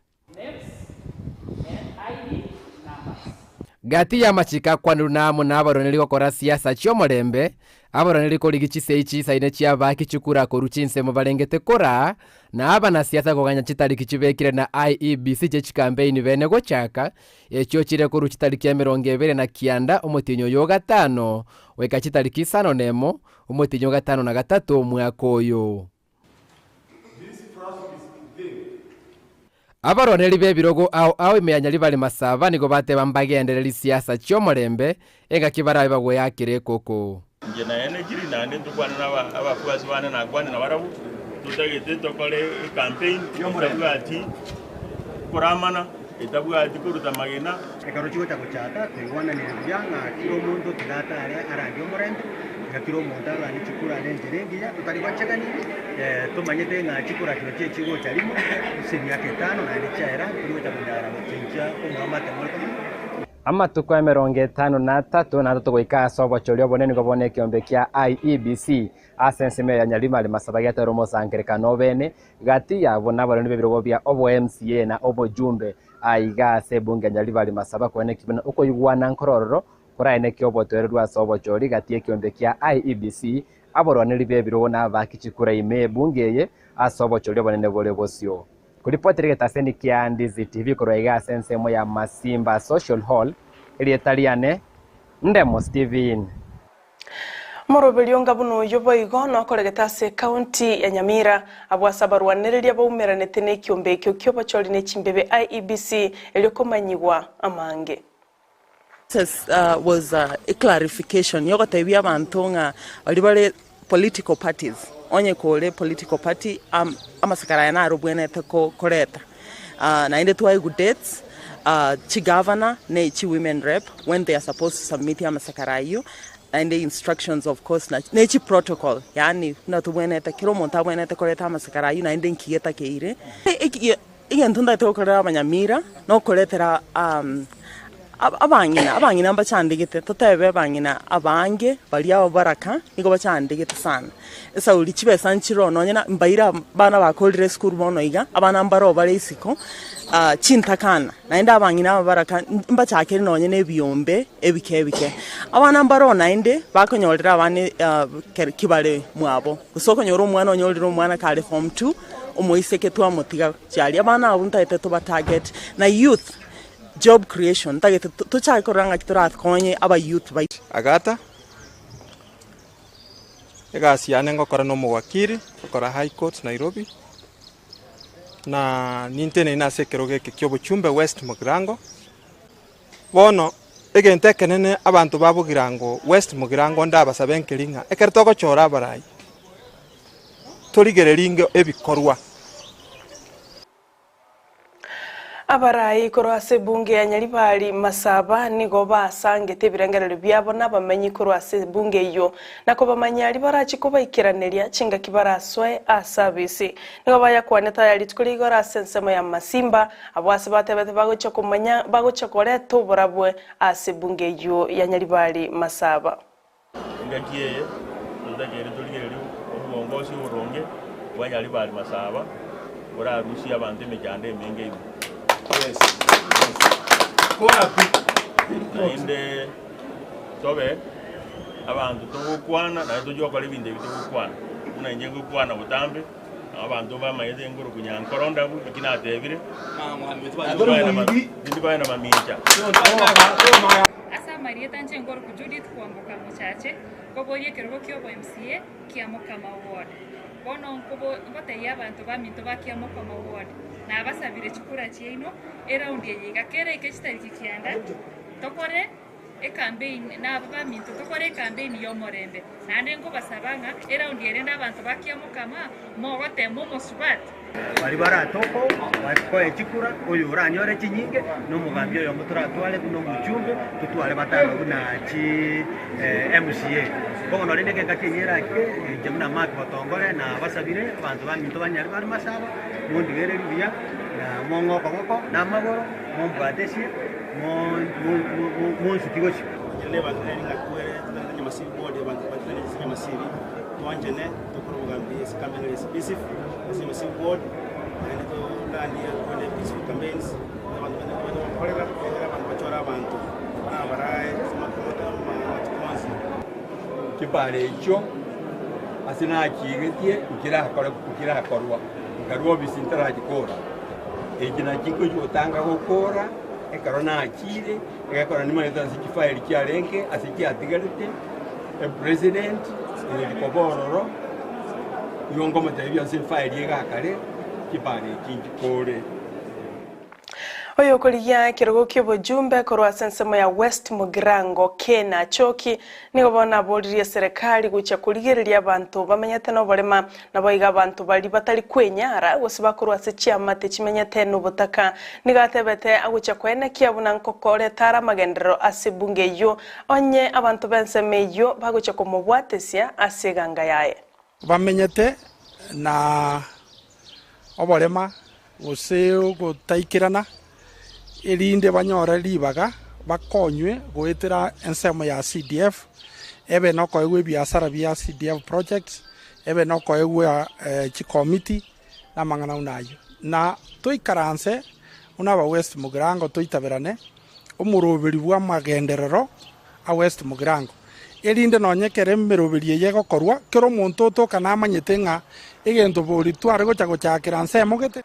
Gati ya machika kwandu namo na abaroneli gokora siasa chio morembe abaroneli koligichise ichi saine chia baki chukura koruchinse mubalengete kora na abana siasa koganya chitariki chibekire na IEBC chechi campaign bene gochaka echo chire koruchitariki ya 29 omutinyo yo gatano weka chitariki isano nemo omutinyo gatano na gatatu mwaka oyo. Abaroneli bebirogo ao imeanyali bali masaba nigo bate bambagendereri siasa chio morembe ega kibara bagwe yakire koko nje na ene kiri na ndi tukwana na abafuasi bana na kwana na barabu tutagete tokole campaign yomurati kuramana itabwati kuruta magena ekarochigo chakochata tegwana ne byanga kiro mundu tigata arangi omorembe gakiro mundu arani chikura nenjerengiya tutaribachagani tumanyete nga chikura kiro chigo charimo simya ketano na lichaera kiro chakunyara chinja omamate molko amatuko 53 na tugoika sobo chorio boneni gobone kiombe kia IEBC asenseme ya nyalima le masabagya teromo sankereka novene gati ya bona baroni bebirogo bya obo MCA na obo jumbe aiga sebunge nyalima le masaba kwene kibona uko yugwana nkororo kora ene kiobo tererwa sobo chori gati kiombe kia IEBC aboroni bebirogo na bakichikura ime bungeye asobo chorio bonene bole bosio. Kulipotiri taseni kia Ndizi TV kuroiga sensemo ya Masimba Social Hall ili etaliane Ndemo Steven. Morobelionga buno yobo igono akolegetase county ya Nyamira abwasa barwaniriria baumeranete ne kiombe kyo bacholi ne chimbebe IEBC eliokomanyigwa amange. This was a clarification yogotaibia bantonga alibale political parties onye kole political party amasikara yana arubwene teko koreta na inde tuwa good dates chi governor ne chi women rep when they are supposed to submit amasikara hiyo and the instructions of course na chi protocol yani na tubwene tekiro monta bwene tekoreta amasikara hiyo na inde nkiyeta keire igentunda tekorera abanyamira no koretera abangina bachandigite tutebe bangina abange bali abo baraka nigo bachandigite sana esa uli chibe sanchiro nonyena mbaira bana bakolire school bono iga abana mbaro bali isiko chintakana naenda abangina baraka mbachakire nonyene ebyombe ebike abana mbaro naende bakonyolera abane kibale mwabo usoko nyoro umwana onyolira umwana kale form 2 umuiseke twa mutiga cyali abana abunta eteto ba target na youth job creation tagete tuchakoranga kitorat konye aba youth bai agata egasiane ngokora no muwakiri ngokora high court Nairobi na nintene ina sekeroge kyobo chumbe west mugirango bono egentekenene abantu babugirango west mugirango ndaba sabenkelinga ekertoko chora barai torigereringe ebikorwa Abarai korwase bunge ya Nyaribari Masaba nigo basangete ebirengerero byabo n'abamenyi korwase bunge iyo nako bamanyari barachiko baikiraneria chinga kibaraswe asabisi nigo bayakwaneta yali tukuligora sensemo ya Masimba abwase batebete bagocha kumanya bagocha koreto borabwe ase bunge iyo ya Nyaribari Masaba ngagiye ndagere tuligere ubongozi uronge wa Nyaribari Masaba ora rusi abantu emejande emenge yes. Nainde tobe abantu tugukwana na tujwa kwa libinde bitugukwana una njengo kwana butambe abantu bamayeze nguru kunyankoronda bukina tebire ndibaya na mamicha asa marieta nchengoro kujudith kuambuka muchache koboye kerobo kyobo MCA kiamukama ward bono kobo ngote yabantu baminto bakiamukama ward na abasabire chikura chieno eraundi yeyiga kere ikechitari kianda tokore campaign na baminto tokore campaign yo morembe nande ngo basabanga eraundi yerenda abantu bakiamukama mogote momo subat bari baratoko bakoye chikura uyu uranyore chinyinge no mugambyo yo muturatwale kuno muchumbe tutwale batanga kuna chi MCA bono no rinde ke kinyera ke jemna mak batongore na basabire abantu baminto banyaribari Masaba mundigere biya na mongo koko na magoro mombadesi mon sutigochi le batene ngakwere tandanya masivi board abantu batene zenya masivi tuanjene tukurugambi campaign specific masivi board and to ndani ya kwenye peaceful campaigns abantu wanakorera abantu bachora abantu abaraye simakomata matukonzi kipale icho asina kigetie ukira hakorwa ngarwo bisintara gikora egina kiko yotanga gukora ekarona akire ekakora ni maneta sikifile kyarenke asiki atigarite president ni kobororo yongo matebya se file yegakare kipale kinjikore Oyo kuligia kirogo kibo jumbe korwa sensemo ya West Mugirango Kena Choki nigo bona bolirie serikali gucha kuligereria abantu bamenyete no bolema naboiga abantu bali batali kwenyara gosiba korwa se chiamate chimenyete no butaka nigatebete agucha kwene kiabuna nkokore tara magendero asibunge yo onye abantu benseme yo bagucha kumubwatesia asiganga yae bamenyete na obolema gose gutaikirana elinde banyora libaga bakonywe goetera ensemo ya CDF ebe noko ewe biasara bia CDF projects ebe noko ewe chi committee na mangana unayo na toikaranse unaba West Mugirango toitaberane umuroberi bwa magenderero a West Mugirango elinde nonyekere mmeroberie yego korwa kero muntu toka namanyete nga egento bori tware gocha gochakira nsemo gete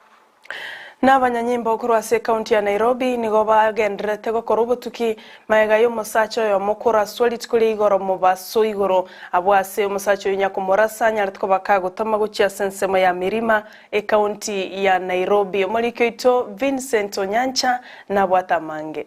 N'abanyanyimbo kurwase county ya Nairobi nigo bagenderete gukora ubutuki maega yo musacho yo mukura swali tukuri igoro mubaso igoro abwase umusacho y'inyakumurasa nyaritko bakagutama gucia sensemo ya Mirima county ya Nairobi muri kyoito Vincent Onyancha na Bwatamange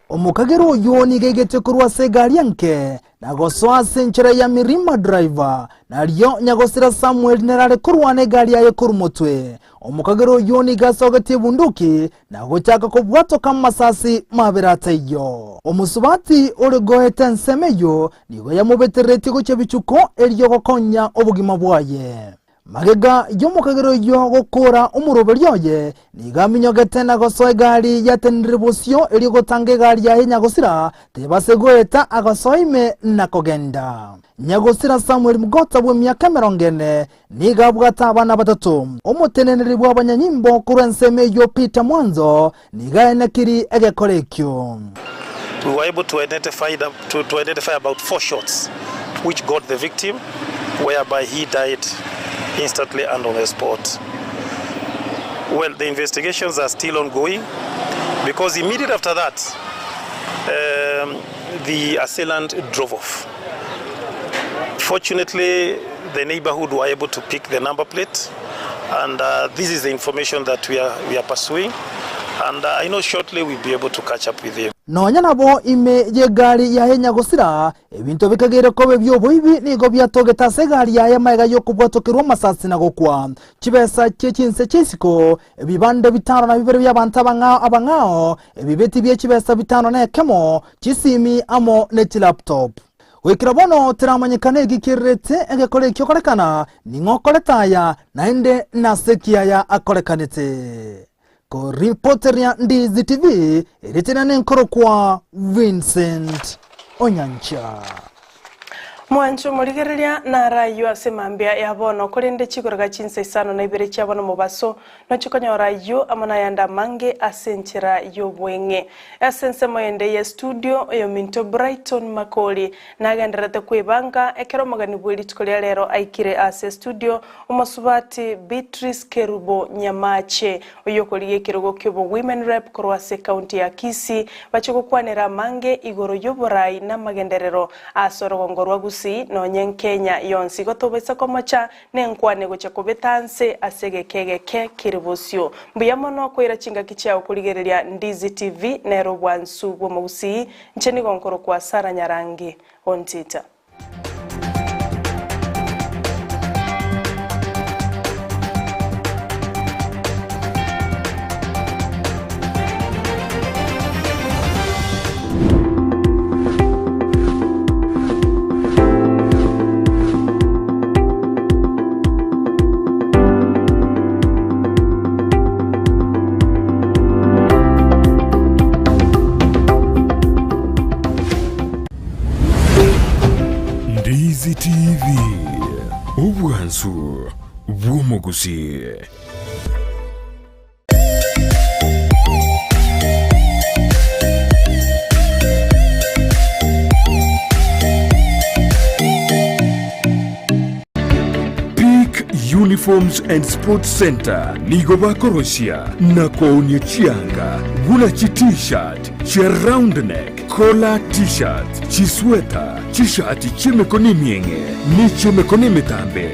omukagero oyo nigegete kurwase gari yanke nagoswa senchera ya Mirima driver nalyo nyagosira Samuel nerare kurwane gari yaye kurumotwe omukagero oyo nigasogete bunduki nagochaka kubwato kama masasi maberateyo omusubati olegoeta nsemeyo nigo yamubetereti goche bichuko elyo gokonya obugima bwaye magega y'omukagero yo gukora umuroberyoye nigaminyogete nagosoe gari yatenribusyo eli gotange gari ya nyagosira tebasegoeta agosoime nakogenda nyagosira Samuel Mugota bwe myaka 40 nigabwata abana batatu omuteneneri bw'abanyanyimbo kurenseme yo Peter Mwanzo nigaenekiri egekolekyo. We were able to identify about 4 shots which got the victim, whereby he died instantly and on the spot. Well, the investigations are still ongoing because immediately after that, the assailant drove off. Fortunately, the neighborhood were able to pick the number plate, and this is the information that we are pursuing, and I know shortly we'll be able to catch up with him. nonya nabo ime ye gari ya henya gusira ebintu bikagere kobe byoboibi nigo byatogeta se gari ya maega yo kubwatokirwa masasi na gukwa kibesa cy'ekinse cy'isiko ebibande bitano na bibere by'abantu abangao ebibeti bye kibesa bitano na kemo kisimi amo net laptop wekira bono tiramanyikane gikirete engekore kyokorekana ningokoretaya naende nasekia ya akorekanete ko reporter ya Ndizi TV eritina nenkoro kwa Vincent Onyancha Mwancho murigereria na rayo asemambia ya bono kurinde chigoroga chinse isano na ibere cya bono mubaso no chikonyora yo amana yanda mange asenchira yo bwenge asense moyende ya studio yo minto Brigthon Makori nagenderete kwibanga ekero magani bwiri tukolia lero aikire ase studio umasubati Beatrice Kerubo Nyamache oyo koliye kirogo kyobo women rep korwase county ya Kisii bachigokwanira mange igoro yoborai na magenderero asorogongorwa gusi no nyenkenya yonsi gotobesa komacha nenkwane gocha kobetanse asegekegeke kiribosyo mbuyamono kwira chinga kichao kuligereria Ndizi TV nero bwansu bwo mugusi ncheni gonkoro kwa Sara Nyarangi Ontita Ndizi TV ubwansu bw'umuguzi. Uniforms and Sports Center nigo bakoroshia na kuonya chianga gula t-shirt chia round neck collar t-shirt chisweta chishati chimekoni mienge ni chimekoni mitambe